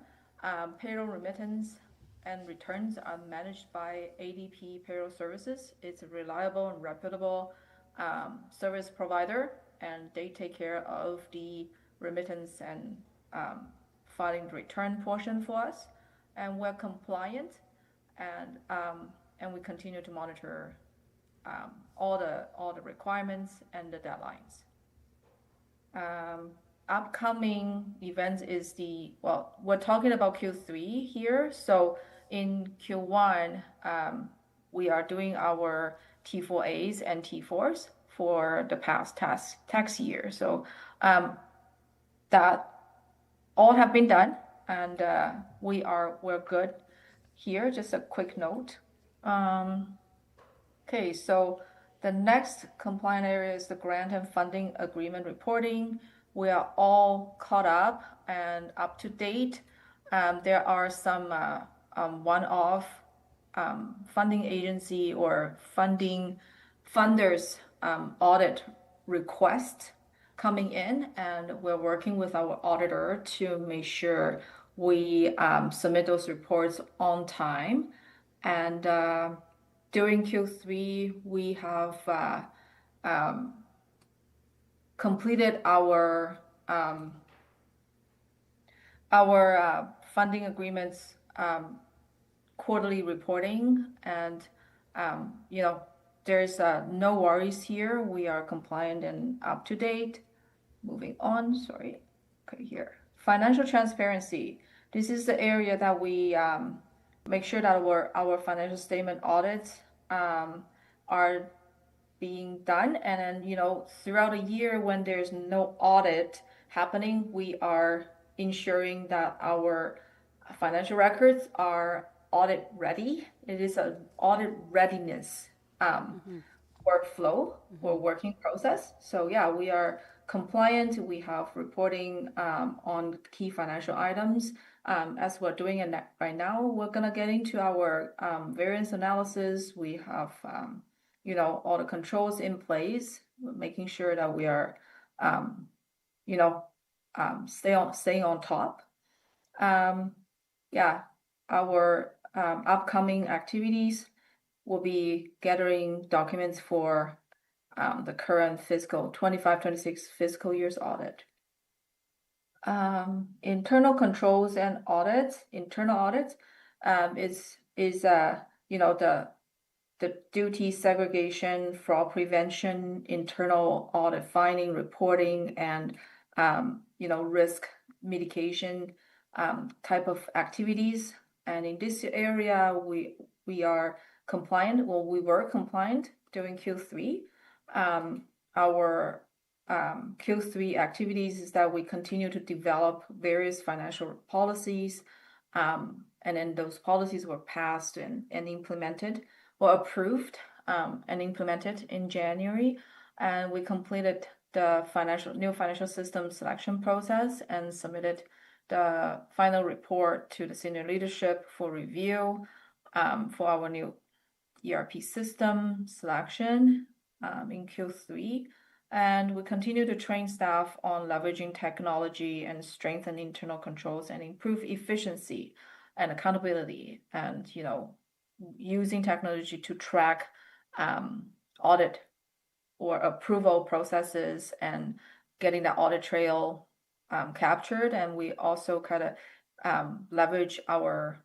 Payroll remittance and returns are managed by ADP Payroll Services. It's a reliable and reputable service provider, and they take care of the remittance and filing the return portion for us, and we're compliant, and we continue to monitor all the requirements and the deadlines. Upcoming events is we're talking about Q3 here. So in Q1, we are doing our T4As and T4s for the past tax year. So that all have been done, and we're good here. Just a quick note. Okay, so the next compliant area is the grant and funding agreement reporting. We are all caught up and up to date. There are some one-off funding agency or funders audit request coming in, and we're working with our auditor to make sure we submit those reports on time. And during Q3, we have completed our funding agreements quarterly reporting, and there's no worries here. We are compliant and up to date. Moving on, sorry. Okay, here. Financial transparency. This is the area that we make sure that our financial statement audits are being done. And then, throughout a year when there's no audit happening, we are ensuring that our financial records are audit ready. It is an audit readiness workflow or working process. So yeah, we are compliant. We have reporting on key financial items. As we're doing it right now, we're gonna get into our variance analysis. We have all the controls in place, making sure that we are staying on top. Our upcoming activities will be gathering documents for the current fiscal 25-26 fiscal year's audit. Internal controls and audits. Internal audits is the duty segregation, fraud prevention, internal audit finding, reporting, and risk mitigation type of activities. And in this area, we are compliant. Well, we were compliant during Q3. Our Q3 activities is that we continue to develop various financial policies, and then those policies were passed and implemented, or approved and implemented in January. And we completed the new financial system selection process and submitted the final report to the senior leadership for review for our new ERP system selection. in Q3. And we continue to train staff on leveraging technology and strengthen internal controls and improve efficiency and accountability, and using technology to track audit or approval processes and getting that audit trail captured. And we also kind of leverage our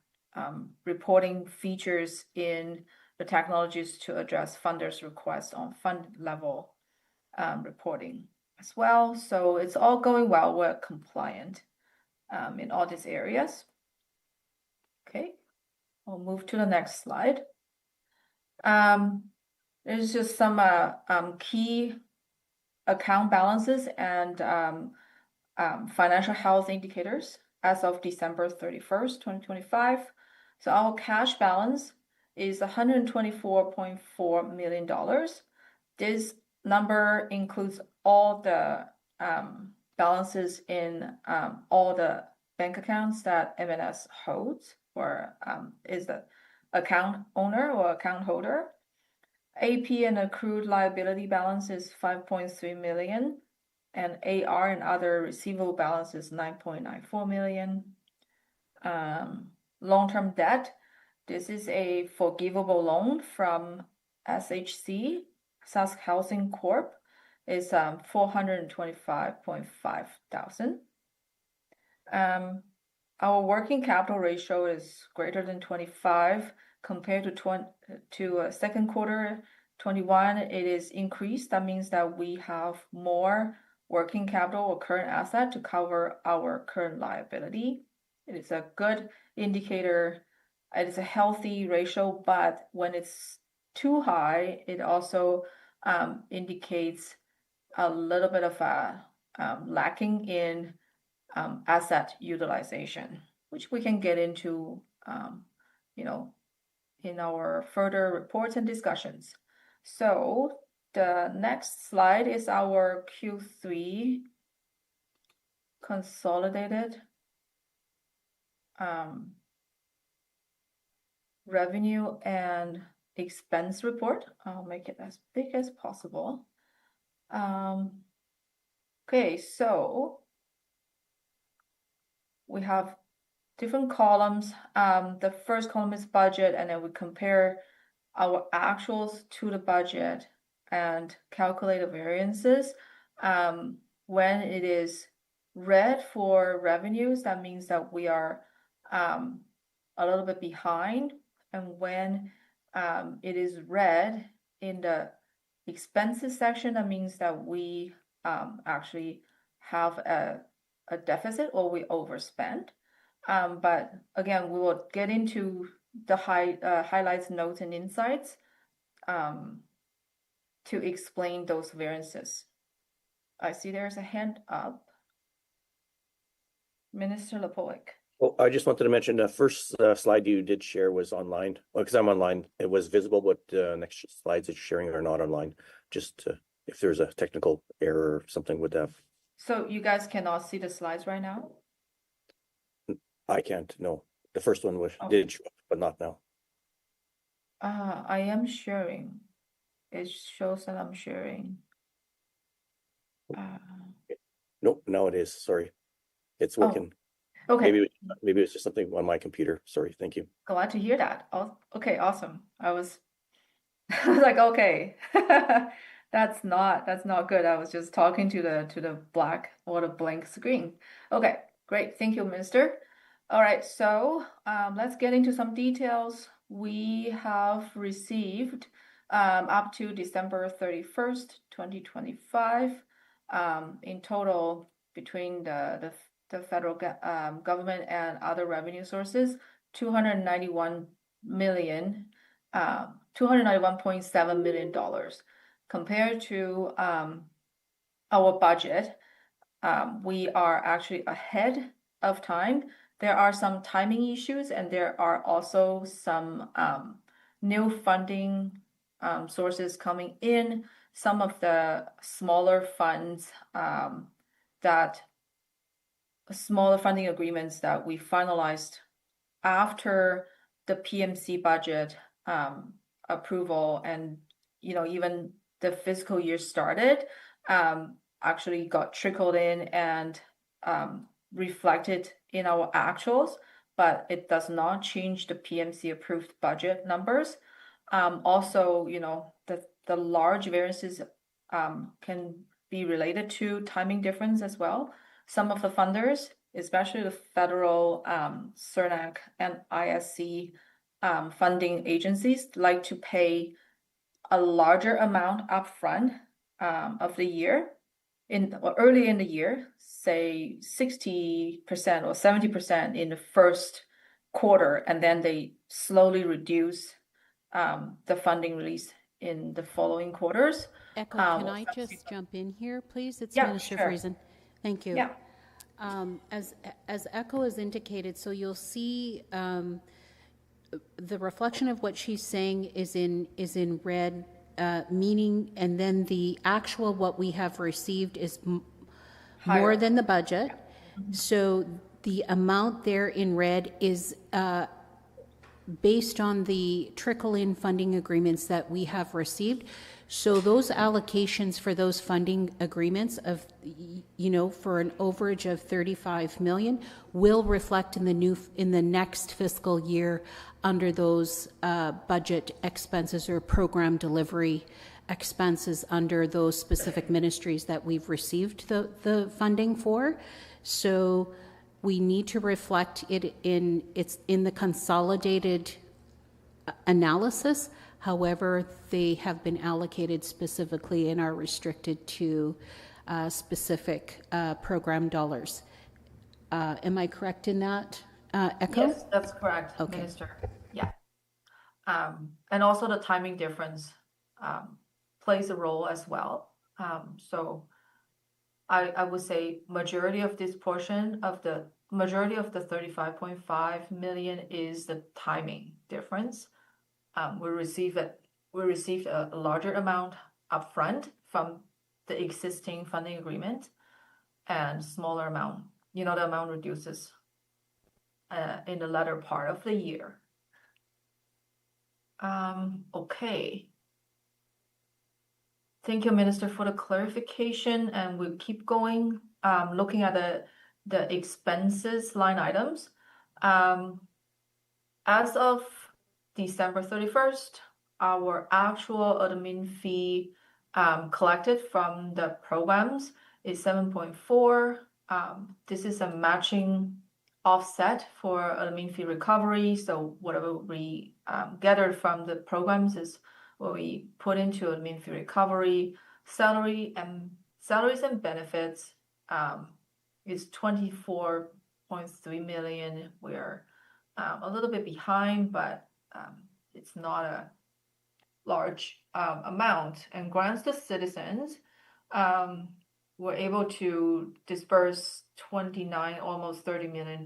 reporting features in the technologies to address funders' requests on fund level reporting as well. So it's all going well. We're compliant in all these areas. Okay, I'll move to the next slide. There's just some key account balances and financial health indicators as of December 31st, 2025. So our cash balance is $124.4 million. This number includes all the balances in all the bank accounts that MNS holds or is the account owner or account holder. AP and accrued liability balance is $5.3 million, and AR and other receivable balance is $9.94 million. Long-term debt, this is a forgivable loan from SHC, Sask Housing Corp, is $425.5 thousand. Our working capital ratio is greater than 25 compared to second quarter 21. It is increased. That means that we have more working capital or current asset to cover our current liability. It is a good indicator. It is a healthy ratio, but when it's too high, it also indicates a little bit of a lacking in asset utilization, which we can get into, in our further reports and discussions. So the next slide is our Q3 consolidated revenue and expense report. I'll make it as big as possible. Okay, so we have different columns. The first column is budget, and then we compare our actuals to the budget and calculate the variances. When it is red for revenues, that means that we are a little bit behind. And when it is red in the expenses section, that means that we actually have a deficit or we overspend. But again, we will get into the highlights, notes, and insights to explain those variances. I see there's a hand up. Minister Lepoik. Well, I just wanted to mention the first slide you did share was online. Well, because I'm online, it was visible, but next slides that you're sharing are not online. Just if there's a technical error or something with that. So you guys cannot see the slides right now? I can't, no. The first one did show up, but not now. I am sharing. It shows that I'm sharing. Nope, now it is. Sorry. It's working. Oh, okay. Maybe it's just something on my computer. Sorry, thank you. Glad to hear that. Oh, okay, awesome. I was like, okay, that's not good. I was just talking to the black or the blank screen. Okay, great. Thank you, Minister. All right, so let's get into some details. We have received up to December 31st, 2025, in total between the federal government and other revenue sources, $291.7 million. Compared to our budget, we are actually ahead of time. There are some timing issues, and there are also some new funding sources coming in. Some of the smaller funds smaller funding agreements that we finalized after the PMC budget approval, and even the fiscal year started actually got trickled in and reflected in our actuals, but it does not change the PMC approved budget numbers. Also, you know, the large variances can be related to timing difference as well. Some of the funders, especially the federal CERNAC and ISC funding agencies, like to pay a larger amount upfront of the year early in the year, say 60% or 70% in the first quarter, and then they slowly reduce the funding release in the following quarters. Echo, can I just jump in here, please? It's Minister Friesen. Thank you. Yeah. As Echo has indicated, so you'll see the reflection of what she's saying is in red, meaning, and then the actual what we have received is more than the budget. So the amount there in red is based on the trickle-in funding agreements that we have received. So those allocations for those funding agreements of, you know, for an overage of 35 million will reflect in the next fiscal year under those budget expenses or program delivery expenses under those specific ministries that we've received the funding for. So we need to reflect it in the consolidated analysis. However, they have been allocated specifically and are restricted to specific program dollars. Am I correct in that, Echo? Yes, that's correct, okay. Minister. Yeah. And also the timing difference plays a role as well. So I would say majority of this portion of the majority of the 35.5 million is the timing difference. We received a larger amount upfront from the existing funding agreement, and smaller amount. You know, the amount reduces in the latter part of the year. Okay. Thank you, Minister, for the clarification, and we'll keep going. Looking at the expenses line items. As of December 31st, our actual admin fee collected from the programs is 7.4. This is a matching offset for admin fee recovery. So whatever we gathered from the programs is what we put into admin fee recovery. Salaries and benefits is 24.3 million. We're a little bit behind, but it's not a large amount. And grants to citizens, we're able to disperse almost $30 million.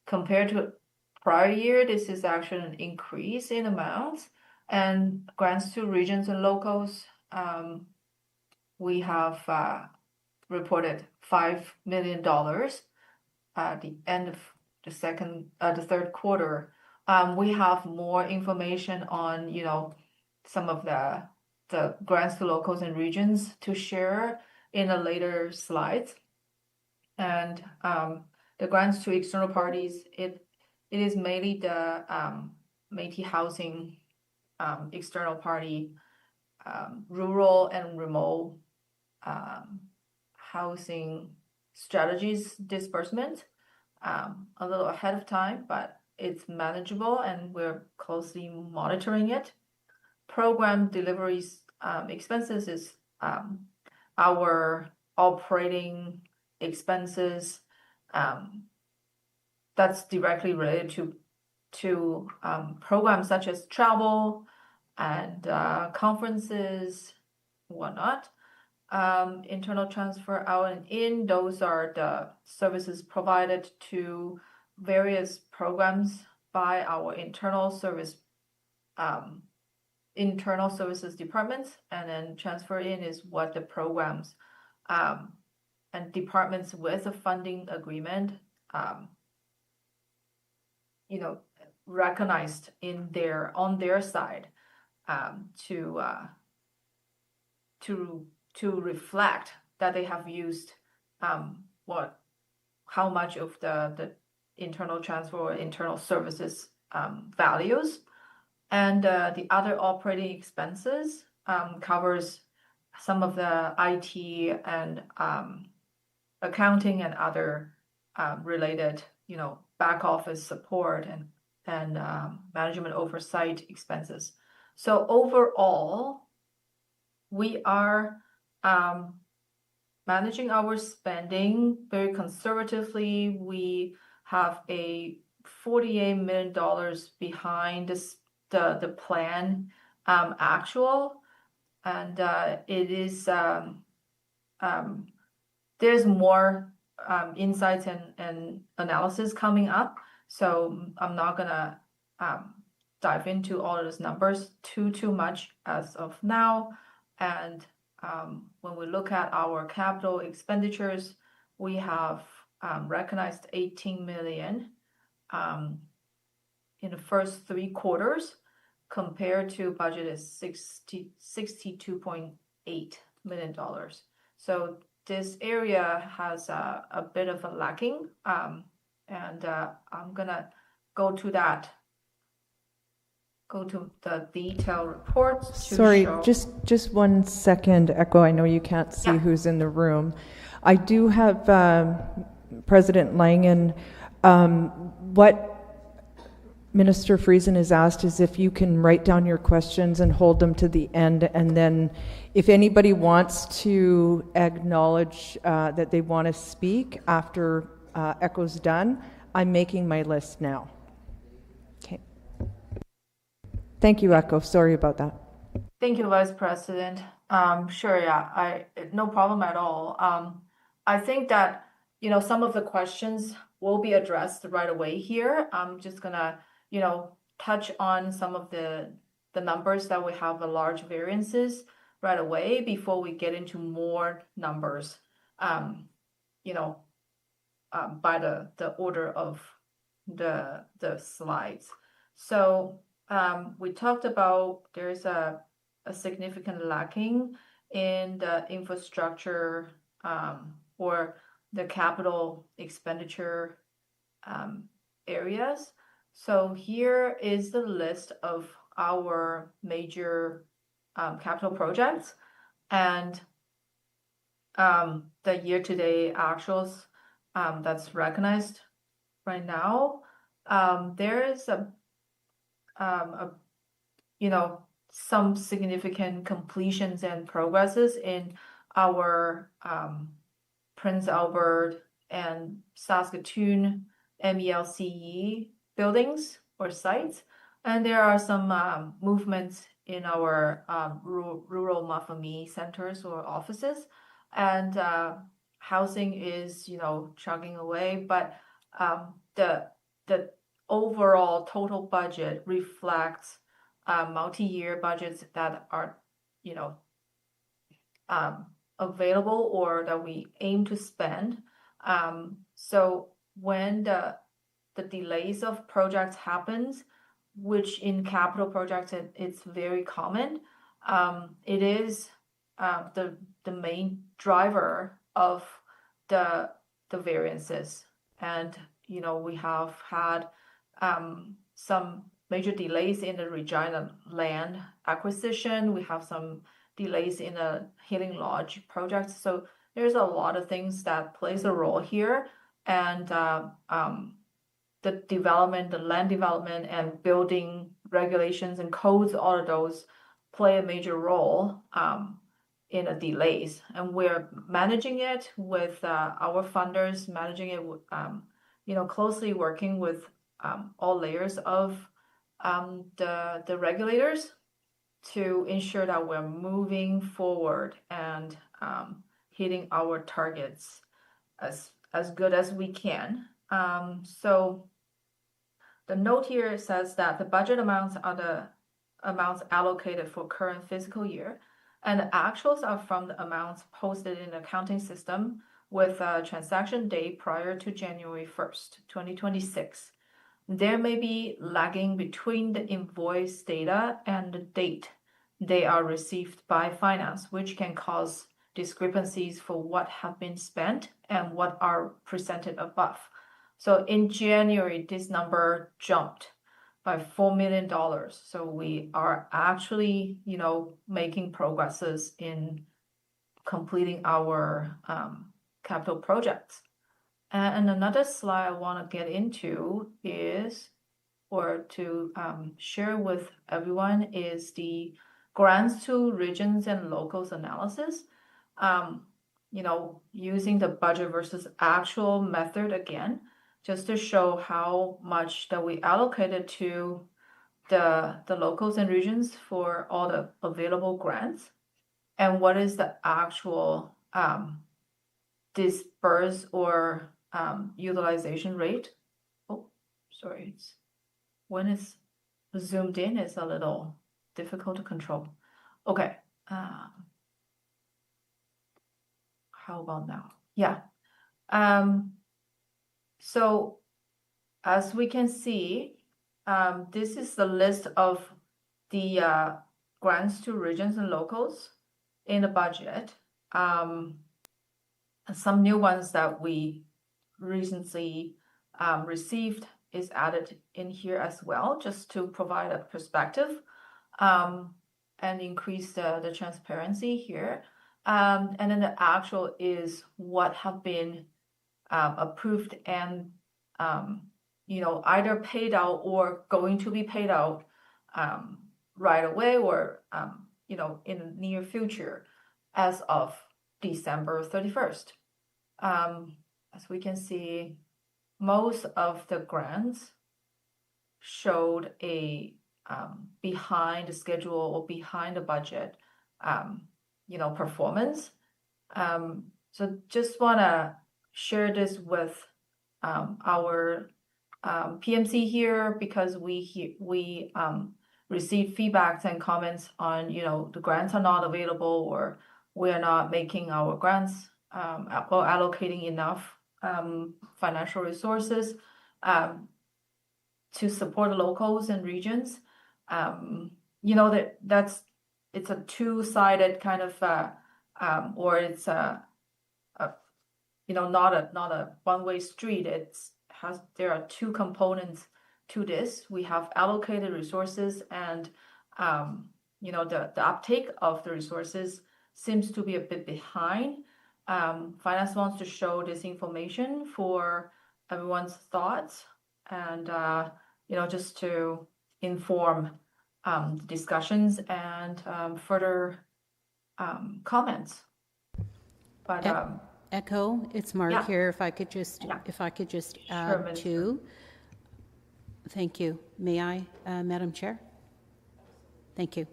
Compared to prior year, this is actually an increase in amounts. And grants to regions and locals, we have reported $5 million at the end of the third quarter. We have more information on, you know, some of the grants to locals and regions to share in a later slide. And the grants to external parties, it is mainly the Métis housing external party, rural and remote housing strategies disbursement. A little ahead of time, but it's manageable and we're closely monitoring it. Program deliveries expenses is our operating expenses that's directly related to programs such as travel and conferences, whatnot. Internal transfer out and in, those are the services provided to various programs by our internal services departments, and then transfer in is what the programs and departments with a funding agreement you know, recognized on their side. to reflect that they have used how much of the internal transfer or internal services values. And the other operating expenses covers some of the IT and accounting and other related, back office support and management oversight expenses. So overall, we are managing our spending very conservatively. We have a $48 million behind the plan actual, and it is there's more insights and analysis coming up. So I'm not gonna dive into all of those numbers too much as of now. And when we look at our capital expenditures, we have recognized $18 million in the first 3 quarters, compared to budget is $62.8 million. So this area has a bit of a lacking, and I'm gonna go to the detailed reports. Sorry, just 1 second, Echo. I know you can't see who's in the room. I do have President Langen. What Minister Friesen has asked is if you can write down your questions and hold them to the end, and then if anybody wants to acknowledge that they want to speak after Echo's done, I'm making my list now. Okay. Thank you, Echo. Sorry about that. Thank you, Vice President. Sure, yeah, no problem at all. I think that, some of the questions will be addressed right away here. I'm just gonna, touch on some of the numbers that we have the large variances right away before we get into more numbers, by the order of the slides. So we talked about there's a significant lacking in the infrastructure or the capital expenditure areas. So here is the list of our major capital projects and the year-to-date actuals that's recognized right now. There is some significant completions and progresses in our Prince Albert and Saskatoon MELCE buildings or sites, and there are some movements in our rural Mafami centers or offices, and housing is chugging away, but the overall total budget reflects multi-year budgets that are available or that we aim to spend. So when the delays of projects happens, which in capital projects it's very common, it is the main driver of the variances. And we have had some major delays in the Regina land acquisition. We have some delays in the Healing Lodge project. So there's a lot of things that plays a role here, and the development, the land development and building regulations and codes, all of those play a major role in the delays. And we're managing it with our funders, managing it with, closely working with all layers of the regulators to ensure that we're moving forward and hitting our targets as good as we can. So the note here says that the budget amounts are the amounts allocated for current fiscal year, and the actuals are from the amounts posted in the accounting system with a transaction date prior to January 1st, 2026. There may be lagging between the invoice data and the date they are received by finance, which can cause discrepancies for what have been spent and what are presented above. So in January, this number jumped by $4 million. So we are actually, making progresses in completing our capital projects. And another slide I want to get into is, or to share with everyone, is the grants to regions and locals analysis. Using the budget versus actual method again, just to show how much that we allocated to the locals and regions for all the available grants, and what is the actual disperse or utilization rate. Oh, sorry, when it's zoomed in, it's a little difficult to control. Okay, how about now? Yeah. So as we can see, this is the list of the grants to regions and locals in the budget. Some new ones that we recently received is added in here as well, just to provide a perspective and increase the transparency here. And then the actual is what have been approved and either paid out or going to be paid out right away, or in the near future as of December 31st. As we can see, most of the grants showed a behind the schedule or behind the budget performance. So just want to share this with our PMC here, because we receive feedbacks and comments on the grants are not available, or we are not making our grants or allocating enough financial resources to support locals and regions. It's a two-sided kind of or it's not a one-way street. There are two components to this. We have allocated resources, and the uptake of the resources seems to be a bit behind. Finance wants to show this information for everyone's thoughts, and just to inform discussions and further comments. But Echo, it's Mark here. If I could just add to. Thank you. May I, Madam Chair? Thank you.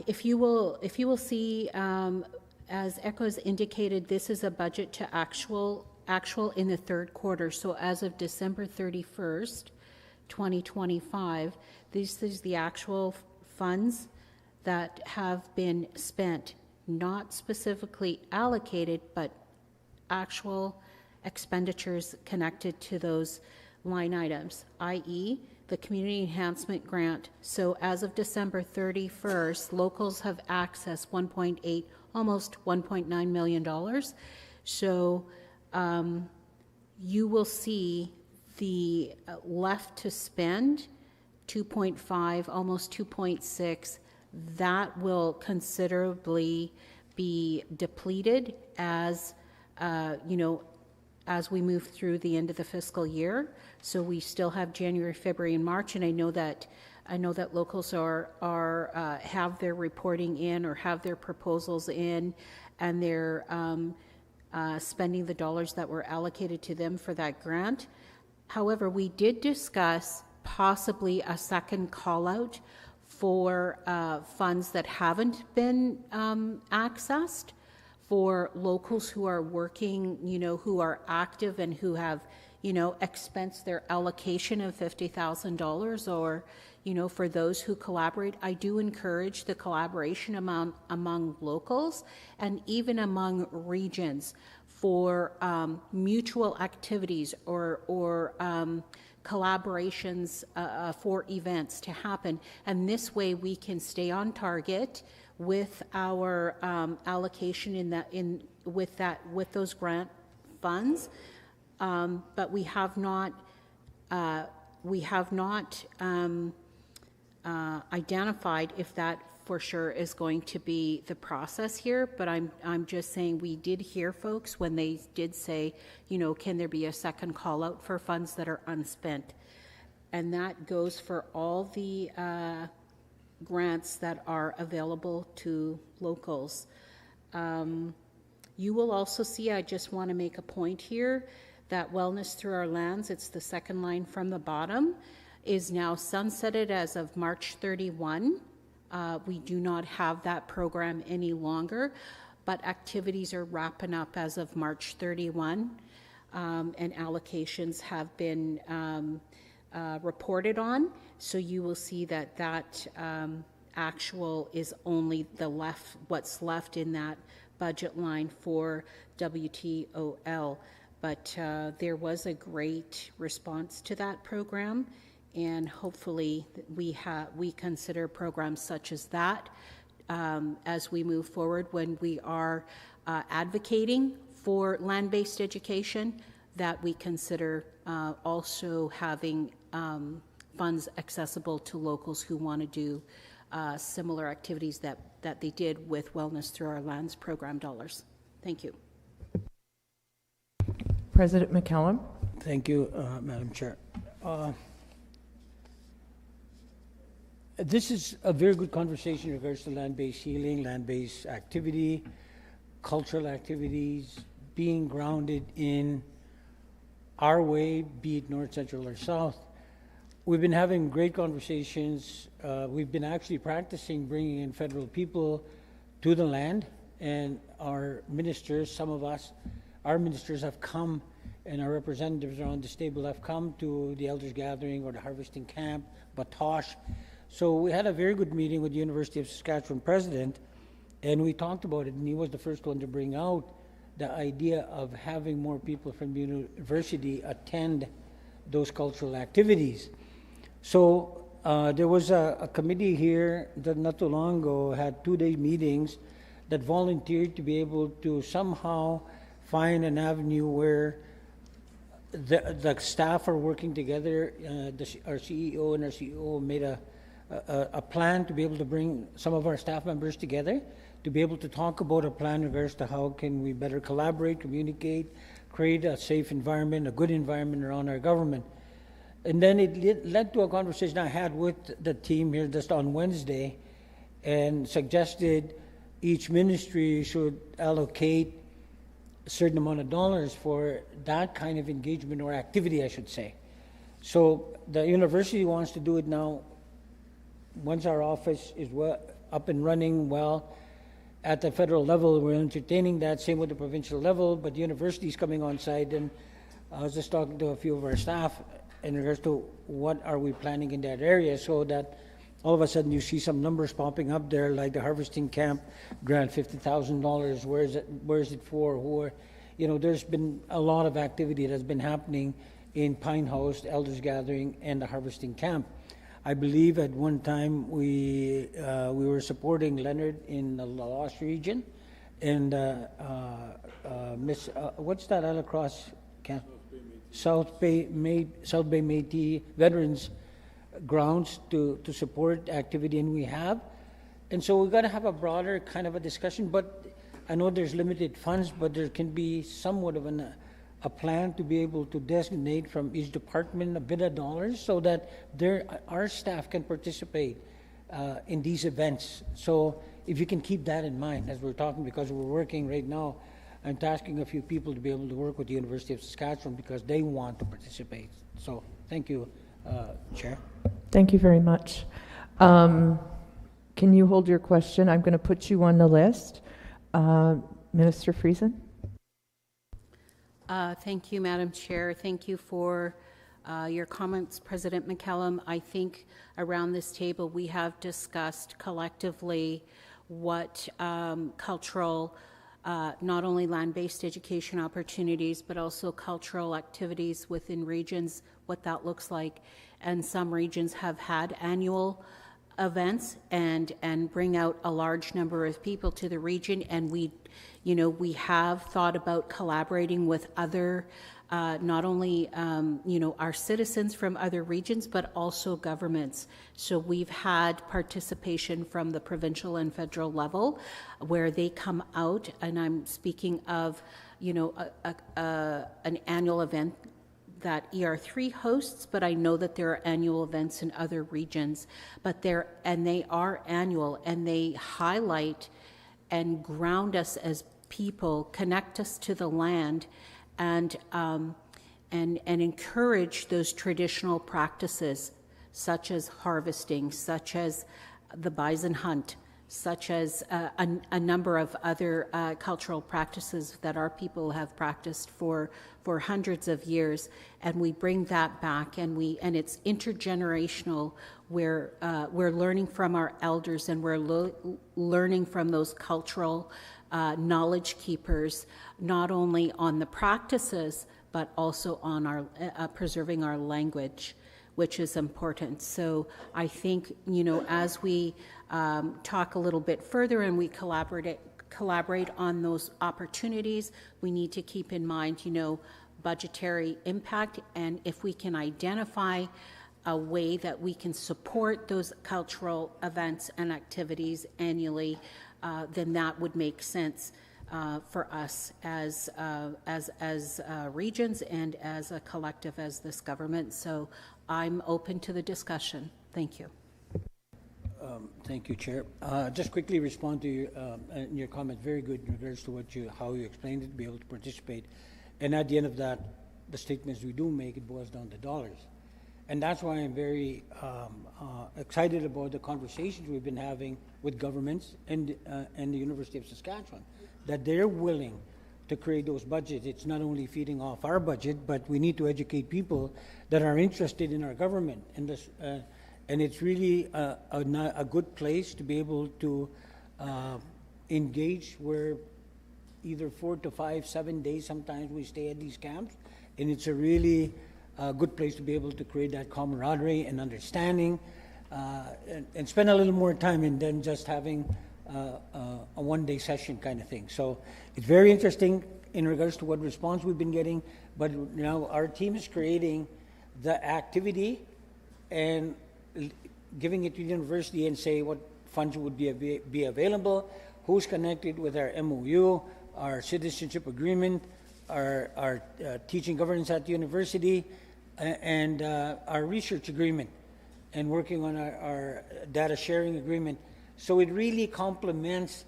If you will see, as Echo's indicated, this is a budget to actual in the third quarter. So as of December 31st, 2025, this is the actual funds that have been spent, not specifically allocated, but actual expenditures connected to those line items, i.e. the community enhancement grant. So as of December 31st, locals have accessed almost $1.9 million. So you will see the left to spend 2.5, almost 2.6. That will considerably be depleted as as we move through the end of the fiscal year. So we still have January, February, and March, and I know that locals are have their reporting in or have their proposals in, and they're spending the dollars that were allocated to them for that grant. However, we did discuss possibly a second call out for funds that haven't been accessed, for locals who are working, who are active and who have, expensed their allocation of $50,000, or, for those who collaborate. I do encourage the collaboration among locals and even among regions for mutual activities or collaborations for events to happen. And this way we can stay on target with our allocation with those grant funds. But we have not identified if that for sure is going to be the process here, but I'm just saying we did hear folks when they did say, you know, can there be a second call out for funds that are unspent? And that goes for all the grants that are available to locals. You will also see, I just want to make a point here, that Wellness Through Our Lands, it's the second line from the bottom, is now sunsetted as of March 31. We do not have that program any longer, but activities are wrapping up as of March 31, and allocations have been reported on. So you will see that actual is only what's left in that budget line for WTOL. But there was a great response to that program, and hopefully we consider programs such as that as we move forward when we are advocating for land-based education, that we consider also having funds accessible to locals who want to do similar activities that they did with Wellness Through Our Lands program dollars. Thank you. President McCallum. Thank you, Madam Chair. This is a very good conversation in regards to land-based healing, land-based activity, cultural activities, being grounded in our way, be it north, central, or south. We've been having great conversations. We've been actually practicing bringing in federal people to the land, and our ministers, some of us, our ministers have come, and our representatives around this table have come to the Elders Gathering or the Harvesting Camp, Batosh. So we had a very good meeting with the University of Saskatchewan president, and we talked about it, and he was the first one to bring out the idea of having more people from the university attend those cultural activities. So there was a committee here that not too long ago had 2-day meetings that volunteered to be able to somehow find an avenue where the staff are working together. Our CEO and our CEO made a plan to be able to bring some of our staff members together to be able to talk about a plan in regards to how can we better collaborate, communicate, create a safe environment, a good environment around our government. And then it led to a conversation I had with the team here just on Wednesday, and suggested each ministry should allocate a certain amount of dollars for that kind of engagement or activity, I should say. So the university wants to do it now. Once our office is up and running well at the federal level, we're entertaining that. Same with the provincial level, but the university is coming on site, and I was just talking to a few of our staff in regards to what are we planning in that area, so that all of a sudden you see some numbers popping up there, like the Harvesting Camp grant, $50,000. Where is it for? There's been a lot of activity that's been happening in Pine House, Elders Gathering, and the Harvesting Camp. I believe at one time we were supporting Leonard in the Lost region, and what's that all across camp? South Bay Métis Veterans grounds to support activity, and we have. And so we've got to have a broader kind of a discussion, but I know there's limited funds, but there can be somewhat of a plan to be able to designate from each department a bit of dollars so that our staff can participate in these events. So if you can keep that in mind as we're talking, because we're working right now, I'm tasking a few people to be able to work with the University of Saskatchewan because they want to participate. So thank you, Chair. Thank you very much. Can you hold your question? I'm going to put you on the list. Minister Friesen. Thank you, Madam Chair. Thank you for your comments, President McCallum. I think around this table we have discussed collectively what cultural not only land-based education opportunities, but also cultural activities within regions, what that looks like. And some regions have had annual events and bring out a large number of people to the region. And we have thought about collaborating with other, not only, our citizens from other regions, but also governments. So we've had participation from the provincial and federal level where they come out, and I'm speaking of, an annual event that ER3 hosts, but I know that there are annual events in other regions, but they are annual, and they highlight and ground us as people, connect us to the land, and encourage those traditional practices, such as harvesting, such as the bison hunt, such as a number of other cultural practices that our people have practiced for hundreds of years, and we bring that back, and it's intergenerational. We're learning from our elders, and we're learning from those cultural knowledge keepers, not only on the practices but also on our preserving our language, which is important. So I think, as we talk a little bit further and we collaborate on those opportunities, we need to keep in mind, budgetary impact, and if we can identify a way that we can support those cultural events and activities annually, then that would make sense for us as regions and as a collective, as this government. So I'm open to the discussion. Thank you. Thank you, Chair. Just quickly respond to your comment. Very good in regards to how you explained it, be able to participate. And at the end of that, the statements we do make, it boils down to dollars. And that's why I'm very excited about the conversations we've been having with governments and the University of Saskatchewan, that they're willing to create those budgets. It's not only feeding off our budget, but we need to educate people that are interested in our government. And it's really a good place to be able to engage, where either 4 to 5, 7 days sometimes we stay at these camps, and it's a really good place to be able to create that camaraderie and understanding, and spend a little more time and then just having a one-day session kind of thing. So it's very interesting in regards to what response we've been getting, but now our team is creating the activity and giving it to the university and say what funds would be available, who's connected with our MOU, our citizenship agreement, our teaching governance at the university, and our research agreement, and working on our data sharing agreement. So it really complements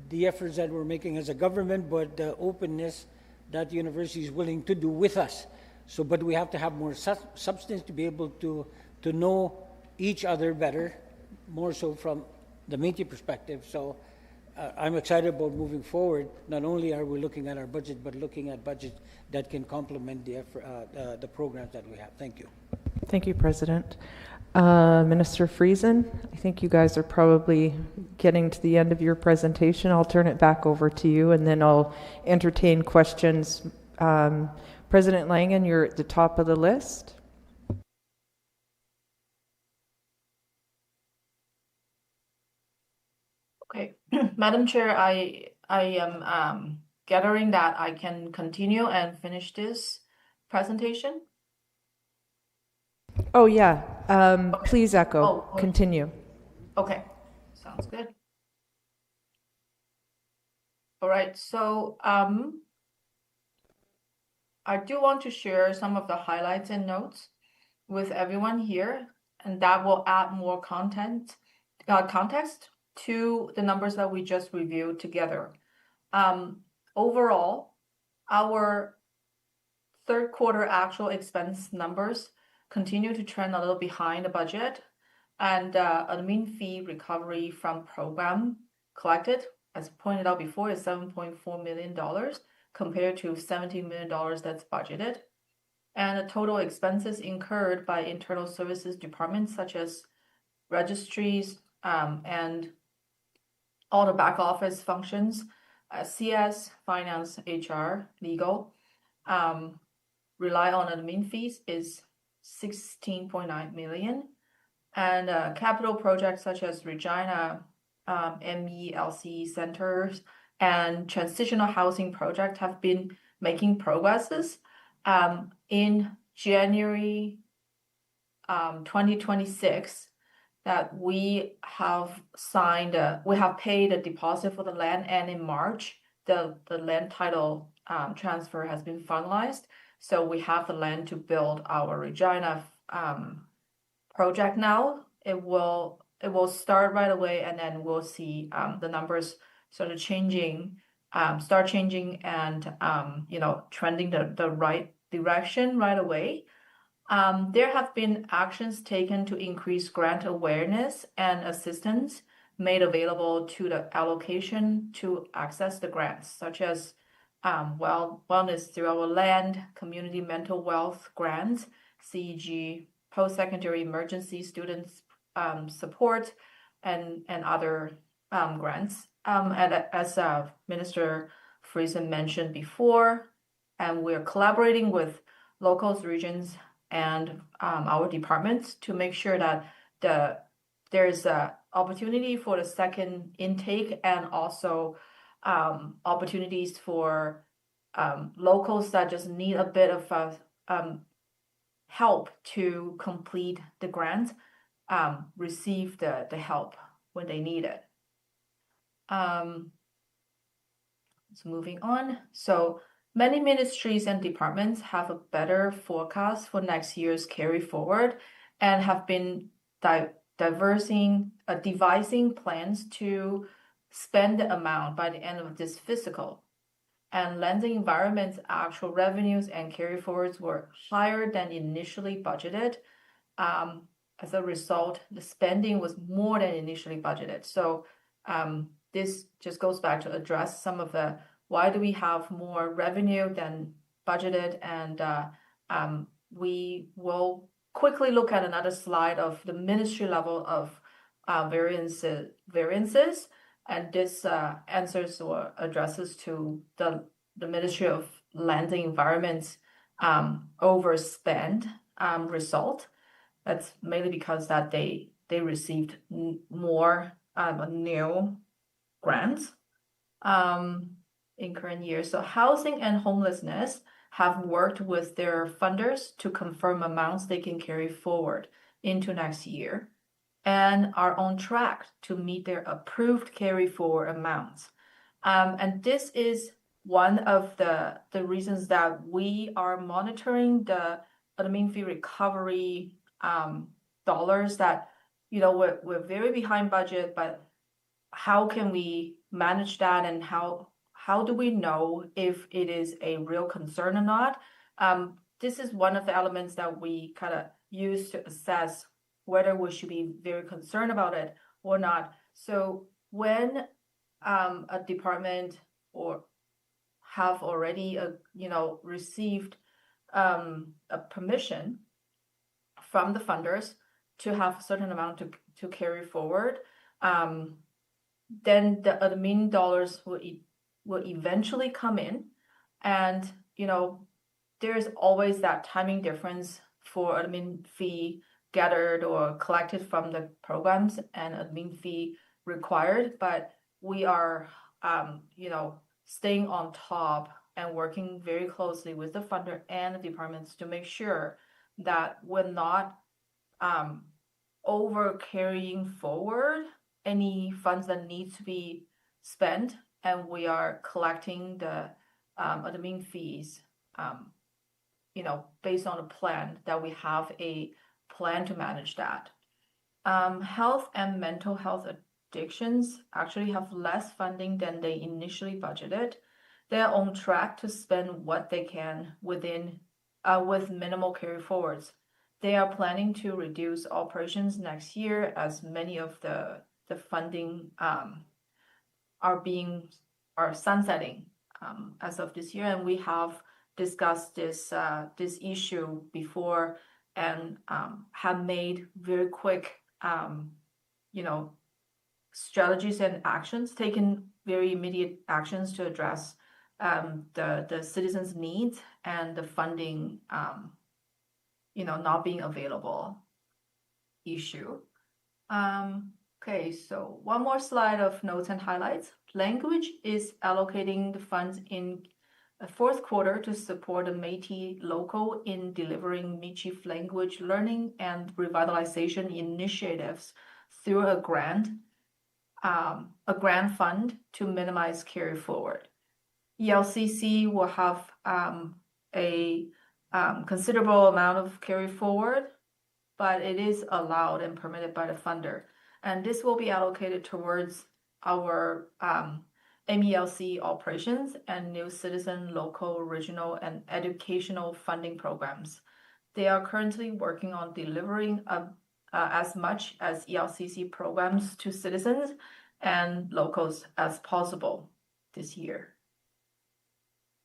the efforts that we're making as a government, but the openness that the university is willing to do with us. So, but we have to have more substance to be able to know each other better, more so from the Métis perspective. So I'm excited about moving forward. Not only are we looking at our budget, but looking at budgets that can complement the programs that we have. Thank you. Thank you, President. Minister Friesen, I think you guys are probably getting to the end of your presentation. I'll turn it back over to you, and then I'll entertain questions. President Langen, you're at the top of the list. Okay, Madam Chair, I am gathering that I can continue and finish this presentation. Oh yeah, Okay. Please echo. Oh, okay. Continue. Okay, sounds good. All right, so I do want to share some of the highlights and notes with everyone here, and that will add more context to the numbers that we just reviewed together. Overall, our third quarter actual expense numbers continue to trend a little behind the budget, and admin fee recovery from program collected, as pointed out before, is $7.4 million compared to $17 million that's budgeted. And the total expenses incurred by internal services departments such as registries and all the back office functions CS, finance, HR, legal, rely on admin fees is 16.9 million. And capital projects such as Regina, MELC centers, and transitional housing project have been making progresses. In January 2026, that we have signed, we have paid a deposit for the land, and in March, the land title transfer has been finalized. So we have the land to build our Regina project now. It will start right away, and then we'll see the numbers sort of changing, start changing, and trending the right direction right away. There have been actions taken to increase grant awareness and assistance made available to the allocation to access the grants, such as wellness through our land, community mental wealth grants, CEG, post-secondary emergency students support, and other grants. And as Minister Friesen mentioned before, and we're collaborating with locals, regions, and our departments to make sure that there's a opportunity for the second intake, and also opportunities for locals that just need a bit of help to complete the grant, receive the help when they need it. So moving on. So many ministries and departments have a better forecast for next year's carry forward and have been devising plans to spend the amount by the end of this fiscal. And Land and Environment's actual revenues and carry forwards were higher than initially budgeted. As a result, the spending was more than initially budgeted. So this just goes back to address some of the why do we have more revenue than budgeted, and we will quickly look at another slide of the ministry level of variances, and this answers or addresses to the Ministry of Land and Environment's overspend result. That's mainly because that they received more new grants in current year. So housing and homelessness have worked with their funders to confirm amounts they can carry forward into next year, and are on track to meet their approved carry forward amounts. And this is one of the reasons that we are monitoring the admin fee recovery dollars that, we're very behind budget, but how can we manage that, and how do we know if it is a real concern or not? This is one of the elements that we kind of use to assess whether we should be very concerned about it or not. So when a department or have already received a permission from the funders to have a certain amount to carry forward, then the admin dollars will eventually come in, and there's always that timing difference for admin fee gathered or collected from the programs and admin fee required, but we are staying on top and working very closely with the funder and the departments to make sure that we're not over carrying forward any funds that need to be spent, and we are collecting the admin fees based on a plan that we have a plan to manage that. Health and mental health addictions actually have less funding than they initially budgeted. They're on track to spend what they can within with minimal carry forwards. They are planning to reduce operations next year, as many of the funding are sunsetting as of this year, and we have discussed this issue before, and have made very quick strategies and actions, taken very immediate actions to address the citizens' needs and the funding, not being available issue. Okay, so one more slide of notes and highlights. Language is allocating the funds in the fourth quarter to support the Métis local in delivering Michif language learning and revitalization initiatives through a grant fund to minimize carry forward. ELCC will have a considerable amount of carry forward, but it is allowed and permitted by the funder. And this will be allocated towards our MELC operations and new citizen, local, regional, and educational funding programs. They are currently working on delivering as much as ELCC programs to citizens and locals as possible this year.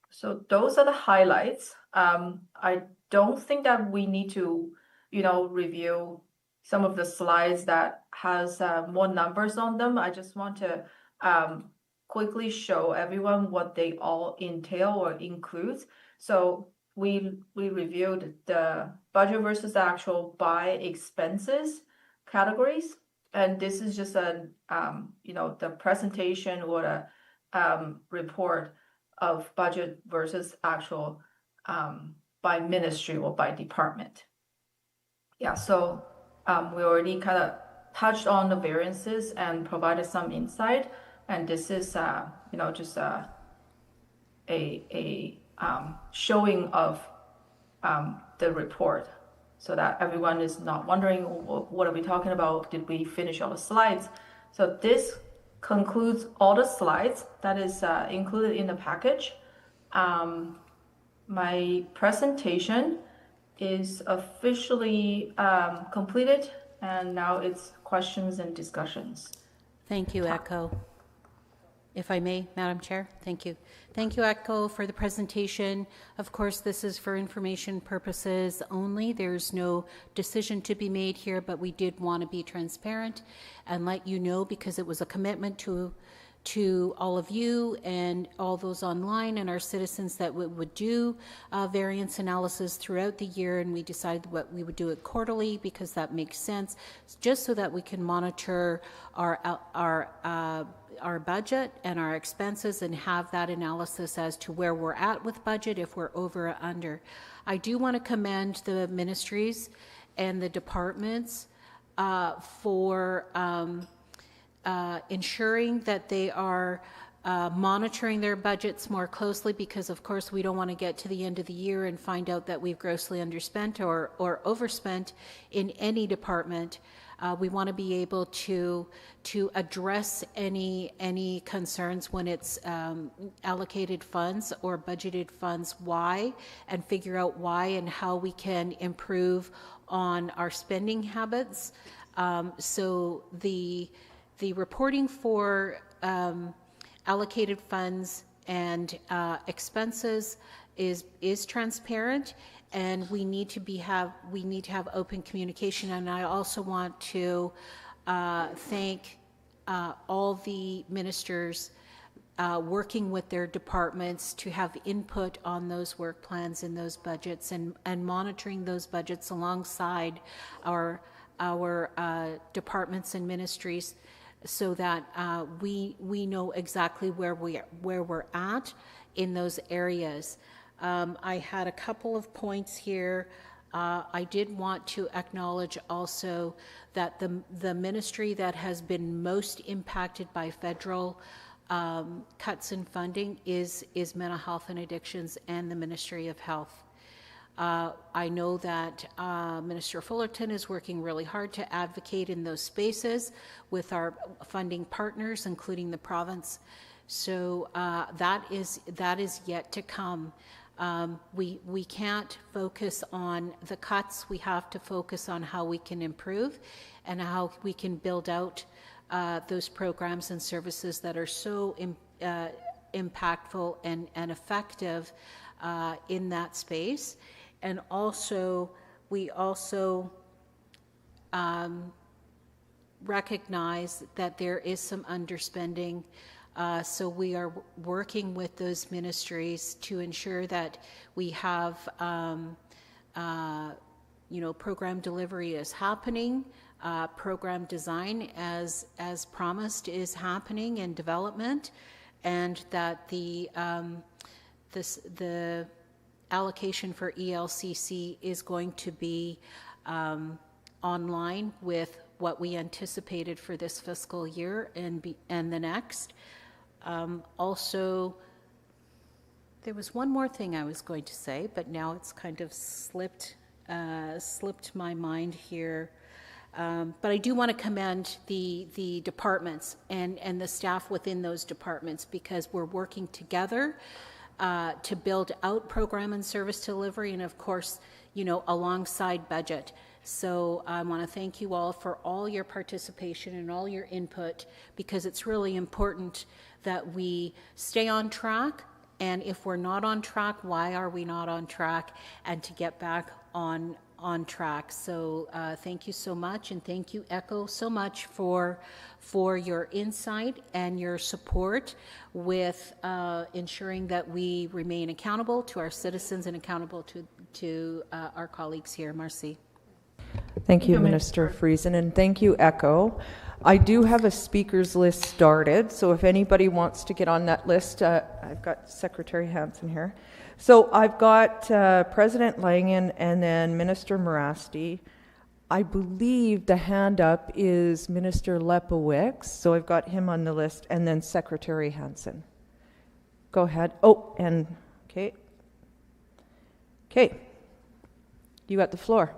So those are the highlights. I don't think that we need to, review some of the slides that has more numbers on them. I just want to quickly show everyone what they all entail or includes. So we reviewed the budget versus actual by expenses categories, and this is just the presentation or the report of budget versus actual by ministry or by department. Yeah, so we already kind of touched on the variances and provided some insight, and this is just a showing of the report, so that everyone is not wondering what are we talking about, did we finish all the slides. So this concludes all the slides that is included in the package. My presentation is officially completed, and now it's questions and discussions. Thank you, Echo. If I may, Madam Chair, thank you. Thank you, Echo, for the presentation. Of course, this is for information purposes only. There's no decision to be made here, but we did want to be transparent and let you know, because it was a commitment to all of you and all those online and our citizens that we would do variance analysis throughout the year, and we decided what we would do it quarterly because that makes sense, just so that we can monitor our budget and our expenses and have that analysis as to where we're at with budget, if we're over or under. I do want to commend the ministries and the departments for ensuring that they are monitoring their budgets more closely, because of course we don't want to get to the end of the year and find out that we've grossly underspent or overspent in any department. We want to be able to address any concerns when it's allocated funds or budgeted funds, why, and figure out why and how we can improve on our spending habits. So the reporting for allocated funds and expenses is transparent, and we need to have open communication. And I also want to thank all the ministers working with their departments to have input on those work plans and those budgets, and monitoring those budgets alongside our departments and ministries, so that we know exactly where we're at in those areas. I had a couple of points here. I did want to acknowledge also that the ministry that has been most impacted by federal cuts in funding is mental health and addictions and the Ministry of Health. I know that Minister Fullerton is working really hard to advocate in those spaces with our funding partners, including the province. So that is yet to come. We can't focus on the cuts. We have to focus on how we can improve and how we can build out those programs and services that are so impactful and effective in that space. And also, we also recognize that there is some underspending. So we are working with those ministries to ensure that we have, program delivery is happening, program design as promised is happening in development, and that the allocation for ELCC is going to be online with what we anticipated for this fiscal year and the next. Also, there was one more thing I was going to say, but now it's kind of slipped my mind here. But I do want to commend the departments and the staff within those departments, because we're working together to build out program and service delivery, and of course, alongside budget. So I want to thank you all for all your participation and all your input, because it's really important that we stay on track. And if we're not on track, why are we not on track? And to get back on track. So thank you so much, and thank you, ECHO, so much for your insight and your support with ensuring that we remain accountable to our citizens and accountable to our colleagues here. Merci. Thank you, Minister Friesen, and thank you, ECHO. I do have a speakers list started, so if anybody wants to get on that list, I've got Secretary Hansen here. So I've got President Langen and then Minister Morasti. I believe the hand up is Minister Lepowicz, so I've got him on the list, and then Secretary Hansen. Go ahead. Oh, and okay. Okay, you got the floor.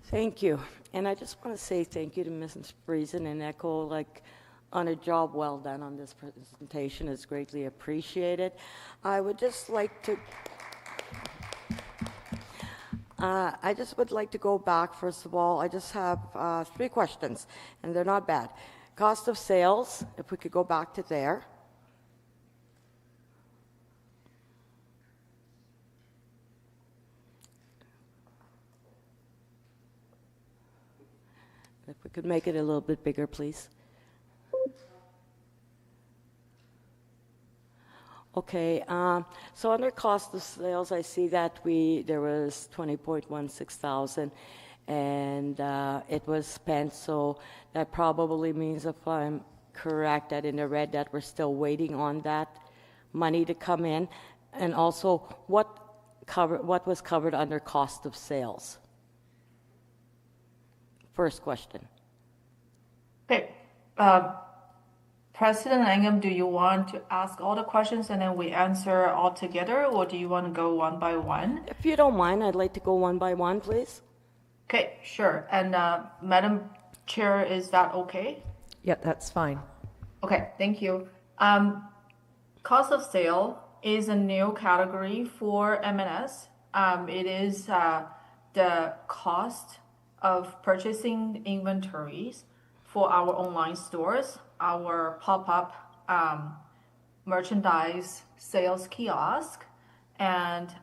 Thank you. And I just want to say thank you to Mrs. Friesen and ECHO, on a job well done on this presentation. It's greatly appreciated. I would just like to go back. First of all, I just have 3 questions, and they're not bad. Cost of sales, if we could go back to there. If we could make it a little bit bigger, please. Okay, so under cost of sales, I see that there was 20.16 thousand, and it was spent, so that probably means, if I'm correct, that in the red, that we're still waiting on that money to come in. And also, what was covered under cost of sales? First question. Okay. President Langham, do you want to ask all the questions and then we answer all together, or do you want to go one by one? If you don't mind, I'd like to go one by one, please. Okay, sure. And Madam Chair, is that okay? Yeah, that's fine. Okay, thank you. Cost of sale is a new category for MNS. It is the cost of purchasing inventories for our online stores, our pop-up merchandise sales kiosk, and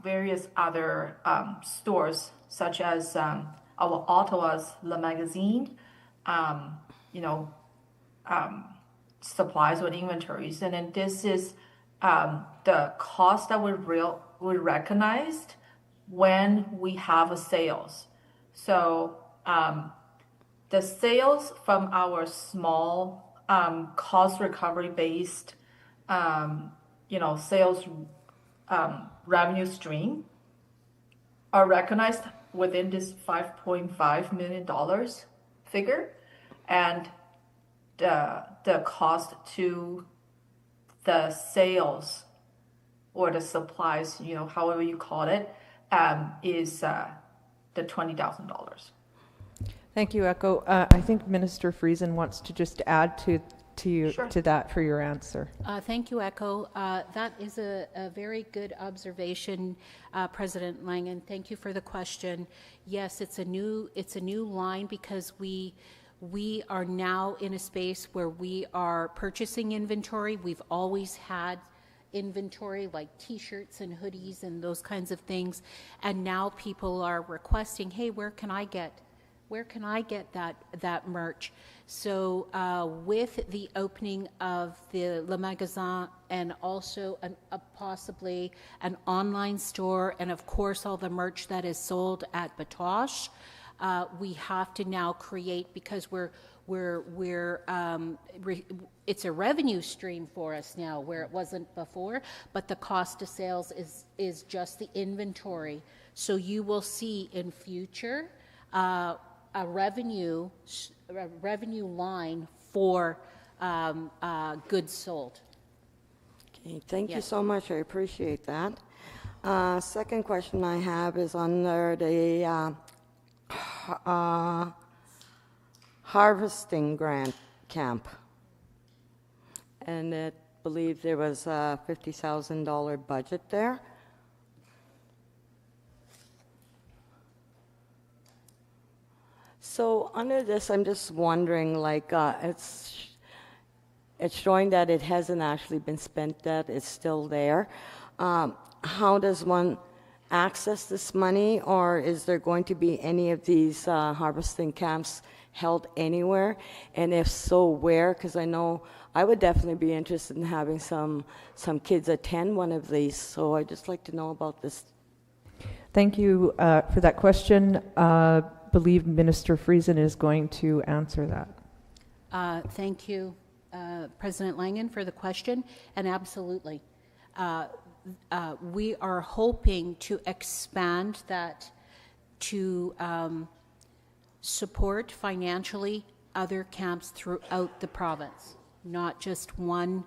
various other stores, such as our Ottawa's Le Magazine, supplies with inventories. And then this is the cost that we recognized when we have a sales. So the sales from our small cost recovery based sales revenue stream are recognized within this $5.5 million figure, and the cost to the sales or the supplies, however you call it, is the $20,000. Thank you, ECHO. I think Minister Friesen wants to just add to that for your answer. Thank you, ECHO. That is a very good observation, President Langen. Thank you for the question. Yes, it's a new line because we are now in a space where we are purchasing inventory. We've always had inventory like t-shirts and hoodies and those kinds of things, and now people are requesting, hey, where can I get where can I get that merch? So with the opening of the Le Magasin and also possibly an online store, and of course all the merch that is sold at Batoche, we have to now create, because it's a revenue stream for us now where it wasn't before, but the cost of sales is just the inventory. So you will see in future a revenue line for goods sold. Okay, thank you so much. I appreciate that. Second question I have is under the harvesting grant camp, and I believe there was a $50,000 budget there. So under this, I'm just wondering, like, it's showing that it hasn't actually been spent yet, it's still there. How does one access this money, or is there going to be any of these harvesting camps held anywhere? And if so, where? Because I know I would definitely be interested in having some kids attend one of these, so I'd just like to know about this. Thank you for that question. Believe Minister Friesen is going to answer that. Thank you, President Langen, for the question, and absolutely. We are hoping to expand that to support financially other camps throughout the province, not just one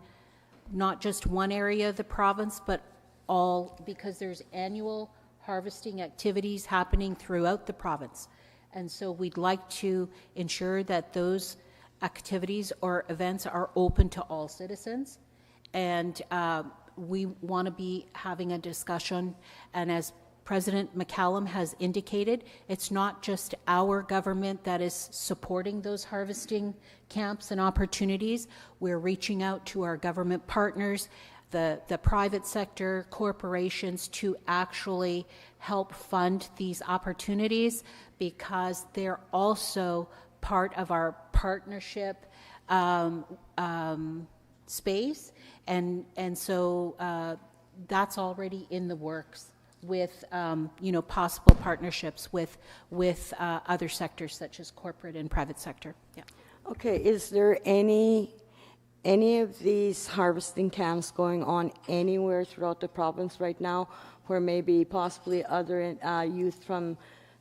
area of the province, but all, because there's annual harvesting activities happening throughout the province. And so we'd like to ensure that those activities or events are open to all citizens. And we want to be having a discussion. And as President McCallum has indicated, it's not just our government that is supporting those harvesting camps and opportunities. We're reaching out to our government partners, the private sector, corporations, to actually help fund these opportunities, because they're also part of our partnership space, and so that's already in the works with possible partnerships with other sectors such as corporate and private sector. Yeah. Okay, is there any of these harvesting camps going on anywhere throughout the province right now, where maybe possibly other youth from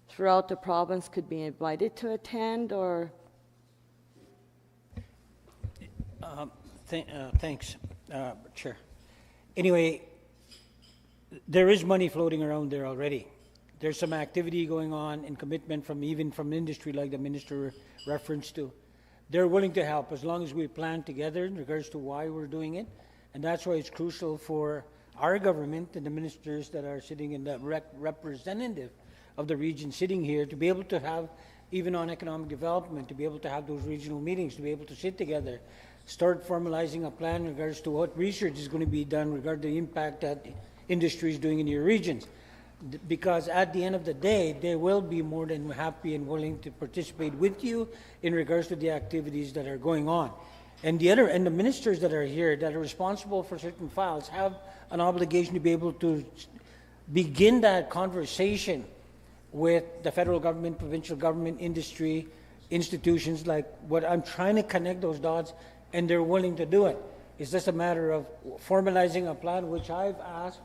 throughout the province could be invited to attend, or? Thanks, Chair. Anyway, there is money floating around there already. There's some activity going on and commitment from industry, like the minister referenced to. They're willing to help as long as we plan together in regards to why we're doing it. And that's why it's crucial for our government and the ministers that are sitting in the representative of the region sitting here to be able to have, even on economic development, to be able to have those regional meetings, to be able to sit together, start formalizing a plan in regards to what research is going to be done regarding the impact that industry is doing in your regions. Because at the end of the day, they will be more than happy and willing to participate with you in regards to the activities that are going on. And the ministers that are here that are responsible for certain files have an obligation to be able to begin that conversation with the federal government, provincial government, industry, institutions, like what I'm trying to connect those dots, and they're willing to do it. It's just a matter of formalizing a plan, which I've asked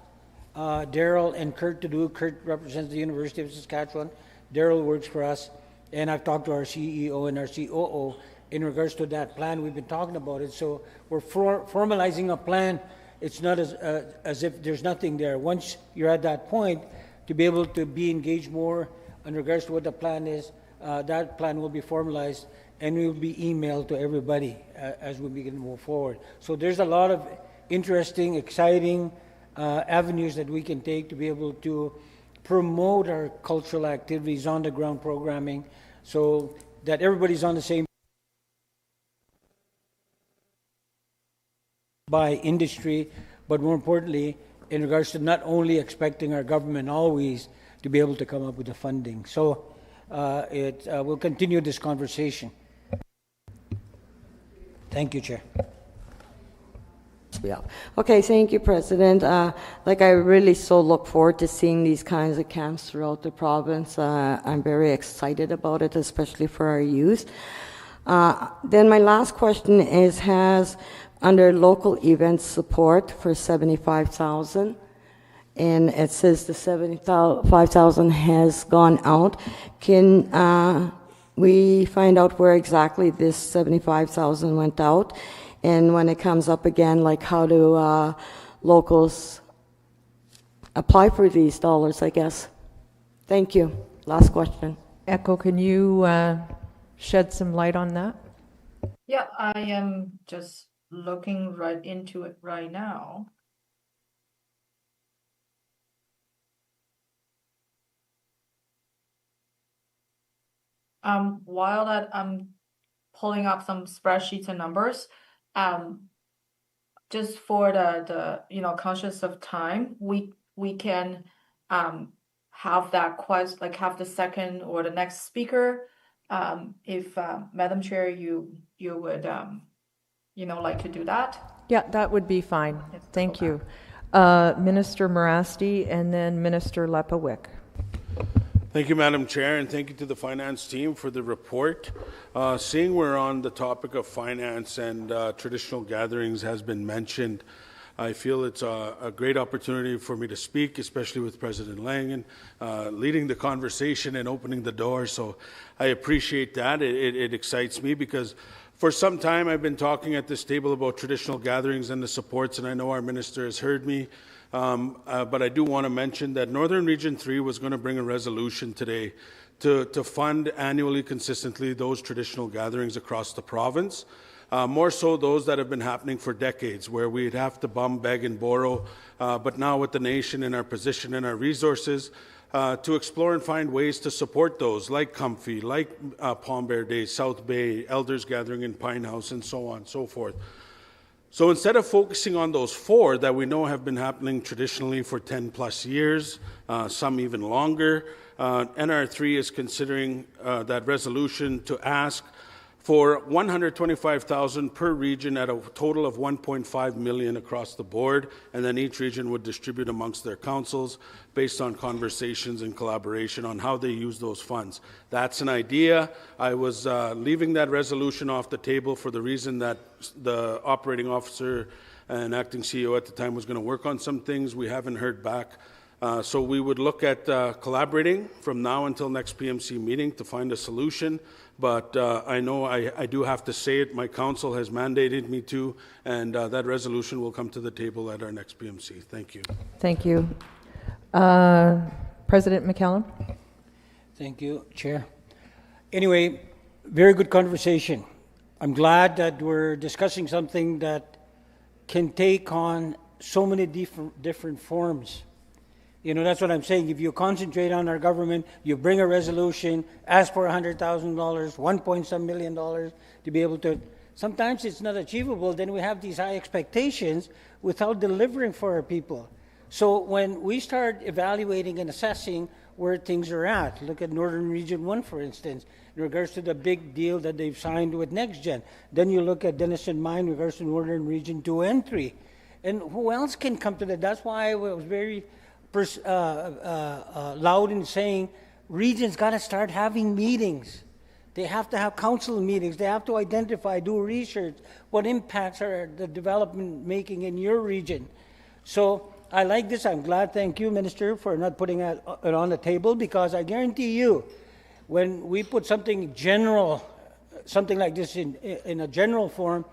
Daryl and Kurt to do. Kurt represents the University of Saskatchewan. Daryl works for us, and I've talked to our CEO and our COO in regards to that plan. We've been talking about it, so we're formalizing a plan. It's not as if there's nothing there. Once you're at that point, to be able to be engaged more in regards to what the plan is, that plan will be formalized and will be emailed to everybody as we begin to move forward. So there's a lot of interesting, exciting avenues that we can take to be able to promote our cultural activities, on the ground programming, so that everybody's on the same by industry, but more importantly, in regards to not only expecting our government always to be able to come up with the funding. So we'll continue this conversation. Thank you, Chair. Yeah. Okay, thank you, President. Like I really so look forward to seeing these kinds of camps throughout the province. I'm very excited about it, especially for our youth. Then my last question is, has under local event support for $75,000, and it says the $75,000 has gone out. Can we find out where exactly this $75,000 went out? And when it comes up again, like how do locals apply for these dollars, I guess? Thank you. Last question. Echo, can you shed some light on that? Yeah, I am just looking right into it right now. While that I'm pulling up some spreadsheets and numbers, just for the conscious of time, we can have that have the second or the next speaker. If Madam Chair, you would like to do that. Yeah, that would be fine. Thank you. Minister Morasti and then Minister Lepawick. Thank you, Madam Chair, and thank you to the finance team for the report. Seeing we're on the topic of finance and traditional gatherings has been mentioned, I feel it's a great opportunity for me to speak, especially with President Langen leading the conversation and opening the door. So I appreciate that. It excites me because for some time I've been talking at this table about traditional gatherings and the supports, and I know our minister has heard me. But I do want to mention that Northern Region 3 was going to bring a resolution today to fund annually consistently those traditional gatherings across the province. More so those that have been happening for decades, where we'd have to bum, beg, and borrow. But now with the nation and our position and our resources, to explore and find ways to support those, like Comfy, like Palm Bear Day, South Bay, Elders Gathering in Pine House, and so on and so forth. So instead of focusing on those four that we know have been happening traditionally for 10 plus years, some even longer, NR3 is considering that resolution to ask for $125,000 per region at a total of $1.5 million across the board, and then each region would distribute amongst their councils based on conversations and collaboration on how they use those funds. That's an idea. I was leaving that resolution off the table for the reason that the operating officer and acting CEO at the time was going to work on some things. We haven't heard back. So we would look at collaborating from now until next PMC meeting to find a solution. But I know I do have to say it. My council has mandated me to, and that resolution will come to the table at our next PMC. Thank you. Thank you. President McCallum. Thank you, Chair. Anyway, very good conversation. I'm glad that we're discussing something that can take on so many different forms. You know, that's what I'm saying. If you concentrate on our government, you bring a resolution, ask for $100,000, $1.some million to be able to. Sometimes it's not achievable. Then we have these high expectations without delivering for our people. So when we start evaluating and assessing where things are at, look at Northern Region 1, for instance, in regards to the big deal that they've signed with NextGen. Then you look at Denison Mine in regards to Northern Region 2 and 3. And who else can come to that? That's why I was very loud in saying regions got to start having meetings. They have to have council meetings. They have to identify, do research, what impacts are the development making in your region. So I like this. I'm glad, thank you, Minister, for not putting it on the table, because I guarantee you, when we put something general, something like this in a general form,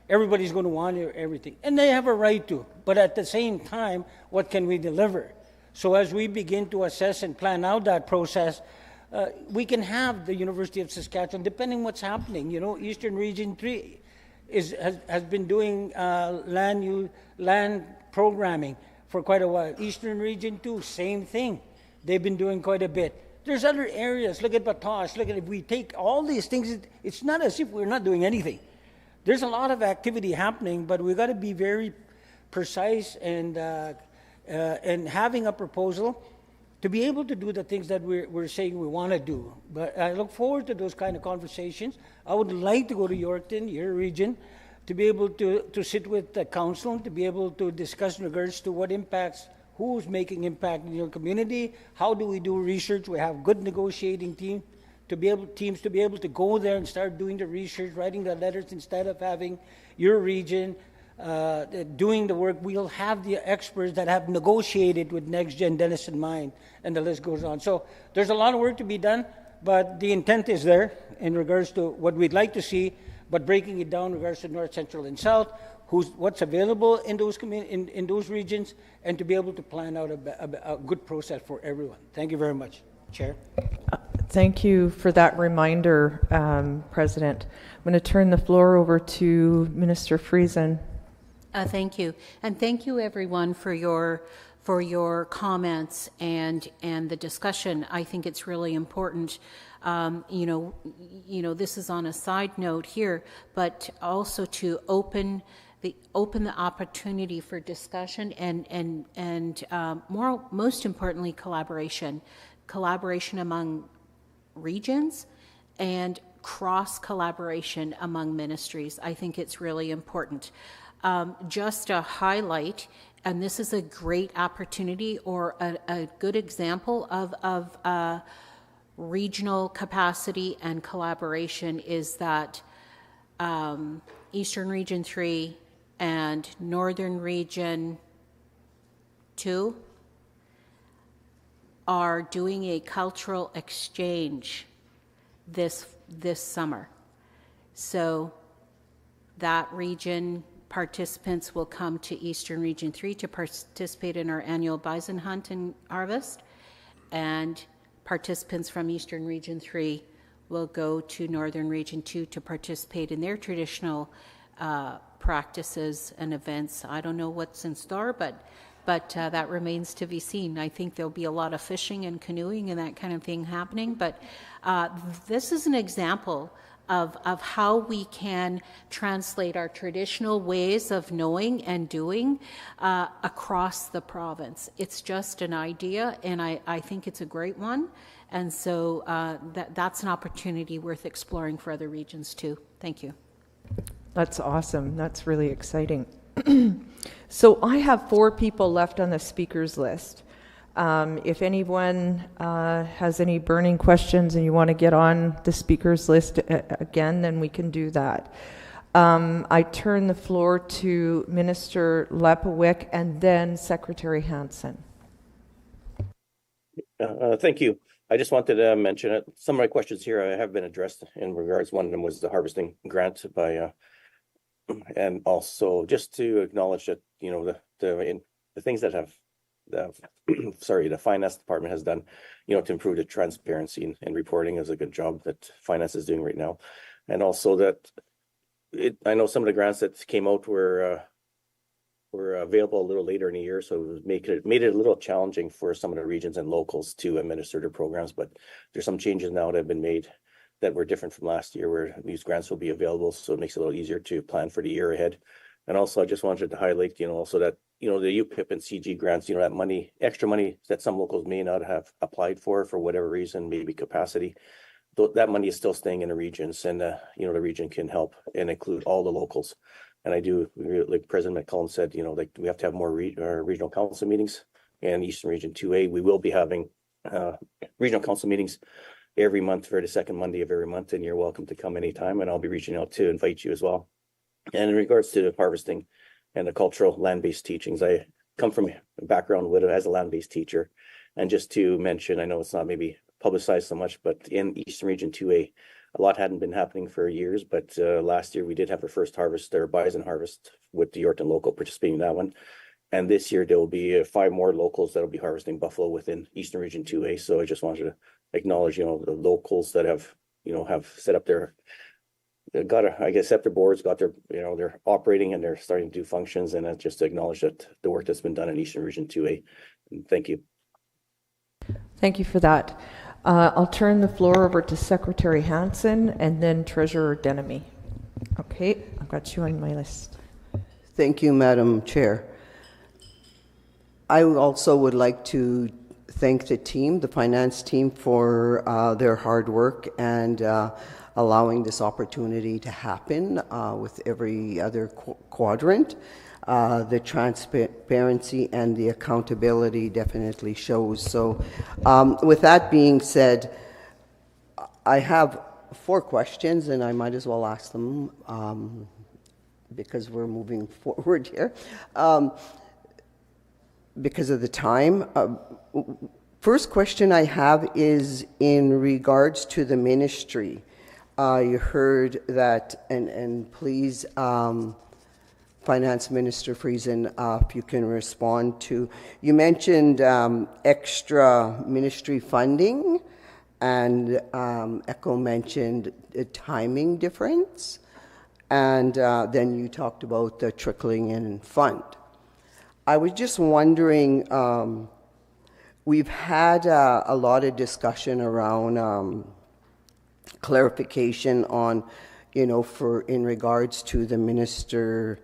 everybody's going to want everything. And they have a right to. But at the same time, what can we deliver? So as we begin to assess and plan out that process, we can have the University of Saskatchewan, depending what's happening. You know, Eastern Region 3 has been doing land programming for quite a while. Eastern Region 2, same thing. They've been doing quite a bit. There's other areas. Look at Batoche. Look at, if we take all these things, it's not as if we're not doing anything. There's a lot of activity happening, but we've got to be very precise and having a proposal to be able to do the things that we're saying we want to do. But I look forward to those kind of conversations. I would like to go to Yorkton, your region, to be able to sit with the council, to be able to discuss in regards to what impacts, who's making impact in your community, how do we do research. We have good negotiating teams to be able to go there and start doing the research, writing the letters, instead of having your region doing the work. We'll have the experts that have negotiated with Next Gen Dennis in mind, and the list goes on. So there's a lot of work to be done, but the intent is there in regards to what we'd like to see, but breaking it down in regards to North, Central, and South, what's available in those in those regions, and to be able to plan out a good process for everyone. Thank you very much, Chair. Thank you for that reminder, President. I'm going to turn the floor over to Minister Friesen. Thank you, and thank you everyone for your comments and the discussion. I think it's really important. You know, this is on a side note here, but also to open the opportunity for discussion and most importantly, collaboration among regions and cross collaboration among ministries. I think it's really important. Just a highlight, and this is a great opportunity or a good example of regional capacity and collaboration, is that Eastern Region 3 and Northern Region 2 are doing a cultural exchange this summer. So that region participants will come to Eastern Region 3 to participate in our annual bison hunt and harvest, and participants from Eastern Region 3 will go to Northern Region 2 to participate in their traditional practices and events. I don't know what's in store, but that remains to be seen. I think there'll be a lot of fishing and canoeing and that kind of thing happening, but this is an example of how we can translate our traditional ways of knowing and doing across the province. It's just an idea, and I think it's a great one. And so that's an opportunity worth exploring for other regions too. Thank you. That's awesome. That's really exciting. So I have 4 people left on the speakers list. If anyone has any burning questions and you want to get on the speakers list again, then we can do that. I turn the floor to Minister Lepowick and then Secretary Hansen. Thank you. I just wanted to mention it. Some of my questions here have been addressed in regards. One of them was the harvesting grant by, and also just to acknowledge that, you know, the things that have the finance department has done, you know, to improve the transparency and reporting is a good job that finance is doing right now. And also that I know some of the grants that came out were available a little later in the year, so it made it a little challenging for some of the regions and locals to administer their programs. But there's some changes now that have been made that were different from last year, where these grants will be available, so it makes it a little easier to plan for the year ahead. And also, I just wanted to highlight, you know, also that, you know, the UPIP and CG grants, you know, that money, extra money that some locals may not have applied for whatever reason, maybe capacity, that money is still staying in the regions, and you know, the region can help and include all the locals. And I do, like President McCullum said, you know, like we have to have more regional council meetings. And Eastern Region 2A, we will be having regional council meetings every month for the second Monday of every month, and you're welcome to come anytime, and I'll be reaching out to invite you as well. And in regards to the harvesting and the cultural land-based teachings, I come from a background as a land-based teacher. And just to mention, I know it's not maybe publicized so much, but in Eastern Region 2A, a lot hadn't been happening for years, but last year we did have our first harvest, our bison harvest, with the Yorkton local participating in that one. And this year there will be 5 more locals that will be harvesting buffalo within Eastern Region 2A. So I just wanted to acknowledge, you know, the locals that have set up their, set their boards, got their, you know, they're operating and they're starting to do functions, and just to acknowledge that the work that's been done in Eastern Region 2A. And thank you. Thank you for that. I'll turn the floor over to Secretary Hansen and then Treasurer Denemy. Okay, I've got you on my list. Thank you, Madam Chair. I also would like to thank the team, the finance team, for their hard work and allowing this opportunity to happen with every other quadrant. The transparency and the accountability definitely shows. So with that being said, I have 4 questions, and I might as well ask them because we're moving forward here. Because of the time. First question I have is in regards to the ministry. You heard that, and please, Finance Minister Friesen, if you can respond to, you mentioned extra ministry funding, and Echo mentioned a timing difference, and then you talked about the trickling in fund. I was just wondering, we've had a lot of discussion around clarification on, in regards to the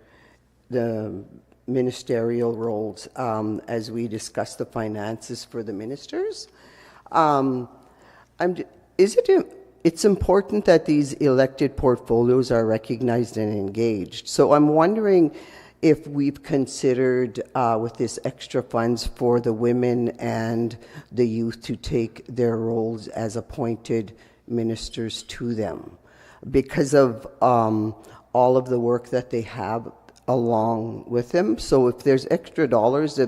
ministerial roles as we discuss the finances for the ministers. It's important that these elected portfolios are recognized and engaged. So I'm wondering if we've considered with this extra funds for the women and the youth to take their roles as appointed ministers to them because of all of the work that they have along with them. So if there's extra dollars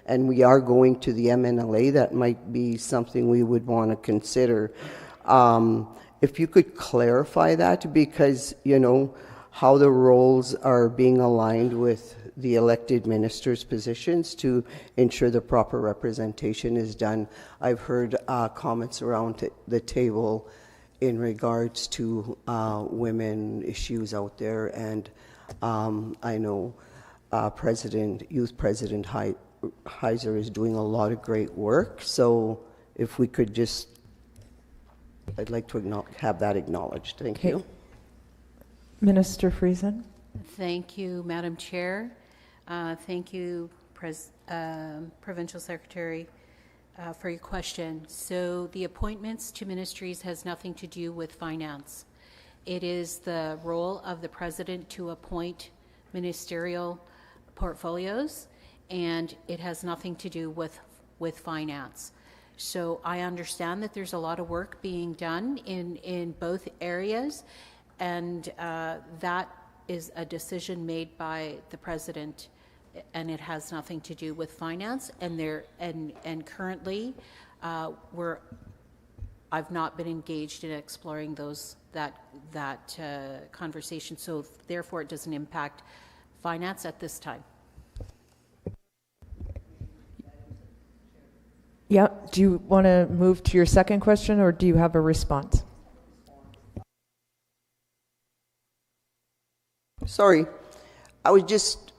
and we are going to the MNLA, that might be something we would want to consider. If you could clarify that, because, how the roles are being aligned with the elected ministers' positions to ensure the proper representation is done. I've heard comments around the table in regards to women issues out there, and I know Youth President Heiser is doing a lot of great work, so if we could just, I'd like to have that acknowledged. Thank you. Minister Friesen. Thank you, Madam Chair. Thank you, Provincial Secretary, for your question. So the appointments to ministries has nothing to do with finance. It is the role of the President to appoint ministerial portfolios, and it has nothing to do with finance. So I understand that there's a lot of work being done in both areas, and that is a decision made by the President, and it has nothing to do with finance. And currently, I've not been engaged in exploring that conversation. So therefore, it doesn't impact finance at this time. Yeah. Do you want to move to your second question, or do you have a response? Sorry, I was just,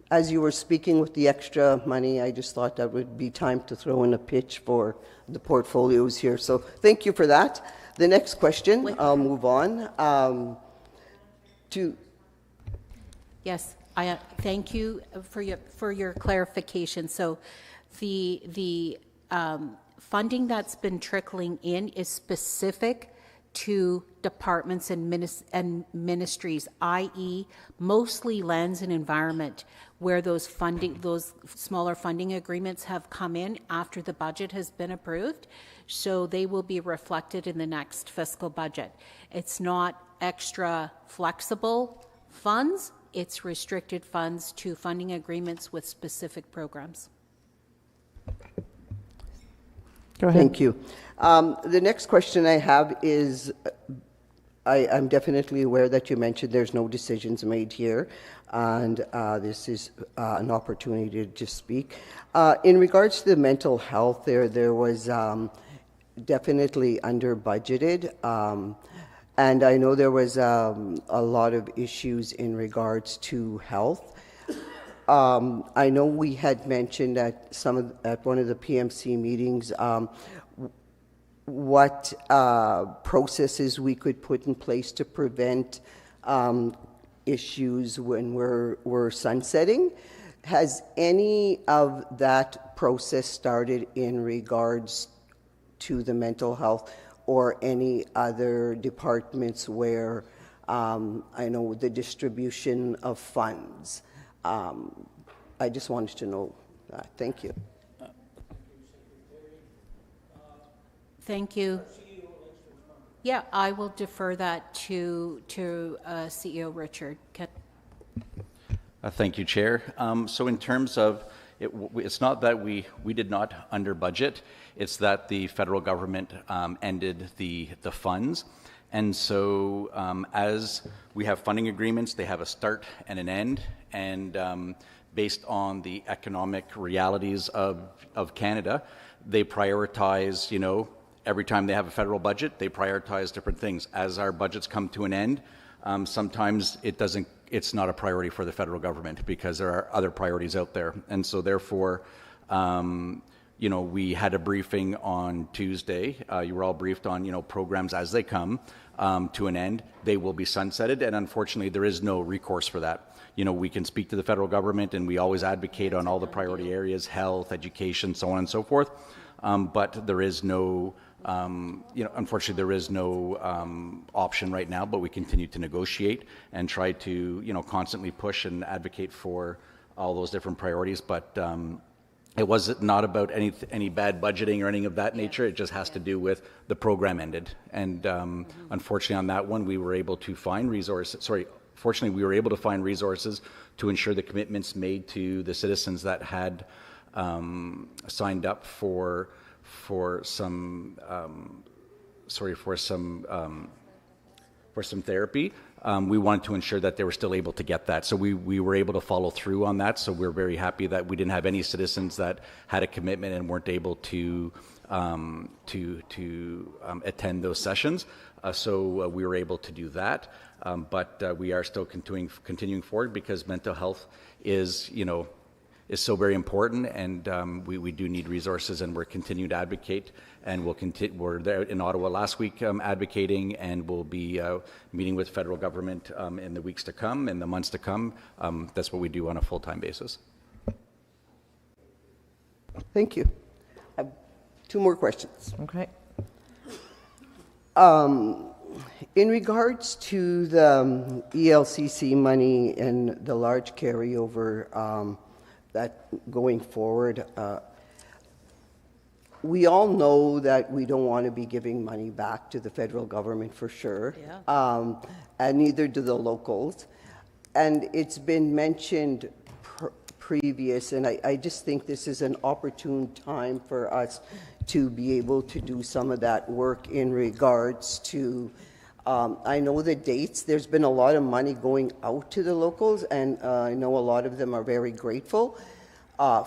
as you were speaking with the extra money, I just thought that would be time to throw in a pitch for the portfolios here. So thank you for that. The next question, I'll move on to. Yes, I thank you for your clarification. So the funding that's been trickling in is specific to departments and ministries, i.e. mostly lands and environment, where those smaller funding agreements have come in after the budget has been approved. So they will be reflected in the next fiscal budget. It's not extra flexible funds, it's restricted funds to funding agreements with specific programs. Go ahead. Thank you. The next question I have is, I'm definitely aware that you mentioned there's no decisions made here, and this is an opportunity to just speak. In regards to the mental health, there was definitely under budgeted, and I know there was a lot of issues in regards to health. I know we had mentioned at one of the PMC meetings what processes we could put in place to prevent issues when we're sunsetting. Has any of that process started in regards to the mental health or any other departments where I know the distribution of funds? I just wanted to know that. Thank you. Thank you. Yeah, I will defer that to CEO Richard. Thank you, Chair. So in terms of, it's not that we did not under budget, it's that the federal government ended the funds. And so as we have funding agreements, they have a start and an end. And based on the economic realities of Canada, they prioritize, you know, every time they have a federal budget, they prioritize different things. As our budgets come to an end, sometimes it's not a priority for the federal government because there are other priorities out there. And so therefore, you know, we had a briefing on Tuesday. You were all briefed on, you know, programs as they come to an end. They will be sunsetted, and unfortunately, there is no recourse for that. You know, we can speak to the federal government, and we always advocate on all the priority areas, health, education, so on and so forth. But there is no, you know, unfortunately, there is no option right now, but we continue to negotiate and try to, you know, constantly push and advocate for all those different priorities. But it was not about any bad budgeting or anything of that nature. It just has to do with the program ended. And unfortunately, on that one, we were able to find resources. Fortunately, we were able to find resources to ensure the commitments made to the citizens that had signed up for some therapy. We wanted to ensure that they were still able to get that. So we were able to follow through on that. So we're very happy that we didn't have any citizens that had a commitment and weren't able to attend those sessions. So we were able to do that. But we are still continuing forward because mental health is, you know, is so very important, and we do need resources, and we're continuing to advocate, and we're there in Ottawa last week advocating, and we'll be meeting with federal government in the weeks to come, in the months to come. That's what we do on a full-time basis. Thank you. I have two more questions. Okay. In regards to the ELCC money and the large carryover that going forward, we all know that we don't want to be giving money back to the federal government for sure, and neither do the locals. And it's been mentioned previous, and I just think this is an opportune time for us to be able to do some of that work in regards to, I know the dates, there's been a lot of money going out to the locals, and I know a lot of them are very grateful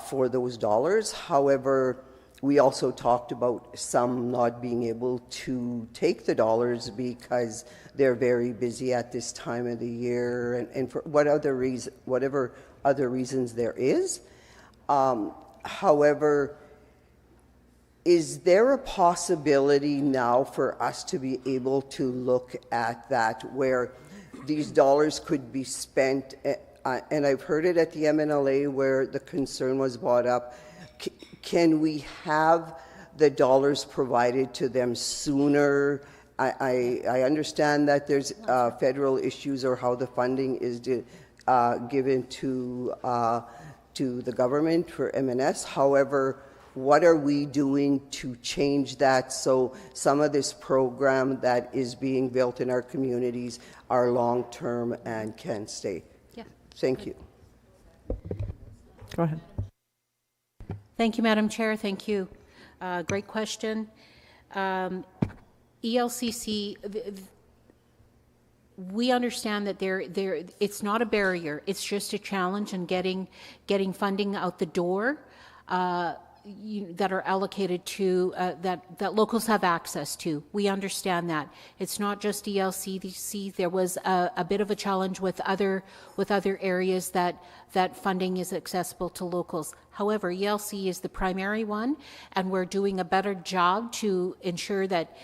for those dollars. However, we also talked about some not being able to take the dollars because they're very busy at this time of the year, and for whatever other reasons there is. However, is there a possibility now for us to be able to look at that where these dollars could be spent, and I've heard it at the MNLA where the concern was brought up, can we have the dollars provided to them sooner? I understand that there's federal issues or how the funding is given to the government for MNS. However, what are we doing to change that so some of this program that is being built in our communities are long-term and can stay? Yeah. Thank you. Go ahead. Thank you, Madam Chair. Thank you. Great question. ELCC, we understand that it's not a barrier. It's just a challenge in getting funding out the door that are allocated to that locals have access to. We understand that it's not just ELCC. There was a bit of a challenge with other areas that funding is accessible to locals. However, ELC is the primary one, and we're doing a better job to ensure that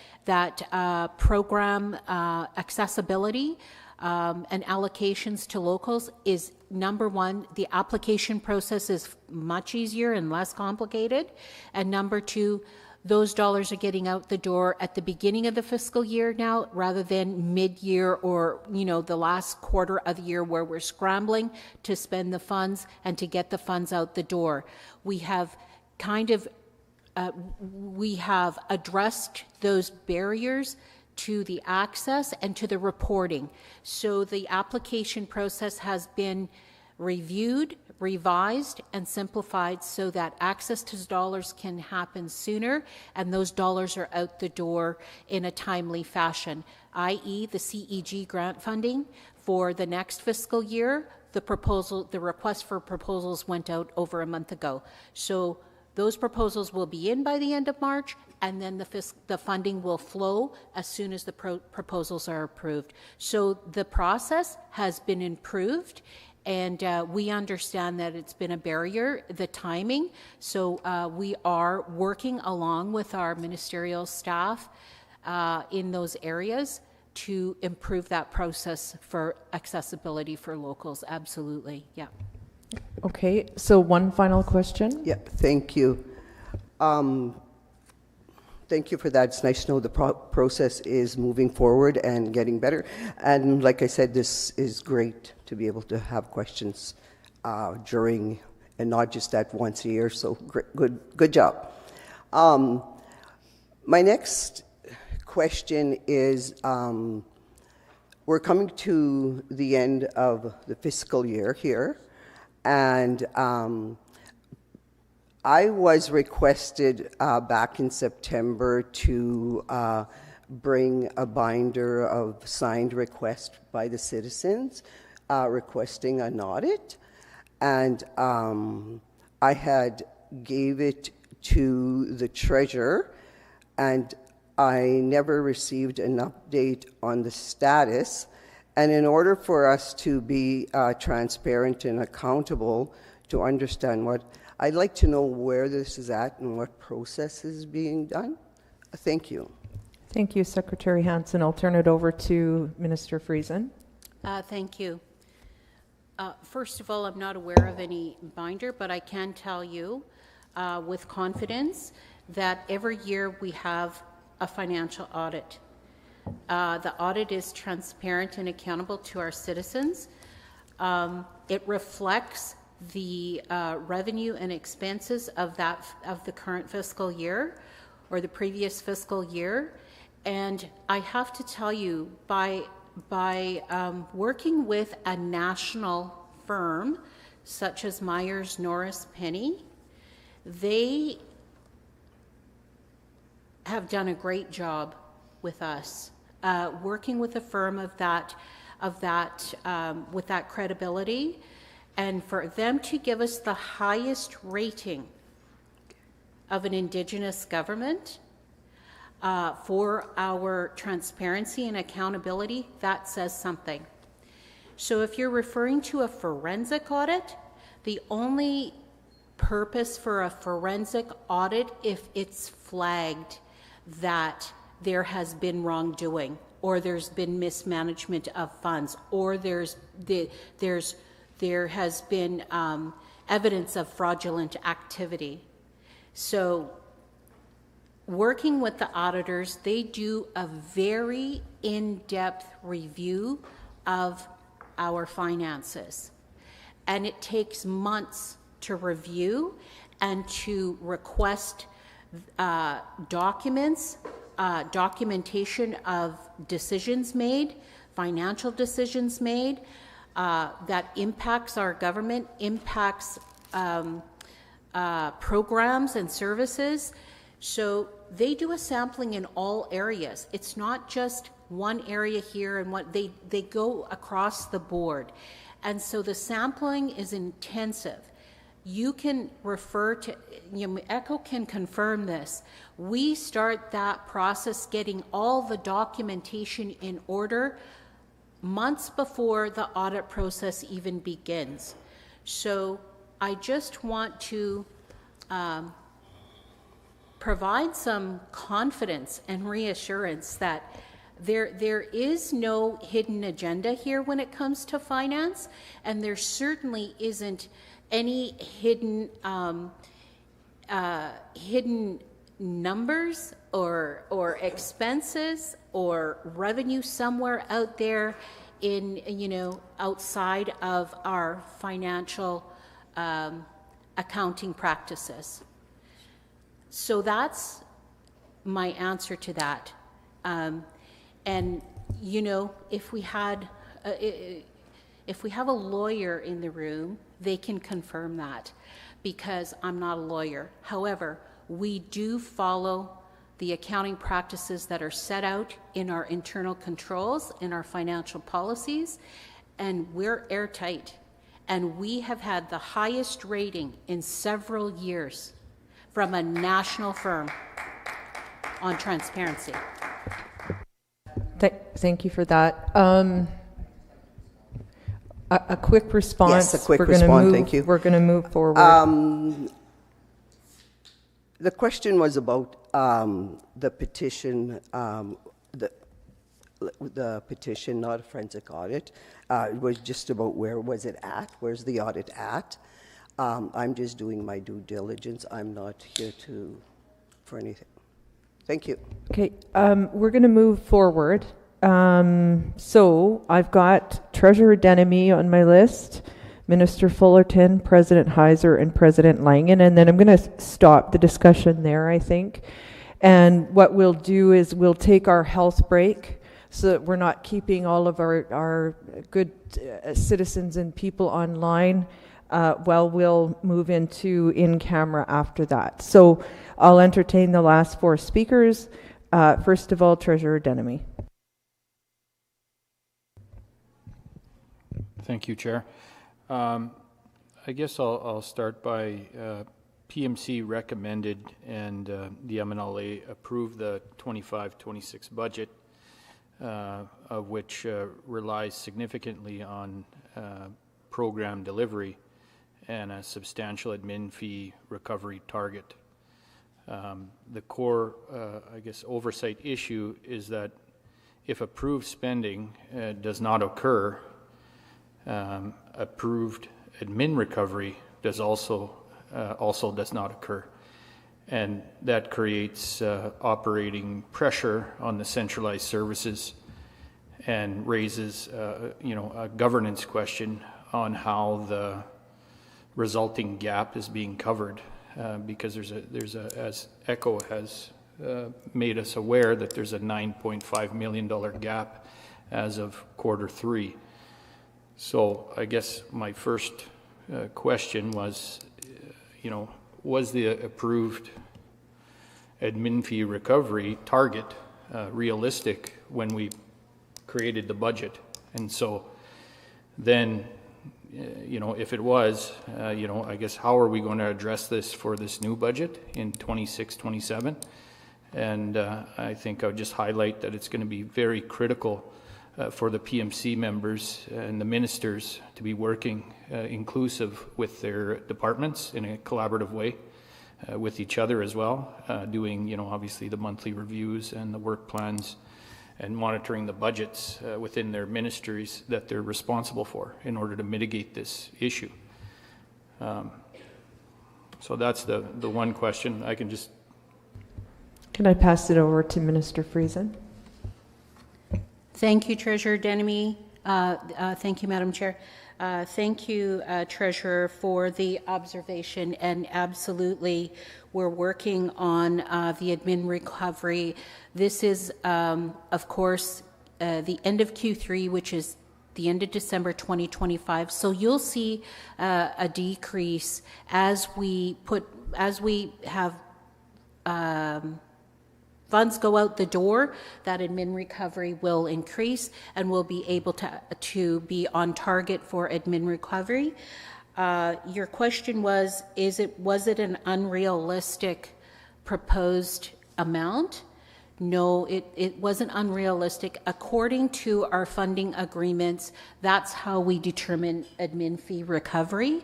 program accessibility and allocations to locals is, number one, the application process is much easier and less complicated, and number two, those dollars are getting out the door at the beginning of the fiscal year now, rather than mid-year or, the last quarter of the year where we're scrambling to spend the funds and to get the funds out the door. We have addressed those barriers to the access and to the reporting. So the application process has been reviewed, revised, and simplified so that access to dollars can happen sooner and those dollars are out the door in a timely fashion, i.e. the CEG grant funding for the next fiscal year. The request for proposals went out over a month ago. So those proposals will be in by the end of March, and then the funding will flow as soon as the proposals are approved. So the process has been improved, and we understand that it's been a barrier, the timing. So we are working along with our ministerial staff in those areas to improve that process for accessibility for locals. Absolutely, yeah. Okay, so one final question. Yeah, thank you. Thank you for that. It's nice to know the process is moving forward and getting better. And like I said, this is great to be able to have questions during, and not just that once a year. So good job. My next question is, we're coming to the end of the fiscal year here, and I was requested back in September to bring a binder of signed requests by the citizens requesting an audit, and I had gave it to the treasurer, and I never received an update on the status. And in order for us to be transparent and accountable, to understand what, I'd like to know where this is at and what process is being done. Thank you. Thank you, Secretary Hansen. I'll turn it over to Minister Friesen. Thank you. First of all, I'm not aware of any binder, but I can tell you with confidence that every year we have a financial audit. The audit is transparent and accountable to our citizens. It reflects the revenue and expenses of the current fiscal year or the previous fiscal year. And I have to tell you, by working with a national firm such as Myers Norris Penny, they have done a great job with us, working with a firm with that credibility, and for them to give us the highest rating of an Indigenous government for our transparency and accountability, that says something. So if you're referring to a forensic audit, the only purpose for a forensic audit if it's flagged that there has been wrongdoing, or there's been mismanagement of funds, or there has been evidence of fraudulent activity. So working with the auditors, they do a very in-depth review of our finances. And it takes months to review and to request documentation of decisions made, financial decisions made, that impacts our government, impacts programs and services. So they do a sampling in all areas. It's not just one area here and what they go across the board. And so the sampling is intensive. You can refer to, ECHO can confirm this. We start that process getting all the documentation in order months before the audit process even begins. So I just want to provide some confidence and reassurance that there is no hidden agenda here when it comes to finance, and there certainly isn't any hidden hidden numbers or expenses or revenue somewhere out there in, you know, outside of our financial accounting practices. So that's my answer to that. And you know, if we have a lawyer in the room, they can confirm that, because I'm not a lawyer. However, we do follow the accounting practices that are set out in our internal controls, in our financial policies, and we're airtight. And we have had the highest rating in several years from a national firm on transparency. Thank you for that. A quick response. Yes, a quick response, thank you. We're going to move forward. The question was about the petition, the petition, not a forensic audit. It was just about where was it at? Where's the audit at? I'm just doing my due diligence. I'm not here for anything. Thank you. Okay, we're going to move forward. So I've got Treasurer Denemy on my list, Minister Fullerton, President Heiser, and President Langen, and then I'm going to stop the discussion there, I think. And what we'll do is we'll take our health break so that we're not keeping all of our good citizens and people online while we'll move into in-camera after that. So I'll entertain the last four speakers. First of all, Treasurer Denemy. Thank you, Chair. I guess I'll start by PMC recommended and the MNLA approved the 25-26 budget, of which relies significantly on program delivery and a substantial admin fee recovery target. The core, I guess, oversight issue is that if approved spending does not occur, approved admin recovery also does not occur, and that creates operating pressure on the centralized services and raises a governance question on how the resulting gap is being covered, because there's a as ECHO has made us aware that there's a $9.5 million gap as of Q3. So I guess my first question was, was the approved admin fee recovery target realistic when we created the budget? And so then, if it was, I guess how are we going to address this for this new budget in 26-27? And I think I would just highlight that it's going to be very critical for the PMC members and the ministers to be working inclusive with their departments in a collaborative way, with each other as well, doing, obviously the monthly reviews and the work plans and monitoring the budgets within their ministries that they're responsible for in order to mitigate this issue. So that's the one question. Can I pass it over to Minister Friesen? Thank you, Treasurer Denemy. Thank you, Madam Chair. Thank you, Treasurer, for the observation, and absolutely, we're working on the admin recovery. This is, of course, the end of Q3, which is the end of December 2025. So you'll see a decrease as we have funds go out the door. That admin recovery will increase, and we'll be able to be on target for admin recovery. Your question was it an unrealistic proposed amount? No, it wasn't unrealistic. According to our funding agreements, that's how we determine admin fee recovery.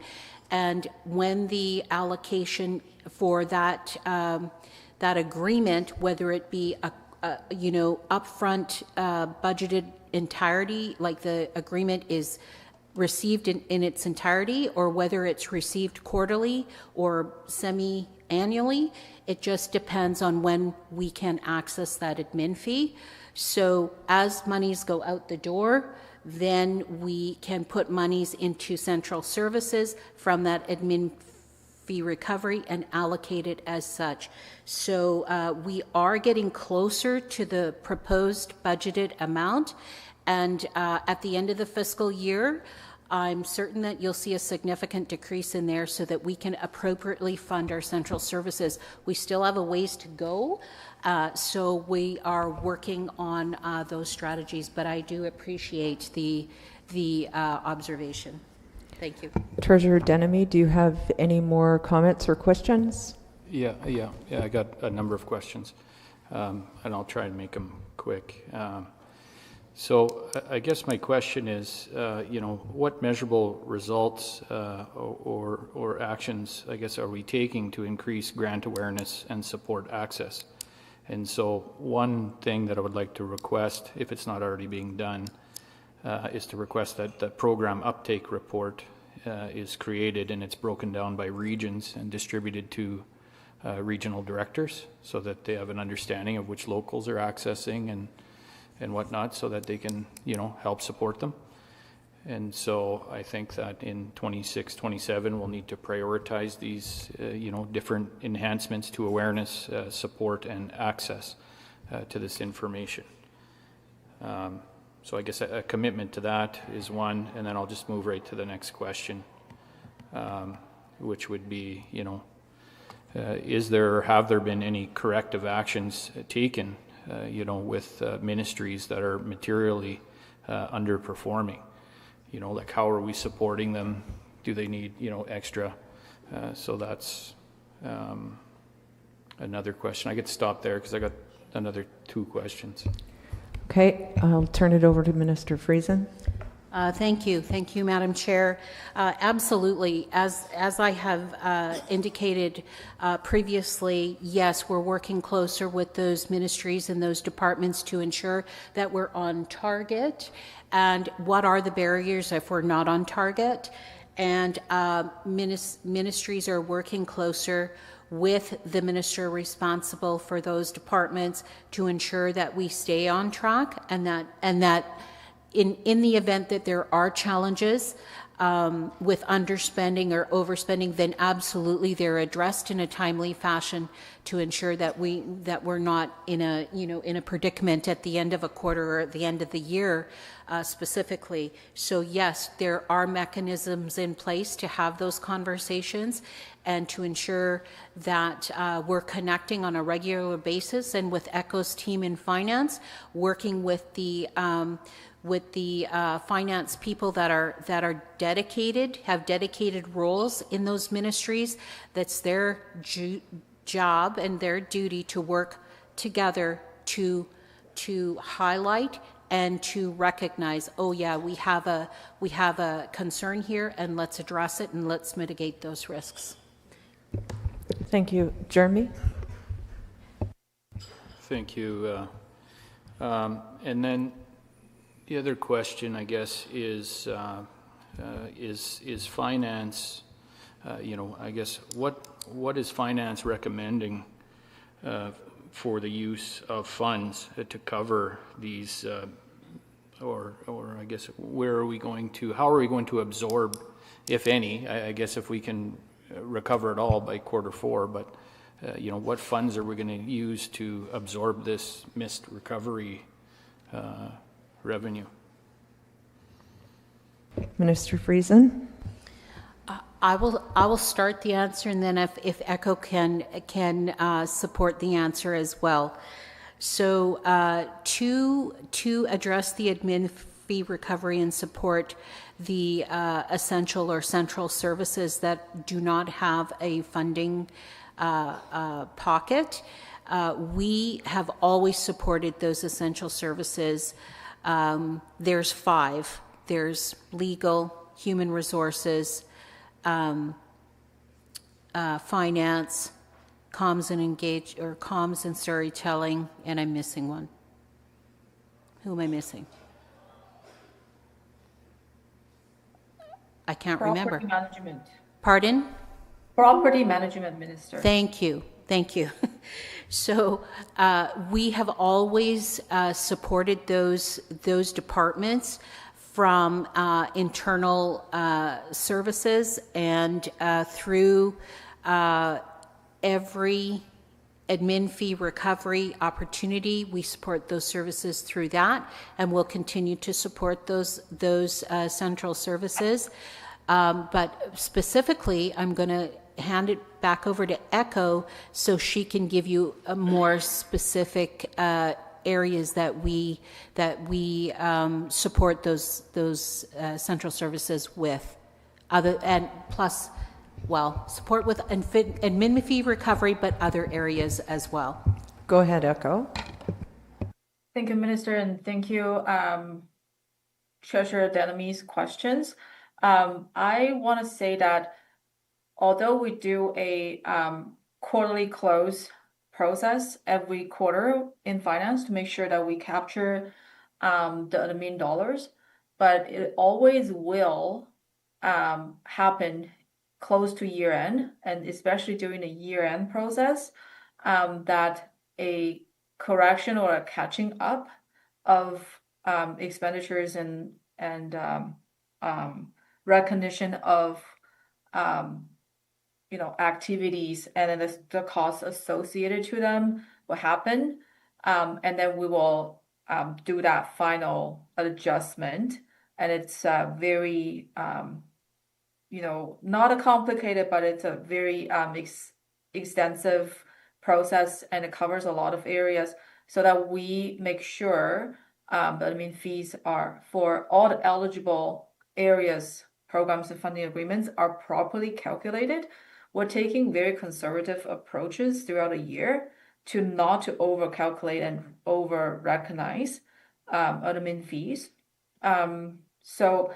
And when the allocation for that agreement, whether it be upfront budgeted entirety, like the agreement is received in its entirety, or whether it's received quarterly or semi-annually. It just depends on when we can access that admin fee. So as monies go out the door, then we can put monies into central services from that admin fee recovery and allocate it as such. So we are getting closer to the proposed budgeted amount, and at the end of the fiscal year, I'm certain that you'll see a significant decrease in there so that we can appropriately fund our central services. We still have a ways to go, so we are working on those strategies, but I do appreciate the observation. Thank you. Treasurer Denemy, do you have any more comments or questions? Yeah, I got a number of questions, and I'll try and make them quick. So I guess my question is, what measurable results or actions, I guess, are we taking to increase grant awareness and support access? And so one thing that I would like to request, if it's not already being done, is to request that the program uptake report is created and it's broken down by regions and distributed to regional directors so that they have an understanding of which locals are accessing and whatnot, so that they can, help support them. And so I think that in 26, 27, we'll need to prioritize these, different enhancements to awareness, support, and access to this information. So I guess a commitment to that is one, and then I'll just move right to the next question, which would be, is there or have there been any corrective actions taken with ministries that are materially underperforming? Like how are we supporting them? Do they need, extra? So that's another question. I get to stop there because I got another 2 questions. Okay, I'll turn it over to Minister Friesen. Thank you, Madam Chair. Absolutely. As I have indicated previously, yes, we're working closer with those ministries and those departments to ensure that we're on target. And what are the barriers if we're not on target? And ministries are working closer with the minister responsible for those departments to ensure that we stay on track, and that in the event that there are challenges with underspending or overspending, then absolutely they're addressed in a timely fashion to ensure that we're not in a predicament at the end of a quarter or at the end of the year specifically. So yes, there are mechanisms in place to have those conversations and to ensure that we're connecting on a regular basis, and with ECHO's team in finance, working with the finance people that are dedicated, have dedicated roles in those ministries. That's their job and their duty to work together to highlight and to recognize, oh yeah, we have a concern here, and let's address it and let's mitigate those risks. Thank you. Jeremy? Thank you. And then the other question, I guess, is finance, I guess, what is finance recommending for the use of funds to cover these, or I guess, how are we going to absorb, if any, I guess if we can recover it all by Q4, but what funds are we going to use to absorb this missed recovery revenue? Minister Friesen? I will start the answer, and then if ECHO can support the answer as well. So to address the admin fee recovery and support the essential or central services that do not have a funding pocket, we have always supported those essential services. There's 5. There's legal, human resources, finance, comms and storytelling, and I'm missing one. Who am I missing? I can't remember. Property management. Pardon? Property management minister. Thank you. Thank you. So we have always supported those departments from internal services, and through every admin fee recovery opportunity, we support those services through that, and we'll continue to support those central services. But specifically, I'm going to hand it back over to Echo so she can give you a more specific areas that we support those central services with, support with admin fee recovery, but other areas as well. Go ahead, Echo. Thank you, Minister, and thank you, Treasurer Delamy's questions. I want to say that although we do a quarterly close process every quarter in finance to make sure that we capture the admin dollars, but it always will happen close to year end, and especially during the year end process, that a correction or a catching up of expenditures and recognition of activities and then the costs associated to them will happen, and then we will do that final adjustment. And it's very not a complicated, but it's a very extensive process, and it covers a lot of areas so that we make sure the admin fees are for all the eligible areas, programs, and funding agreements are properly calculated. We're taking very conservative approaches throughout the year to not to over calculate and over recognize admin fees. So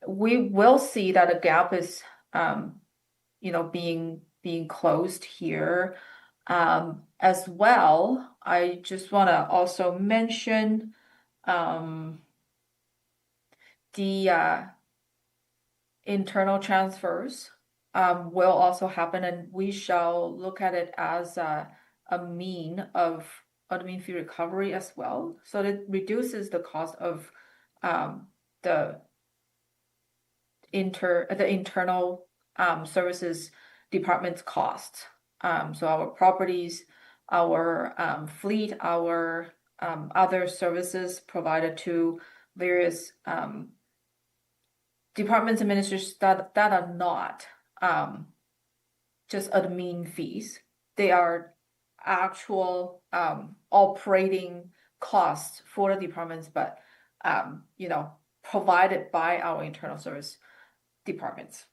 we will see that a gap is being closed here as well. I just want to also mention the internal transfers will also happen, and we shall look at it as a mean of admin fee recovery as well. So it reduces the cost of the internal services department's costs. So our properties, our fleet, our other services provided to various departments and ministries that are not just admin fees. They are actual operating costs for the departments, but provided by our internal service departments.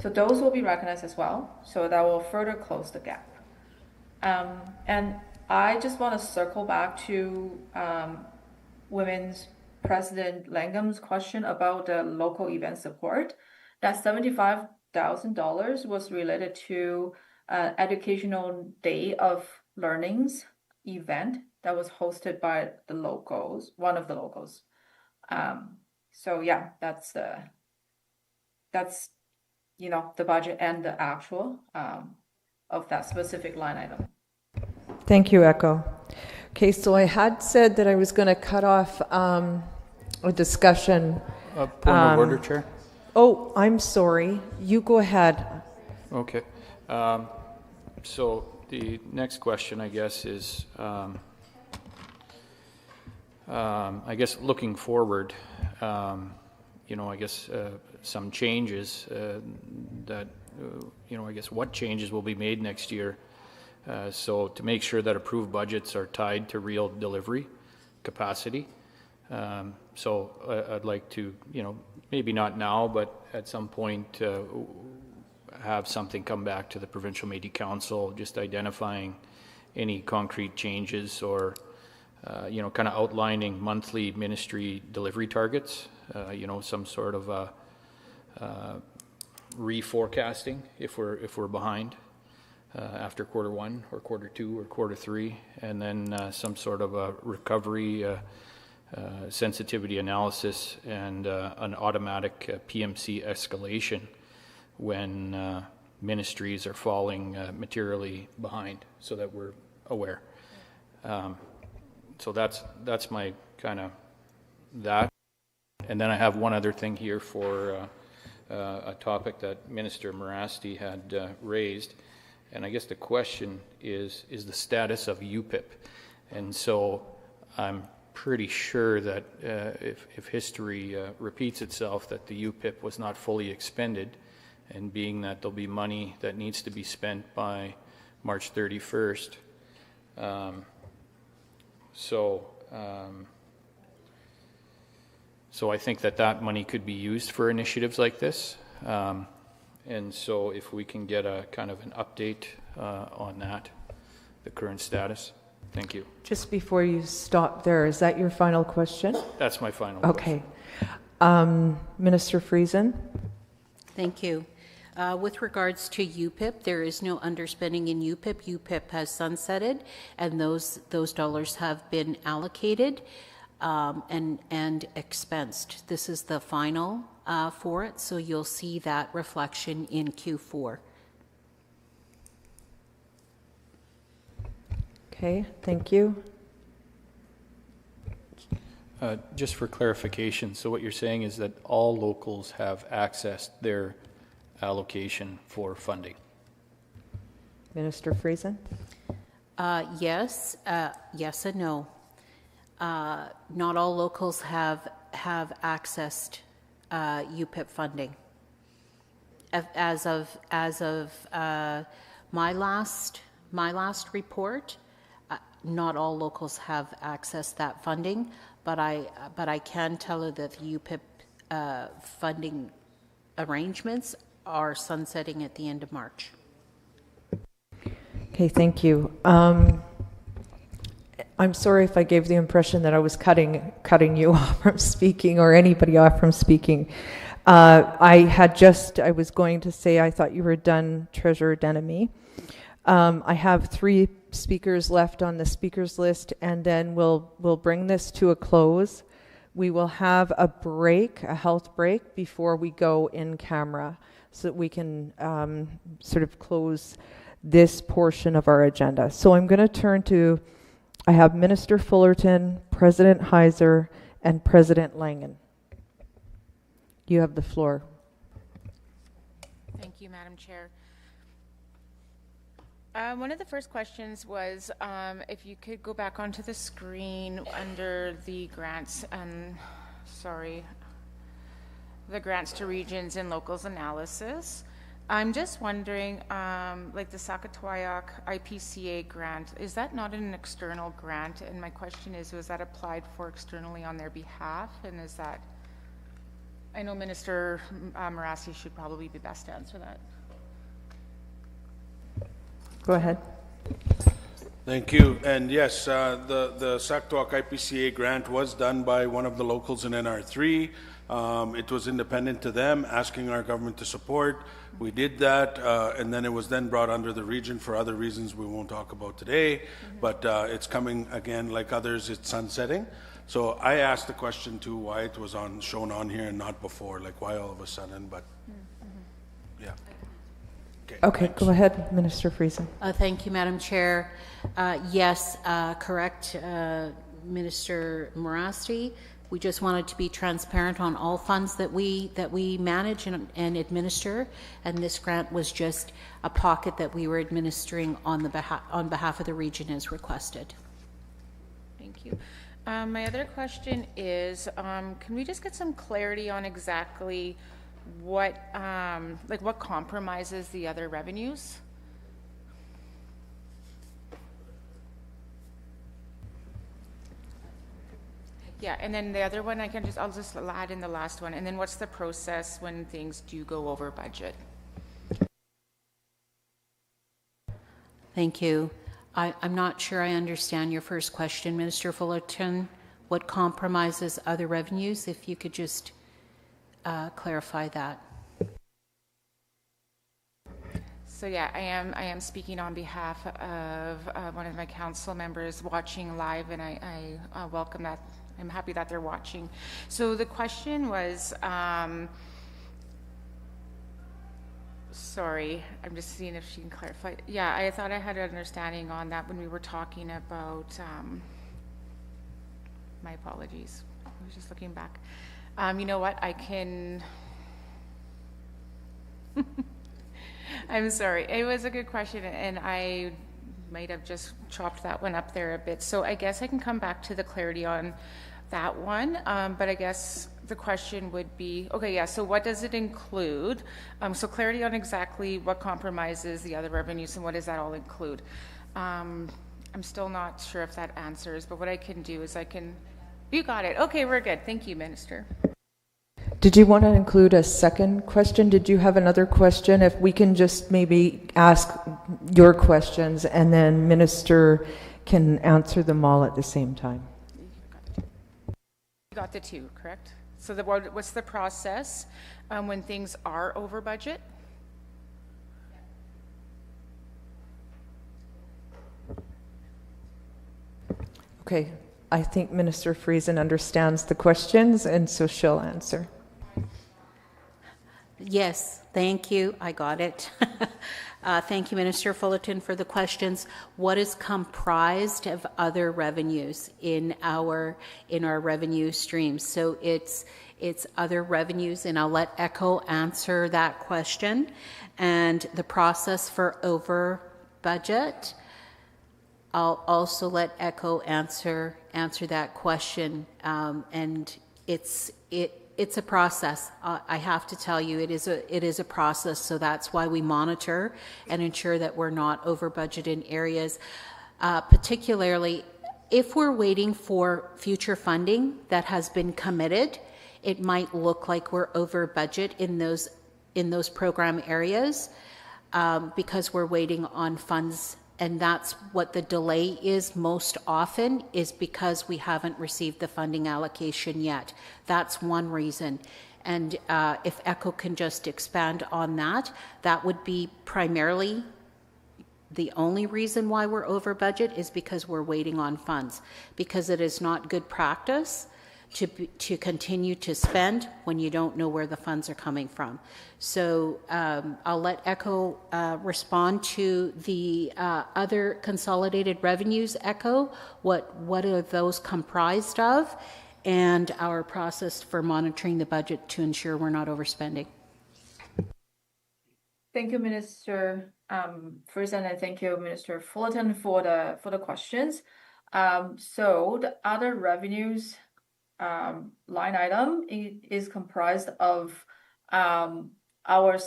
So those will be recognized as well. So that will further close the gap. And I just want to circle back to Women's President Langham's question about the local event support. That $75,000 was related to educational day of learnings event that was hosted by the locals, one of the locals. So yeah, that's the budget and the actual of that specific line item. Thank you, Echo. Okay, so I had said that I was going to cut off a discussion. Point of order, Chair. Oh, I'm sorry. You go ahead. Okay. So the next question, I guess, is I guess looking forward, I guess some changes that, I guess what changes will be made next year. So to make sure that approved budgets are tied to real delivery capacity. So I'd like to, maybe not now, but at some point have something come back to the Provincial Métis Council, just identifying any concrete changes or, kind of outlining monthly ministry delivery targets, some sort of reforecasting if we're behind. after quarter one or quarter two or quarter three, and then some sort of a recovery sensitivity analysis and an automatic PMC escalation when ministries are falling materially behind, so that we're aware. So that's my kind of that. And then I have one other thing here for a topic that Minister Morasti had raised. And I guess the question is the status of UPIP. And so I'm pretty sure that if history repeats itself, that the UPIP was not fully expended, and being that there'll be money that needs to be spent by March 31st. So I think that money could be used for initiatives like this. And so if we can get a kind of an update on that, the current status. Thank you. Just before you stop there, is that your final question? That's my final question. Minister Friesen. Thank you. With regards to UPIP, there is no underspending in UPIP. UPIP has sunsetted, and those dollars have been allocated and expensed. This is the final for it, so you'll see that reflection in Q4. Okay, thank you. Just for clarification, so what you're saying is that all locals have accessed their allocation for funding? Minister Friesen? Yes, yes and no. Not all locals have accessed UPIP funding. As of my last report, not all locals have accessed that funding, but I can tell you that the UPIP funding arrangements are sunsetting at the end of March. Okay, thank you. I'm sorry if I gave the impression that I was cutting you off from speaking, or anybody off from speaking. I was going to say I thought you were done, Treasurer Denemy. I have 3 speakers left on the speakers list, and then we'll bring this to a close. We will have a break, a health break, before we go in camera, so that we can sort of close this portion of our agenda. So I'm going to turn to, I have Minister Fullerton, President Heiser, and President Langen. You have the floor. Thank you, Madam Chair. One of the first questions was if you could go back onto the screen under the grants, the grants to regions and locals analysis. I'm just wondering, like the Saskatchewan IPCA grant, is that not an external grant? And my question is, was that applied for externally on their behalf? And is that, I know Minister Morasti should probably be best to answer that. Go ahead. Thank you. And yes, the Saskatchewan IPCA grant was done by one of the locals in NR3. It was independent to them, asking our government to support. We did that, and then it was then brought under the region for other reasons we won't talk about today. But it's coming again, like others, it's sunsetting. So I asked the question too, why it was shown on here and not before, like why all of a sudden, but yeah. Okay, go ahead, Minister Friesen. Thank you, Madam Chair. Yes, correct, Minister Morasti. We just wanted to be transparent on all funds that we manage and administer, and this grant was just a pocket that we were administering on behalf of the region as requested. Thank you. My other question is, can we just get some clarity on exactly what compromises the other revenues? Yeah, and then the other one I'll just add in the last one. And then what's the process when things do go over budget? Thank you. I'm not sure I understand your first question, Minister Fullerton. What compromises other revenues? If you could just clarify that. So yeah, I am speaking on behalf of one of my council members watching live, and I welcome that. I'm happy that they're watching. So the question was, sorry, I'm just seeing if she can clarify. Yeah, I thought I had an understanding on that when we were talking about, my apologies. I was just looking back. You know what, I can, I'm sorry. It was a good question, and I might have just chopped that one up there a bit. So I guess I can come back to the clarity on that one. But I guess the question would be, okay, yeah, so what does it include? So clarity on exactly what compromises the other revenues and what does that all include? I'm still not sure if that answers, but what I can do is you got it. Okay, we're good. Thank you, Minister. Did you want to include a second question? Did you have another question? If we can just maybe ask your questions and then Minister can answer them all at the same time. You got the two, correct? So what's the process when things are over budget? Okay, I think Minister Friesen understands the questions, and so she'll answer. Yes, thank you. I got it. Thank you, Minister Fullerton, for the questions. What is comprised of other revenues in our revenue streams? So it's other revenues, and I'll let Echo answer that question. And the process for over budget, I'll also let Echo answer that question. And it's a process. I have to tell you, it is a process. So that's why we monitor and ensure that we're not over budget in areas, particularly if we're waiting for future funding that has been committed. It might look like we're over budget in those program areas because we're waiting on funds. And that's what the delay is most often, is because we haven't received the funding allocation yet. That's one reason. And if Echo can just expand on that, that would be primarily the only reason why we're over budget is because we're waiting on funds, because it is not good practice to continue to spend when you don't know where the funds are coming from. So I'll let Echo respond to the other consolidated revenues. Echo, what are those comprised of, and our process for monitoring the budget to ensure we're not overspending. Thank you, Minister Friesen, and thank you, Minister Fullerton, for the questions. So the other revenues line item is comprised of our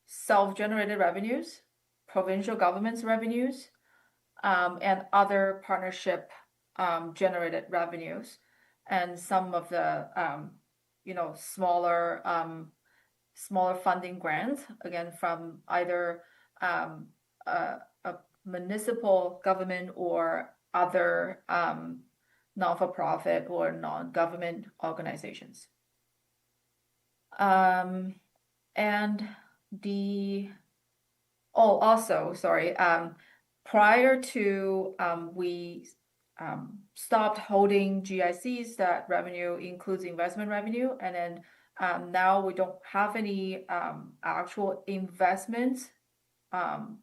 self-generated revenues, provincial government's revenues, and other partnership generated revenues, and some of the smaller funding grants, again from either a municipal government or other non-for-profit or non-government organizations. Prior to we stopped holding GICs, that revenue includes investment revenue, and then now we don't have any actual investments on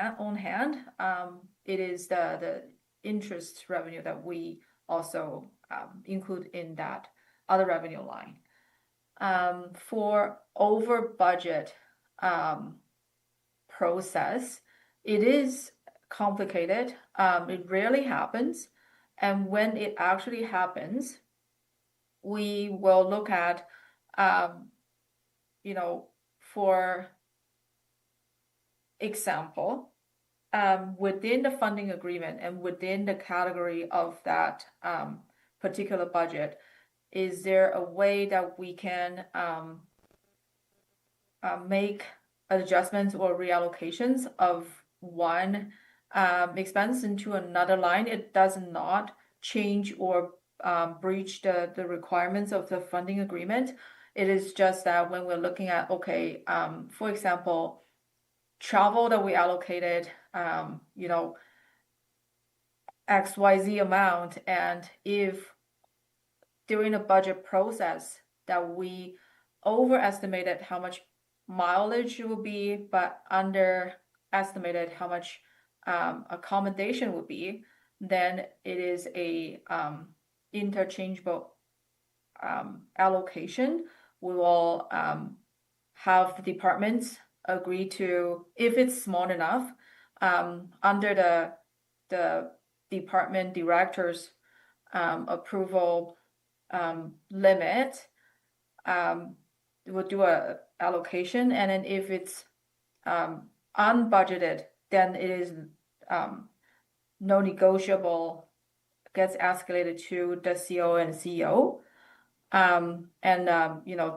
hand. It is the interest revenue that we also include in that other revenue line. For over budget process, it is complicated. It rarely happens, and when it actually happens, we will look at for example, within the funding agreement and within the category of that particular budget, is there a way that we can make adjustments or reallocations of one expense into another line? It does not change or breach the requirements of the funding agreement. It is just that when we're looking at, for example, travel that we allocated, XYZ amount, and if during the budget process that we overestimated how much mileage it would be, but underestimated how much accommodation would be, then it is a interchangeable allocation. We will have the departments agree to, if it's small enough, under the department director's approval limit, we'll do a allocation, and then if it's unbudgeted, then it is no negotiable, gets escalated to the CO and CEO.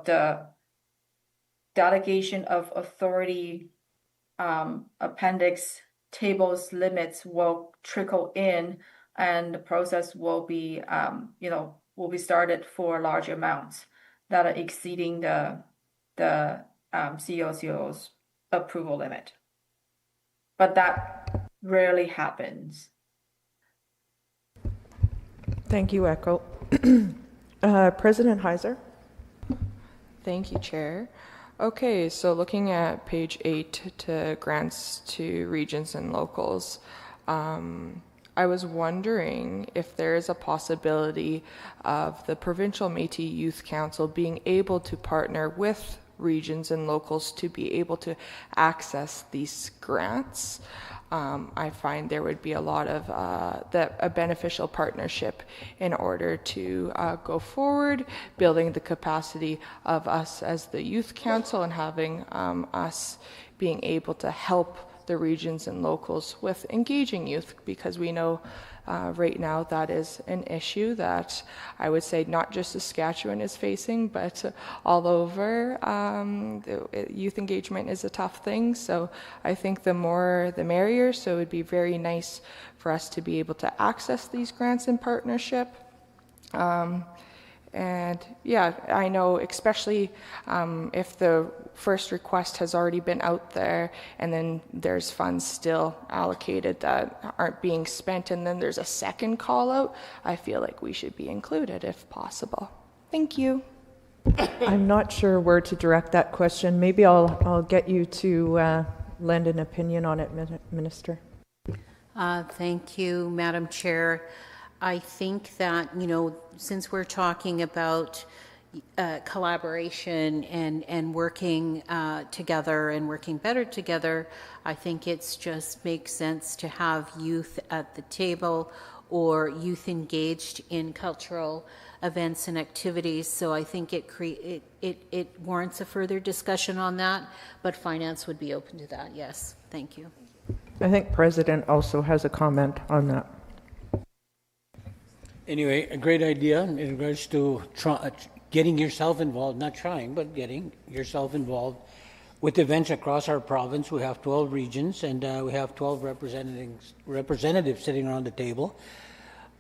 The delegation of authority appendix tables limits will trickle in, and the process will be started for large amounts that are exceeding the CO's approval limit. But that rarely happens. Thank you, Echo. President Heiser. Thank you, Chair. Okay, so looking at page 8 to grants to regions and locals, I was wondering if there is a possibility of the Provincial Métis Youth Council being able to partner with regions and locals to be able to access these grants. I find there would be a lot of a beneficial partnership in order to go forward, building the capacity of us as the Youth Council and having us being able to help the regions and locals with engaging youth, because we know right now that is an issue that I would say not just Saskatchewan is facing, but all over. Youth engagement is a tough thing, so I think the more the merrier, so it would be very nice for us to be able to access these grants in partnership. And yeah, I know especially if the first request has already been out there and then there's funds still allocated that aren't being spent and then there's a second call out, I feel like we should be included if possible. Thank you. I'm not sure where to direct that question. Maybe I'll get you to lend an opinion on it, Minister. Thank you, Madam Chair. I think that, since we're talking about collaboration and working together and working better together, I think it's just makes sense to have youth at the table or youth engaged in cultural events and activities. So I think it warrants a further discussion on that, but finance would be open to that. Yes, thank you. I think President also has a comment on that. Anyway, a great idea in regards to getting yourself involved, not trying, but getting yourself involved with events across our province. We have 12 regions and we have 12 representatives sitting around the table.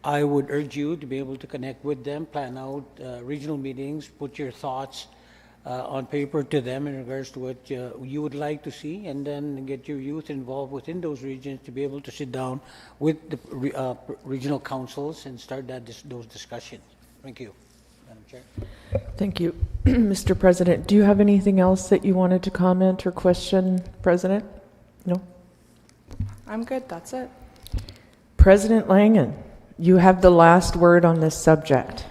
I would urge you to be able to connect with them, plan out regional meetings, put your thoughts on paper to them in regards to what you would like to see, and then get your youth involved within those regions to be able to sit down with the regional councils and start those discussions. Thank you, Madam Chair. Thank you. Mr. President, do you have anything else that you wanted to comment or question, President? No? I'm good, that's it. President Langen, you have the last word on this subject.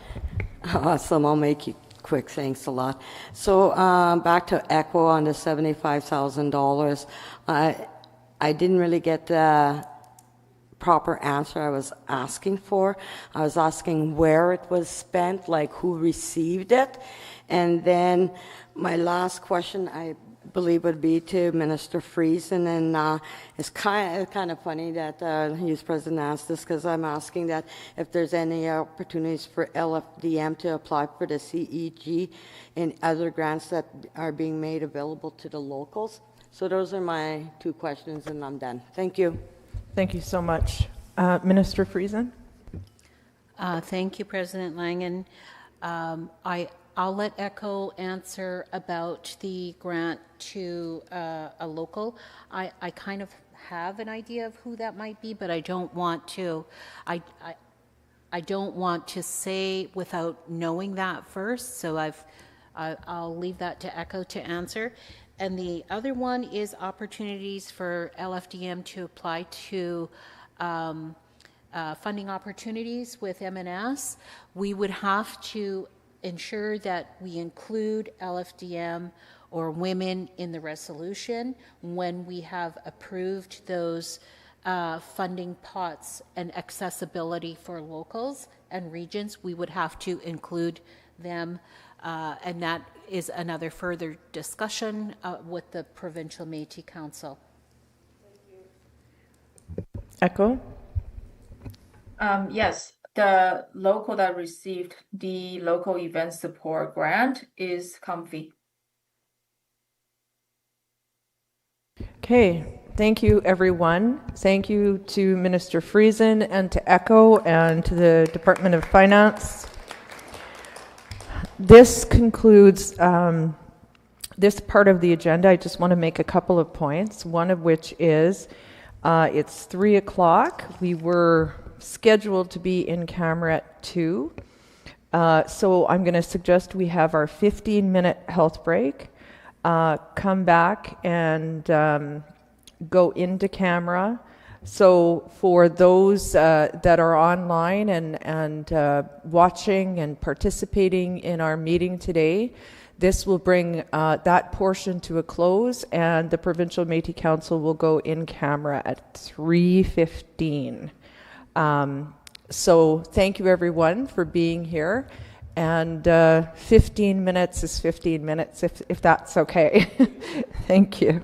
Awesome, I'll make it quick, thanks a lot. So back to Echo on the $75,000. I didn't really get the proper answer I was asking for. I was asking where it was spent, like who received it. And then my last question, I believe, would be to Minister Friesen, and it's kind of funny that Youth President asked this, because I'm asking that if there's any opportunities for LFDM to apply for the CEG and other grants that are being made available to the locals. So those are my two questions, and I'm done. Thank you. Thank you so much. Minister Friesen? Thank you, President Langen. I'll let Echo answer about the grant to a local. I kind of have an idea of who that might be, but I don't want to. I don't want to say without knowing that first. So I'll leave that to Echo to answer. And the other one is opportunities for LFDM to apply to funding opportunities with M&S. We would have to ensure that we include LFDM or women in the resolution when we have approved those funding pots and accessibility for locals and regions. We would have to include them, and that is another further discussion with the Provincial Métis Council. Echo? Yes, the local that received the local event support grant is Comfy. Okay, thank you, everyone. Thank you to Minister Friesen and to ECHO and to the Department of Finance. This concludes this part of the agenda. I just want to make a couple of points, one of which is it's 3 o'clock. We were scheduled to be in camera at 2. So I'm going to suggest we have our 15-minute health break, come back and go into camera. So for those that are online and watching and participating in our meeting today, this will bring that portion to a close, and the Provincial Métis Council will go in camera at 3:15. So thank you, everyone, for being here. And 15 minutes is 15 minutes, if that's okay. Thank you.